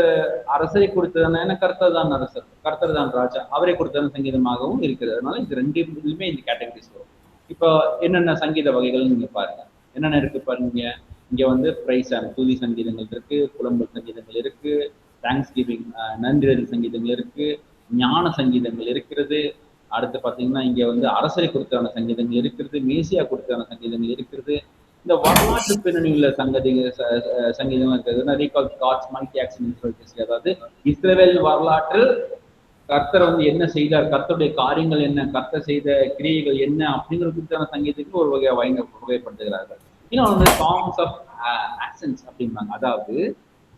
அரசரை குறித்ததான, ஏன்னா கர்த்தர் தான் அரசர், கர்த்தர் தான் ராஜா, அவரை குறித்தான சங்கீதமாகவும் இருக்கிறது. அதனால இது 2 இந்த கேட்டகரிஸ் வரும். இப்போ என்னென்ன சங்கீத வகைகள் நீங்க பாருங்க, என்னென்ன இருக்கு பாருங்க. இங்க வந்து பிரைஸ் அண்ட் துதி சங்கீதங்கள் இருக்கு, புலம்பல் சங்கீதங்கள் இருக்கு, தேங்க்ஸ் கிவிங் நன்றி சங்கீதங்கள் இருக்கு, ஞான சங்கீதங்கள் இருக்கிறது. அடுத்து பாத்தீங்கன்னா இங்க வந்து அரசரை குறித்தான சங்கீதங்கள் இருக்கிறது, மேசியா குறித்தான சங்கீதங்கள் இருக்கிறது. இந்த வரலாற்று பின்னணி உள்ள சங்கீதங்கள் இருக்கிறது. அதாவது இஸ்ரவேல் வரலாற்றில் கர்த்தர் வந்து என்ன செய்தார், கர்த்தருடைய காரியங்கள் என்ன, கர்த்தர் செய்த கிரியைகள் என்ன அப்படிங்கிற குறித்தான சங்கீதத்துக்கு ஒரு வகைப்படுத்துகிறார்கள். இன்னொன்று சாங்ஸ் ஆஃப் ஆக்சன்ஸ் அப்படிம்பாங்க, அதாவது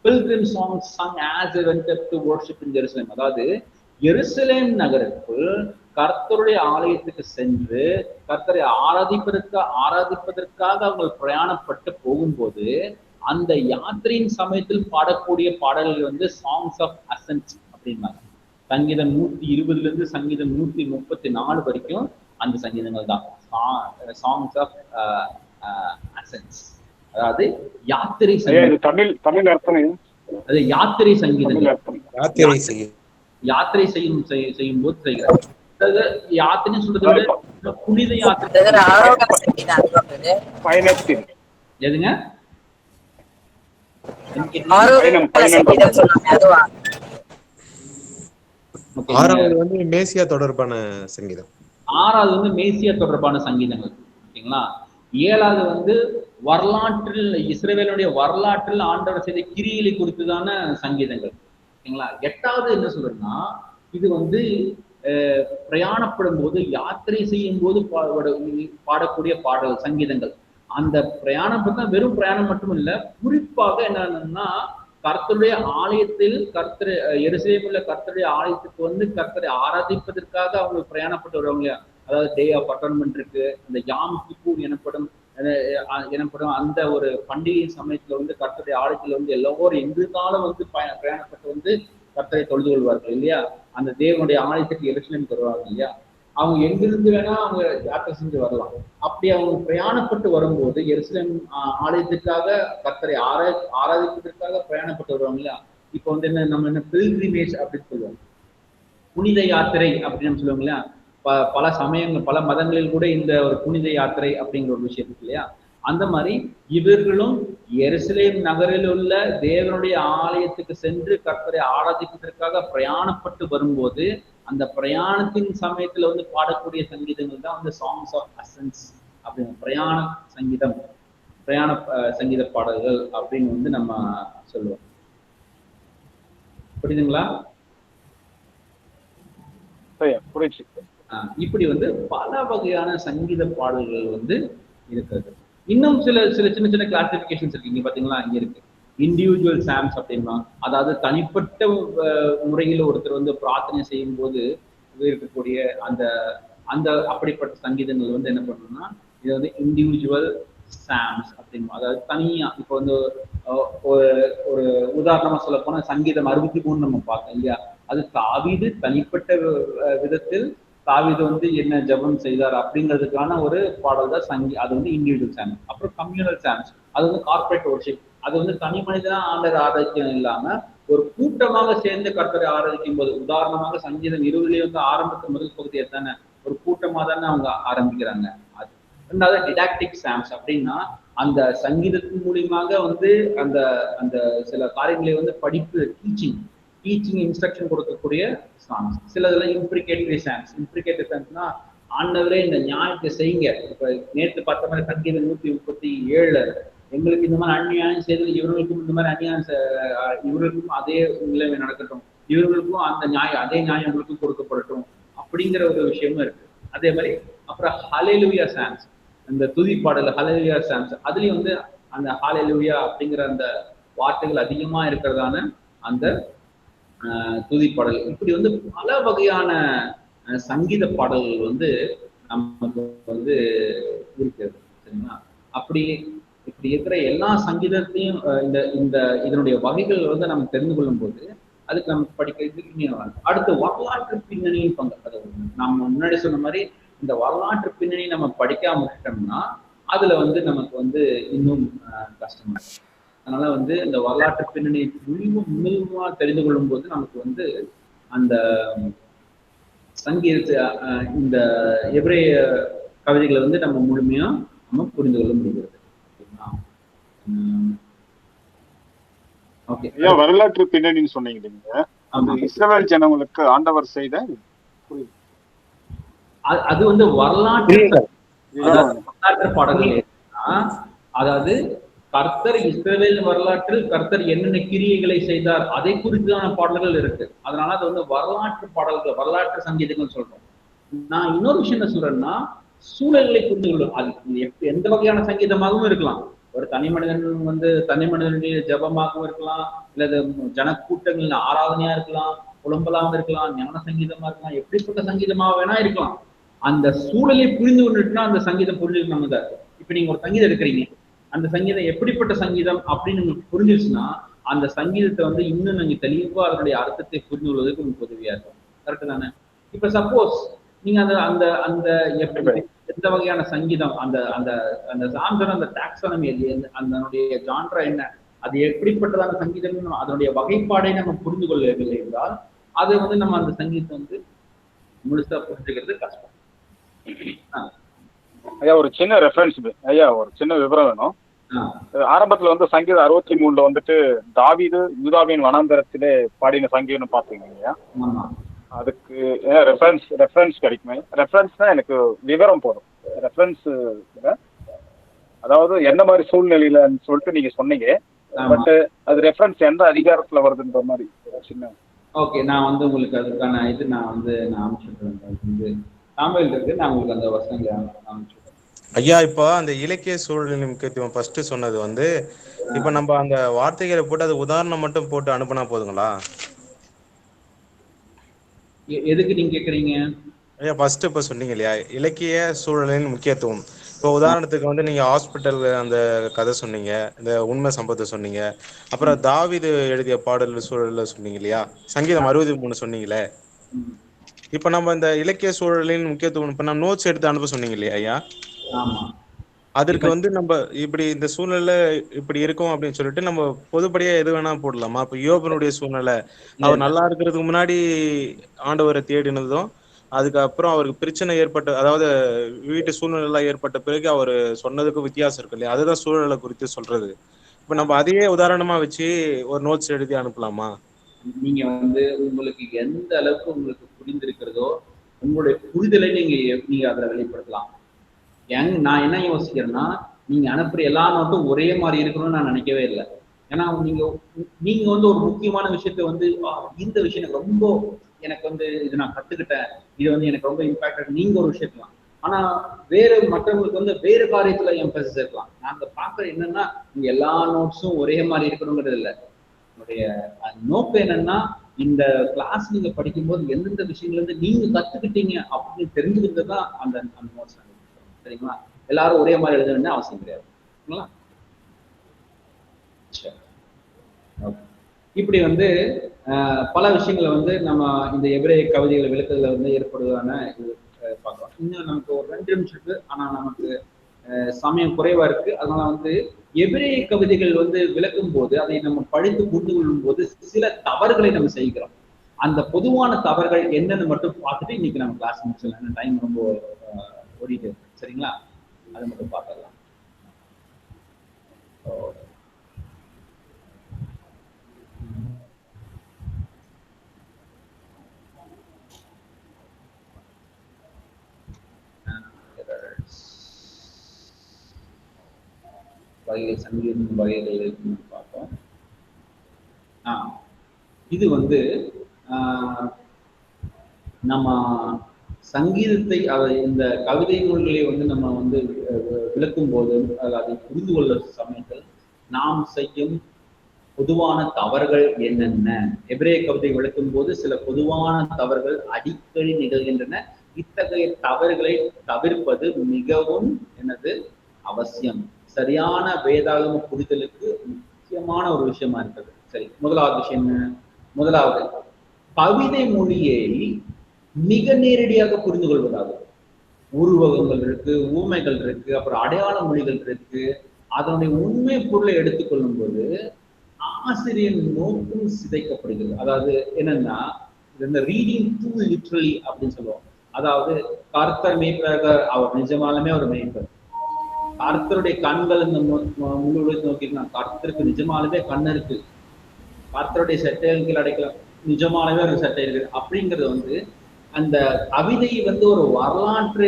pilgrim songs sung as they went up to worship in Jerusalem. அதாவது எருசலேம் நகருக்குள் கர்த்தருடைய ஆலயத்துக்கு சென்று கர்த்தரை ஆராதிப்பதற்காக அவங்க பிரயாணப்பட்டு போகும்போது அந்த யாத்திரையின் சமயத்தில் பாடக்கூடிய பாடல்கள் வந்து சாங்ஸ் ஆஃப் அசன்ஸ் அப்படின்னாங்க. சங்கீதம் 120 இருந்து சங்கீதம் 134 வரைக்கும் அந்த சங்கீதங்கள் தான் சாங்ஸ் ஆஃப் அசன்ஸ், அதாவது யாத்திரை தமிழ் அர்த்தம். அது யாத்திரை சங்கீதங்கள், யாத்திரை செய்யும் போது செய்கிறார். யாத்திரை சொல்றதை விட புனித யாத்திரை எதுங்க, மேசியா தொடர்பான சங்கீதம். 6வது வந்து மேசியா தொடர்பான சங்கீதங்கள். ஓகேங்களா? 7வது வந்து வரலாற்றில், இஸ்ரவேலுடைய வரலாற்றில் ஆண்டவர் செய்த கிரியைகளை குறித்துதான சங்கீதங்கள். ஓகேங்களா? 8வது என்ன சொல்றேன்னா, இது வந்து பிரயாணப்படும் போது யாத்திரை செய்யும் போது பாடக்கூடிய பாடல் சங்கீதங்கள். அந்த பிரயாணம் பார்த்தா வெறும் பிரயாணம் மட்டும் இல்ல, குறிப்பாக என்னன்னா கர்த்தருடைய ஆலயத்தில் எருசலேமில் உள்ள கர்த்தருடைய ஆலயத்துக்கு வந்து கர்த்தரை ஆராதிப்பதற்காக அவங்க பிரயாணப்பட்டு வருவாங்க. அதாவது டே ஆஃப் அட்டான்மெண்ட் இருக்கு, அந்த யாம் கிப்பூர் எனப்படும் அந்த ஒரு பண்டிகை சமயத்துல வந்து கர்த்தருடைய ஆலயத்துல வந்து எல்லோரும் எங்கிருந்தாலும் வந்து பிரயாணப்பட்டு வந்து கர்த்தரை தொழுது கொள்வார்கள் இல்லையா? அந்த தேவனுடைய ஆலயத்துக்கு எருசலேமுக்கு வருவாங்க இல்லையா? அவங்க எங்கிருந்து வேணா அவங்க யாத்திரை செஞ்சு வரலாம். அப்படி அவங்க பிரயாணப்பட்டு வரும்போது எருசலேம் ஆலயத்துக்காக கர்த்தரை ஆராதிப்பதற்காக பிரயாணப்பட்டு வருவாங்க இல்லையா? இப்போ வந்து நம்ம என்ன பில்கிரிமேஜ் அப்படின்னு சொல்லுவோம், புனித யாத்திரை அப்படின்னு சொல்லுவாங்க இல்லையா? பல சமயங்கள், பல மதங்களில் கூட இந்த ஒரு புனித யாத்திரை அப்படிங்கிற ஒரு விஷயம் இருக்கு இல்லையா? அந்த மாதிரி இவர்களும் எருசலேம் நகரில் உள்ள தேவனுடைய ஆலயத்துக்கு சென்று கர்த்தரை ஆராதிப்பதற்காக பிரயாணப்பட்டு வரும்போது அந்த பிரயாணத்தின் சமயத்துல வந்து பாடக்கூடிய சங்கீதங்கள் தான் வந்து சாங்ஸ் ஆஃப் அசன்ஸ் அப்படின்னு, பிரயாண சங்கீதம், பிரயாண சங்கீத பாடல்கள் அப்படின்னு வந்து நம்ம சொல்லுவோம். புரியுதுங்களா? இப்படி வந்து பல வகையான சங்கீத பாடல்கள் வந்து இருக்கிறது. இன்னும் சில சின்ன சின்ன கிளாசிபிகேஷன்ஸ் இருக்கு. இங்க பாத்தீங்களா, இங்க இருக்கு இண்டிவிஜுவல் சாம்ஸ் அப்படின்னா, அதாவது தனிப்பட்ட முறையில் ஒருத்தர் வந்து பிரார்த்தனை செய்யும் போது இருக்கக்கூடிய அந்த அந்த அப்படிப்பட்ட சங்கீதங்கள் வந்து என்ன பண்ணணும்னா, இது வந்து இண்டிவிஜுவல் சாம்ஸ் அப்படின்னு, அதாவது தனியா. இப்போ வந்து ஒரு உதாரணமா சொல்ல போனா சங்கீதம் 63 நம்ம பார்த்தோம் இல்லையா? அது தாவீது தனிப்பட்ட விதத்தில் தாவீது வந்து என்ன ஜெபம் செய்தார் அப்படிங்கிறதுக்கான ஒரு பாடல் தான் அது வந்து இண்டிவிஜுவல் சாம்ஸ். அப்புறம் கம்யூனல் சாம்ஸ், அது வந்து கார்பரேட் வொர்ஷிப், அது வந்து தனி மனிதனா ஆண்டவர் ஆராதிக்கம் இல்லாம ஒரு கூட்டமாக சேர்ந்து கர்த்தரை ஆராதிக்கும் போது. உதாரணமாக சங்கீதம் 20 வந்து ஆரம்பத்து முதல் பகுதியை தானே ஒரு கூட்டமா தானே அவங்க ஆரம்பிக்கிறாங்க. அது 2வது டிடாக்டிக் சாம்ஸ் அப்படின்னா, அந்த சங்கீதத்தின் மூலியமாக வந்து அந்த அந்த சில காரியங்களை வந்து படிப்பு டீச்சிங் இன்ஸ்ட்ரக்ஷன் கொடுக்கக்கூடிய சாங்ஸ். சிலதெல்லாம் இம்ப்ரிகேட்டரி சாங்ஸ்னா ஆண்டவரே இந்த நியாயத்தை செய்யுங்க. இப்ப நேற்று பார்த்த மாதிரி சங்கீதம் 137 எங்களுக்கு இந்த மாதிரி அநியாயம் செய்தது, இவர்களுக்கும் இந்த மாதிரி அநியாயம், இவர்களுக்கும் அதே நிலைமை நடக்கட்டும், இவர்களுக்கும் அந்த அதே நியாயம் உங்களுக்கும் கொடுக்கப்படட்டும் அப்படிங்கிற ஒரு விஷயமும் இருக்கு. அதே மாதிரி அப்புறம் ஹல்லேலூயா சாங்ஸ், இந்த துதி பாடல் ஹல்லேலூயா சாங்ஸ், அதுலயும் வந்து அந்த ஹல்லேலூயா அப்படிங்கிற அந்த வார்த்தைகள் அதிகமா இருக்கிறதான அந்த துதி பாடல். இப்படி வந்து பல வகையான சங்கீத பாடல்கள் வந்து நமக்கு வந்து இருக்கிறது. சரிங்களா? இப்படி இருக்கிற எல்லா சங்கீதத்தையும் இந்த இதனுடைய வகைகள் வந்து நம்ம தெரிந்து கொள்ளும் போது அதுக்கு நம்ம படிக்கிறதுக்கு அடுத்து வரலாற்று பின்னணியும் பங்கு. நம்ம முன்னாடி சொன்ன மாதிரி இந்த வரலாற்று பின்னணி நம்ம படிக்காம விட்டோம்னா அதுல வந்து நமக்கு வந்து இன்னும் கஷ்டமா இருக்கும். அதனால வந்து இந்த வரலாற்று பின்னணி முழுமா தெரிந்து கொள்ளும் போது நமக்கு வந்து அந்த சங்கீத இந்த எபிரேய கவிதைகளை வந்து நம்ம முழுமையா நம்ம புரிந்து கொள்ள முடிகிறது. வரலாற்று பின்னணின்னு சொன்னீங்க நீங்க, அந்த இஸ்ரவேல் ஜனங்களுக்கு ஆண்டவர் செய்த அது வந்து வரலாற்று பாடல்கள். அதாவது கர்த்தர் இஸ்ரவேல் வரலாற்றில் கர்த்தர் என்னென்ன கிரியைகளை செய்தார் அதை குறித்தான பாடல்கள் இருக்கு. அதனால அது வந்து வரலாற்று பாடல்கள், வரலாற்று சங்கீதங்கள் சொல்றோம். நான் இன்னொரு விஷயம் என்ன சொல்றேன்னா, சூழல்களை புரிந்து கொள்ளும். அது எந்த வகையான சங்கீதமாகவும் இருக்கலாம். ஒரு தனி மனிதனுடைய ஜபமாகவும் இருக்கலாம், இல்லது ஜனக்கூட்டங்கள் ஆராதனையா இருக்கலாம், புலம்பலாகவும் இருக்கலாம், ஞான சங்கீதமா இருக்கலாம், எப்படிப்பட்ட சங்கீதமாக வேணா இருக்கலாம். அந்த சூழலை புரிந்து கொண்டுட்டுனா அந்த சங்கீதம் புரிஞ்சுக்கணும் தான். இப்ப நீங்க ஒரு சங்கீதம் எடுக்கிறீங்க, அந்த சங்கீதம் எப்படிப்பட்ட சங்கீதம் அப்படின்னு உங்களுக்கு புரிஞ்சிச்சுன்னா அந்த சங்கீதத்தை வந்து இன்னும் நீங்க தெளிவா அதனுடைய அர்த்தத்தை புரிந்து கொள்வதற்கு உங்களுக்கு உதவியா இருக்கும். கரெக்டு தானே? இப்ப சப்போஸ் நீங்க அந்த அந்த எந்த வகையான சங்கீதம், அந்த அந்த அந்த சாந்தரம், அந்த டாக்ஸானமி, அதனுடைய ஜான்ரா என்ன, அது எப்படிப்பட்டதான சங்கீதம், அதனுடைய வகைப்பாடை நம்ம புரிந்து கொள்ளவில்லை என்றால் அது வந்து நம்ம அந்த சங்கீதத்தை வந்து முழுசா புரிஞ்சுக்கிறது கஷ்டம். ஐயா ஒரு சின்ன ரெஃபரன்ஸ், ஐயா ஒரு சின்ன விவரம் வேணும். ஆரம்பத்துல வந்து சங்கீதம் 63 வந்துட்டு தாவீது யூதாவின் வனாந்தரத்திலே பாடின சங்கீதம்னு பாத்தீங்க இல்லையா? அதுக்கு ரெஃபரன்ஸ் கிடைக்குமே? ரெஃபரன்ஸ்னா எனக்கு விவரம் போதும். ரெஃபரன்ஸ் அதாவது எந்த மாதிரி சூழ்நிலையிலன்னு சொல்லிட்டு நீங்க சொன்னீங்க, பட் அது ரெஃபரன்ஸ் எந்த அதிகாரத்துல வருதுன்ற மாதிரி சின்ன. ஓகே, நான் வந்து உங்களுக்கு அதுக்கான இது நான் அனுப்பிச்சுடுறேன். சாமுவேல் இருக்கு, நான் உங்களுக்கு அந்த வசனங்களை அனுப்பிச்சுடுறேன். ஐயா இப்போ அந்த இலக்கிய சூழலின் முக்கியத்துவம் ஃபர்ஸ்ட் சொன்னது வந்து இப்ப நம்ம அந்த வார்த்தைகளை போட்டு அது உதாரணம் மட்டும் போட்டு அனுப்புனா போதுங்களா? எதுக்கு நீங்க கேக்குறீங்க? ஐயா ஃபர்ஸ்ட் இப்ப சொன்னீங்க இல்லையா இலக்கிய சூழலின் முக்கியத்துவம். இப்போ உதாரணத்துக்கு வந்து நீங்க ஹாஸ்பிட்டல் அந்த கதை சொன்னீங்க, இந்த உண்மை சம்பவத்தை சொன்னீங்க, அப்புறம் தாவீது எழுதிய பாடல் சூழல்ல சொன்னீங்க இல்லையா, சங்கீதம் 63 சொன்னீங்களே. இப்ப நம்ம இந்த இலக்கிய சூழலின் முக்கியத்துவம் இப்ப நம்ம நோட்ஸ் எடுத்து அனுப்ப சொன்னீங்க இல்லையா ஐயா? அதற்கு வந்து நம்ம இப்படி இந்த சூழ்நிலை இப்படி இருக்கும் அப்படின்னு சொல்லிட்டு நம்ம பொதுப்படியா எது வேணா போடலாமா? இப்ப யோபனுடைய சூழ்நிலை, அவர் நல்லா இருக்கிறதுக்கு முன்னாடி ஆண்டவரை தேடினதும், அதுக்கப்புறம் அவருக்கு பிரச்சனை ஏற்பட்ட, அதாவது வீட்டு சூழ்நிலை ஏற்பட்ட பிறகு அவர் சொன்னதுக்கும் வித்தியாசம் இருக்கு இல்லையா? அதுதான் சூழ்நிலை குறித்து சொல்றது. இப்ப நம்ம அதையே உதாரணமா வச்சு ஒரு நோட்ஸ் எழுதி அனுப்பலாமா? நீங்க வந்து உங்களுக்கு எந்த அளவுக்கு உங்களுக்கு புரிந்திருக்கிறதோ உங்களுடைய புரிதலை நீங்க அதுல வெளிப்படுத்தலாம். நான் என்ன யோசிக்கிறேன்னா, நீங்க அனுப்புற எல்லா நோட்டும் ஒரே மாதிரி இருக்கணும்னு நான் நினைக்கவே இல்லை. ஏன்னா நீங்க வந்து ஒரு முக்கியமான விஷயத்த வந்து இந்த விஷயம் எனக்கு வந்து இது நான் கத்துக்கிட்டேன், இது வந்து எனக்கு ரொம்ப இம்பாக்ட் நீங்க ஒரு விஷயத்துலாம். ஆனா மற்றவங்களுக்கு வந்து வேறு காரியத்துல எம்பசிஸ் இருக்கலாம். நாங்க பாக்குற என்னன்னா இங்க எல்லா நோட்ஸும் ஒரே மாதிரி இருக்கணுங்கிறது இல்லை. என்னுடைய நோக்கம் என்னன்னா, இந்த கிளாஸ் நீங்க படிக்கும்போது எந்தெந்த விஷயங்கள் வந்து நீங்க கத்துக்கிட்டீங்க அப்படின்னு தெரிஞ்சுக்கிறது தான் அந்த நோட்ஸ். சரிங்களா? எல்லாரும் ஒரே மாதிரி எழுத வேண்டிய அவசியம் கிடையாது. இப்படி வந்து பல விஷயங்களை வந்து நம்ம இந்த எபிரேய கவிதைகளை விளக்குறதுல வந்து ஏற்படுவதான இது பார்க்கலாம். இன்னும் நமக்கு ஒரு 2 நிமிஷம் இருக்கு, ஆனா நமக்கு சமயம் குறைவா இருக்கு. அதனால வந்து எபிரேய கவிதைகள் வந்து விளக்கும் போது அதை நம்ம படித்து புரிந்து கொள்ளும் போது சில தவறுகளை நம்ம செய்கிறோம். அந்த பொதுவான தவறுகள் என்னன்னு மட்டும் பார்த்துட்டு இன்னைக்கு நம்ம கிளாஸ் முடிச்சிடலாம். டைம் ரொம்ப ஓடிட்டு இருக்கு. சரிங்களா? அதை மட்டும் பார்த்துடலாம். வகைகள், சங்கீதம் வகைகள் இருக்குன்னு பார்த்தோம். இது வந்து நம்ம சங்கீதத்தை இந்த கவிதை நூல்களை வந்து நம்ம வந்து விளக்கும் போது அதை புரிந்து கொள்ள சமயத்தில் நாம் செய்யும் பொதுவான தவறுகள் என்னென்ன, எபிரேய கவிதை விளக்கும் போது சில பொதுவான தவறுகள் அடிக்கடி நிகழ்கின்றன. இத்தகைய தவறுகளை தவிர்ப்பது மிகவும் அவசியம். சரியான வேதாகம புரிதலுக்கு முக்கியமான ஒரு விஷயமா இருக்கிறது. சரி, முதலாவது விஷயம் என்ன? முதலாவது, கவிதை மொழியை மிக நேரடியாக புரிந்து கொள்வதாகும். உருவகங்கள் இருக்கு, ஊமைகள் இருக்கு, அப்புறம் அடையாள மொழிகள் இருக்கு. அதனுடைய உண்மை பொருளை எடுத்துக்கொள்ளும் போது ஆசிரியர் நோக்கம் சிதைக்கப்படுகிறது. அதாவது என்னன்னா, இந்த ரீடிங் டூ லிட்ரலி அப்படின்னு சொல்லுவோம். அதாவது கர்த்தர் மேய்ப்பர், அவர் நிஜமாலுமே ஒரு மேய்ப்பர். கர்த்தருடைய கண்கள் இந்த முழு நோக்கிருக்காங்க. கர்த்தருக்கு நிஜமாலுமே கண் இருக்கு. கர்த்தருடைய சட்டைகள் கீழ் அடைக்கலாம், நிஜமாலுமே ஒரு சட்டை இருக்கு. அப்படிங்கிறது வந்து அந்த கவிதை வந்து ஒரு வரலாற்று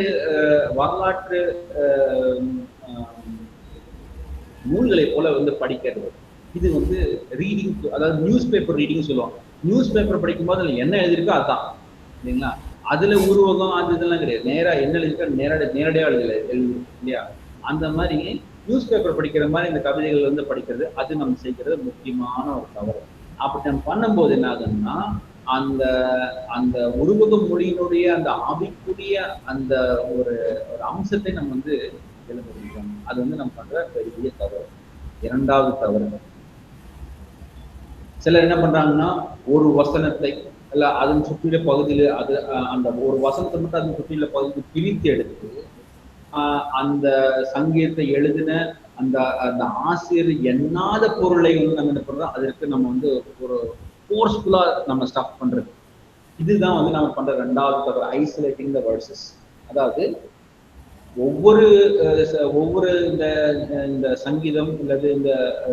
நூல்களை போல வந்து படிக்கிறது. இது வந்து ரீடிங், அதாவது நியூஸ் பேப்பர் ரீடிங் சொல்லுவாங்க. நியூஸ் பேப்பர் படிக்கும்போது அதுல என்ன எழுதிருக்கோ அதுதான் இல்லைங்களா. அதுல உருவகம் அது இதெல்லாம் கிடையாது. நேரா என்ன எழுதிருக்கா நேரடியா எழுது இல்லையா. அந்த மாதிரி நியூஸ் பேப்பர் படிக்கிற மாதிரி இந்த கவிதைகள் வந்து படிக்கிறது, அது நம்ம செய்கிறது முக்கியமான ஒரு தவறு. அப்படி நம்ம பண்ணும்போது என்ன ஆகுதுன்னா, அந்த அந்த உருவக மொழியினுடைய அந்த ஆவிக்குரிய அந்த ஒரு அம்சத்தை நம்ம வந்து எழுதுறோம். அது வந்து நம்ம பண்ற பெரிய தவறு. இரண்டாவது தவறு, சிலர் என்ன பண்றாங்கன்னா, ஒரு வசனத்தை இல்ல அதன் சுற்றியுள்ள பகுதியில அது அந்த ஒரு வசனத்தை மட்டும் அதன் சுற்றியுள்ள பகுதியை பிரித்து எடுத்து அந்த சங்கீதத்தை எழுதின அந்த அந்த ஆசிரியர் எண்ணாத பொருளை வந்து நம்ம என்ன பண்றோம், அதற்கு நம்ம வந்து ஒரு ஃபோர்ஸ்ஃபுல்லா நம்ம ஸ்டாப் பண்றது. இதுதான் வந்து நம்ம பண்ற ரெண்டாவது தவறு, ஐசோலேட்டிங் த வேர்சஸ். அதாவது ஒவ்வொரு இந்த சங்கீதம் அல்லது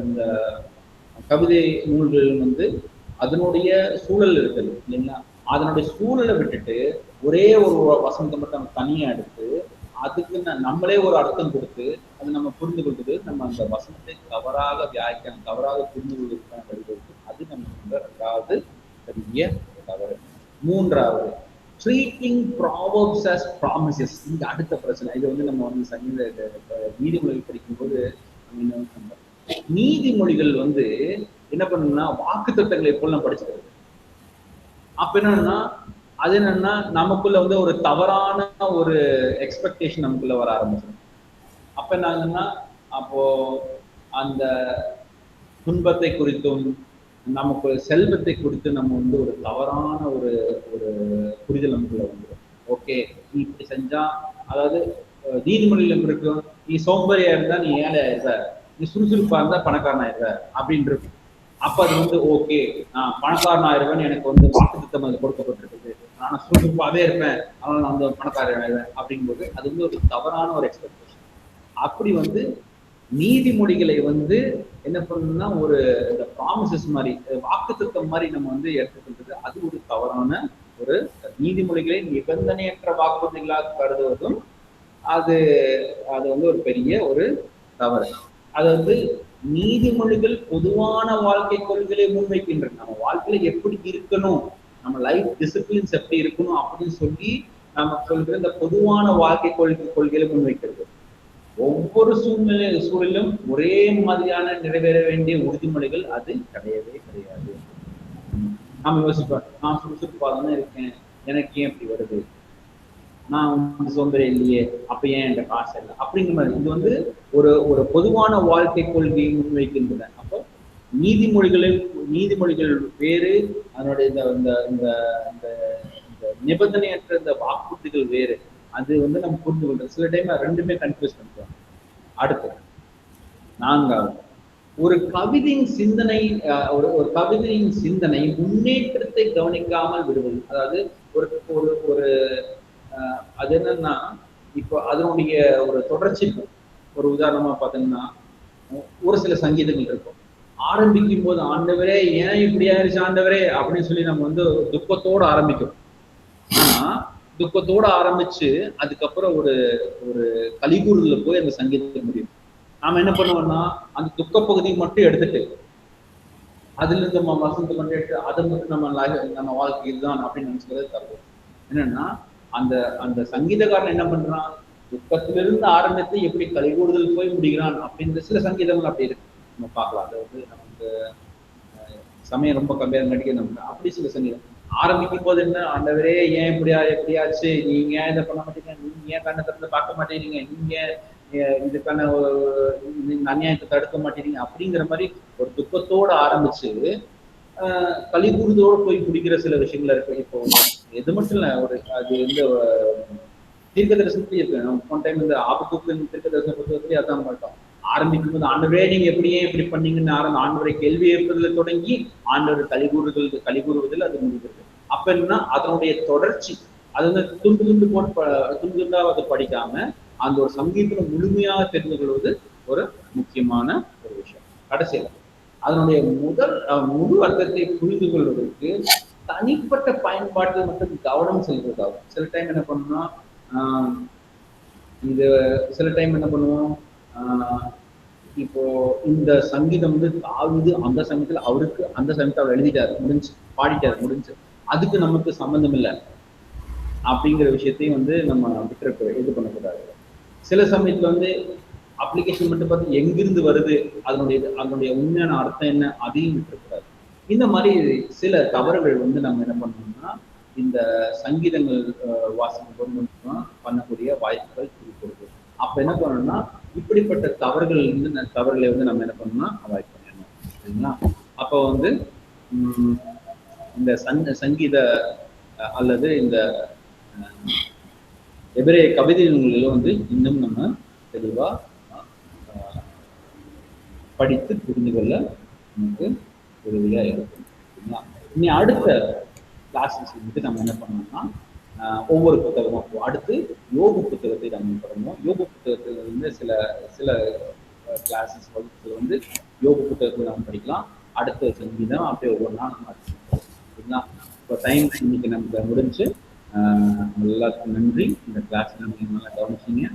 இந்த கவிதை நூல்கள் வந்து அதனுடைய சூழல் இருக்குது இல்லைங்களா. அதனுடைய சூழலை விட்டுட்டு ஒரே ஒரு வசனத்தை மட்டும் நம்ம தனியா எடுத்து அதுக்கு நம்மளே ஒரு அர்த்தம் கொடுத்து அதை நம்ம புரிந்து கொள்வது, நம்ம அந்த வசனத்தை தவறாக வியாக்கியானம், தவறாக புரிந்து கொள்வதற்கான வழிவகுப்பு. அது நம்ம ரெண்டாவது பெரிய தவறு. மூன்றாவது, ட்ரீட்டிங் ப்ராவர்ப்ஸ் அஸ் ப்ராமிசஸ். இந்த அடுத்த பிரச்சனை. இது வந்து நம்ம வந்து சங்கீத நீதிமொழிகள் படிக்கும்போது நீதிமொழிகள் வந்து என்ன பண்ணணும்னா வாக்கு தத்தங்களை போல நம்ம படிச்சுக்கிறது. அப்ப என்னன்னா அது என்னன்னா நமக்குள்ள வந்து ஒரு தவறான ஒரு எக்ஸ்பெக்டேஷன் நமக்குள்ள வர ஆரம்பிச்சிடும். அப்ப என்னங்கன்னா, அப்போ அந்த துன்பத்தை குறித்தும் நமக்கு செல்வத்தை குறித்து நம்ம வந்து ஒரு தவறான ஒரு ஒரு புரிதல் நமக்குள்ள வந்துடும். ஓகே, நீ இப்படி செஞ்சா, அதாவது நீதிமொழியில இருக்கும், நீ சோம்பேறியா இருந்தா நீ ஏழை ஆயிருவ, நீ சுறுசுறுப்பா இருந்தா பணக்காரன் ஆயிருவ அப்படின்றது. அப்ப அது வந்து ஓகே, நான் பணக்காரன் ஆயிருவேன்னு எனக்கு வந்து வாக்கு திட்டம் அது கொடுக்கப்பட்டிருக்குது, நான் சுறுசுறுப்பாவே இருப்பேன், அதனால நான் வந்து பணக்காரன் ஆயிருவேன் அப்படிங்கும்போது அது வந்து ஒரு தவறான ஒரு எக்ஸ்பெக்டேஷன். அப்படி வந்து நீதிமொழிகளை வந்து என்ன பண்ணணும்னா ஒரு இந்த ப்ராமிசஸ் மாதிரி, வாக்கு திட்டம் மாதிரி நம்ம வந்து எடுத்துக்கின்றது, அது ஒரு தவறான ஒரு நீதிமொழிகளை நிபந்தனையற்ற வாக்குறுதிகளாக கருதுவதும் அது வந்து ஒரு பெரிய ஒரு தவறு. அது வந்து நீதிமொழிகள் பொதுவான வாழ்க்கை கொள்கைகளை முன்வைக்கின்றன. நம்ம வாழ்க்கையில எப்படி இருக்கணும், நம்ம லைஃப் டிசிப்ளின்ஸ் எப்படி இருக்கணும் அப்படின்னு சொல்லி நம்ம சொல்ற இந்த பொதுவான வாழ்க்கை கொள்கைகளை முன்வைக்கிறது. ஒவ்வொரு சூழலிலும் ஒரே மாதிரியான நிறைவேற வேண்டிய உறுதிமொழிகள் அது கிடையவே கிடையாது. நாம யோசிப்போம், நான் சுறுசுறுப்பாக தானே இருக்கேன், எனக்கு ஏன் இப்படி வருது, நான் வந்து சோம்பேறி இல்லையே, அப்ப ஏன் என்ற காசு இல்லை அப்படிங்கிற மாதிரி. இது வந்து ஒரு பொதுவான வாழ்க்கை கொள்கையை முன்வைக்கின்றன. அப்போ நீதிமொழிகள் வேறு, அதனுடைய இந்த நிபந்தனையற்ற இந்த வாக்குறுதிகள் வேறு. அது வந்து நம்ம புரிந்து கொள்றது. சில டைம் ரெண்டுமே கன்ஃபியூஸ் பண்ணுறோம். அடுத்து நான்காவது, ஒரு கவிதையின் சிந்தனை முன்னேற்றத்தை கவனிக்காமல் விடுவது. அதாவது ஒரு அது என்னன்னா, இப்போ அதனுடைய ஒரு தொடர்ச்சி. ஒரு உதாரணமா பார்த்தீங்கன்னா, ஒரு சில சங்கீதங்கள் இருக்கும். ஆரம்பிக்கும் போது ஆண்டவரே ஏன் இப்படி ஆயிடுச்சு ஆண்டவரே அப்படின்னு சொல்லி நம்ம வந்து துக்கத்தோட ஆரம்பிக்கும். ஆனா துக்கத்தோட ஆரம்பிச்சு அதுக்கப்புறம் ஒரு ஒரு கலிகூறுதல போய் அந்த சங்கீதத்தை முடியும். நாம என்ன பண்ணுவோம்னா அந்த துக்க பகுதியை மட்டும் எடுத்துட்டு அதுல இருந்து நம்ம வசந்த மட்டும் எடுத்து அதை மட்டும் நம்ம வாழ்க்கையில் தான் அப்படின்னு நினைச்சுக்கிறது தப்பு. என்னன்னா அந்த அந்த சங்கீதக்காரன் என்ன பண்றான், துக்கத்திலிருந்து ஆரம்பித்து எப்படி கலிகூறுதல் போய் முடிகிறான் அப்படின்ற சில சங்கீதங்கள் அப்படி இருக்கு. நம்ம பார்க்கலாம். அது வந்து நமக்கு சமயம் ரொம்ப கம்மியாக நடிக்க நமக்கு அப்படி சில சங்கீதம் ஆரம்பிக்கும் போது என்ன, ஆண்டவரே ஏன் எப்படியாச்சு, நீங்க ஏன் இதை பண்ண மாட்டீங்க, நீங்க ஏன் கண்ணை திறந்து பார்க்க மாட்டேங்கிறீங்க, நீங்க இதுக்கான அநியாயத்தை தடுக்க மாட்டேங்கிறீங்க அப்படிங்கிற மாதிரி ஒரு துக்கத்தோட ஆரம்பிச்சு கலிகூறுதோடு போய் பிடிக்கிற சில விஷயங்கள் இருக்கு. இப்போ எது மட்டும் இல்லை, ஒரு அது வந்து தீர்க்க தரிசனத்திலேயே இருக்கு. போன டைம் இந்த ஆபத்துக்கு தீர்க்க தரிசன புத்தகத்திலேயே அதான் பார்த்தோம். ஆரம்பிக்கும் போது ஆண்டவரே நீங்க எப்படியே இப்படி பண்ணீங்கன்னு ஆண்டவரை கேள்வி எழுப்புறதுல தொடங்கி ஆண்டவர் கலிகூறுவதில் அது முடிகிறது. அப்ப என்னன்னா அதனுடைய தொடர்ச்சி அது வந்து துண்டு துண்டா அதை படிக்காம அந்த ஒரு சங்கீதத்துல முழுமையாக தெரிந்து கொள்வது ஒரு முக்கியமான ஒரு விஷயம். கடைசியில அதனுடைய முழு அர்த்தத்தை புரிந்து கொள்வதற்கு தனிப்பட்ட பயன்பாட்டில் மட்டும் கவனம் செலுத்துவதாகும். சில டைம் என்ன பண்ணணும்னா சில டைம் என்ன பண்ணுவோம், இப்போ இந்த சங்கீதம் வந்து தாவீது அந்த சமயத்துல அவருக்கு அந்த சமயத்தை அவர் எழுதிட்டாரு, பாடிட்டாரு, முடிஞ்சு அதுக்கு நமக்கு சம்பந்தம் இல்லை அப்படிங்கிற விஷயத்தையும் வந்து நம்ம இது பண்ணக்கூடாது. சில சமயத்துல வந்து அப்ளிகேஷன் மட்டும் பார்த்து எங்கிருந்து வருது, அதனுடைய உண்மையான அர்த்தம் என்ன அதையும் விட்டுறக்கூடாது. இந்த மாதிரி சில தவறுகள் வந்து நம்ம என்ன பண்ணணும்னா இந்த சங்கீதங்கள் வாசகம் பண்ணக்கூடிய வாய்ப்புகள் இருக்கிறது. அப்ப என்ன பண்ணணும்னா இப்படிப்பட்ட தவறுகளை வந்து நம்ம என்ன பண்ணணும்னா அவாய்ட் பண்ணிடணும். சரிங்களா? அப்போ வந்து இந்த சங்கீத அல்லது இந்த எபிரேய கவிதைகளிலும் வந்து இன்னும் நம்ம தெளிவா படித்து புரிந்து கொள்ள நமக்கு உதவியா இருக்கும். சரிங்களா? இனி அடுத்த கிளாஸஸ் வந்து நம்ம என்ன பண்ணோம்னா ஒவ்வொரு புத்தகமும் அடுத்து யோகு புத்தகத்தை நம்ம பண்ணுவோம். யோகு புத்தகத்துல வந்து சில கிளாஸஸ் வகுப்புகள் வந்து யோகு புத்தகத்தில் நம்ம படிக்கலாம். அடுத்த சங்கீதம் அப்படியே ஒவ்வொரு நாள் நம்ம அடிச்சுக்கலாம். சரிங்களா? இப்போ டைம் இன்னைக்கு நமக்கு முடிஞ்சு எல்லாருக்கும் நன்றி. இந்த கிளாஸ் நம்ம நல்லா கவனிச்சிங்க.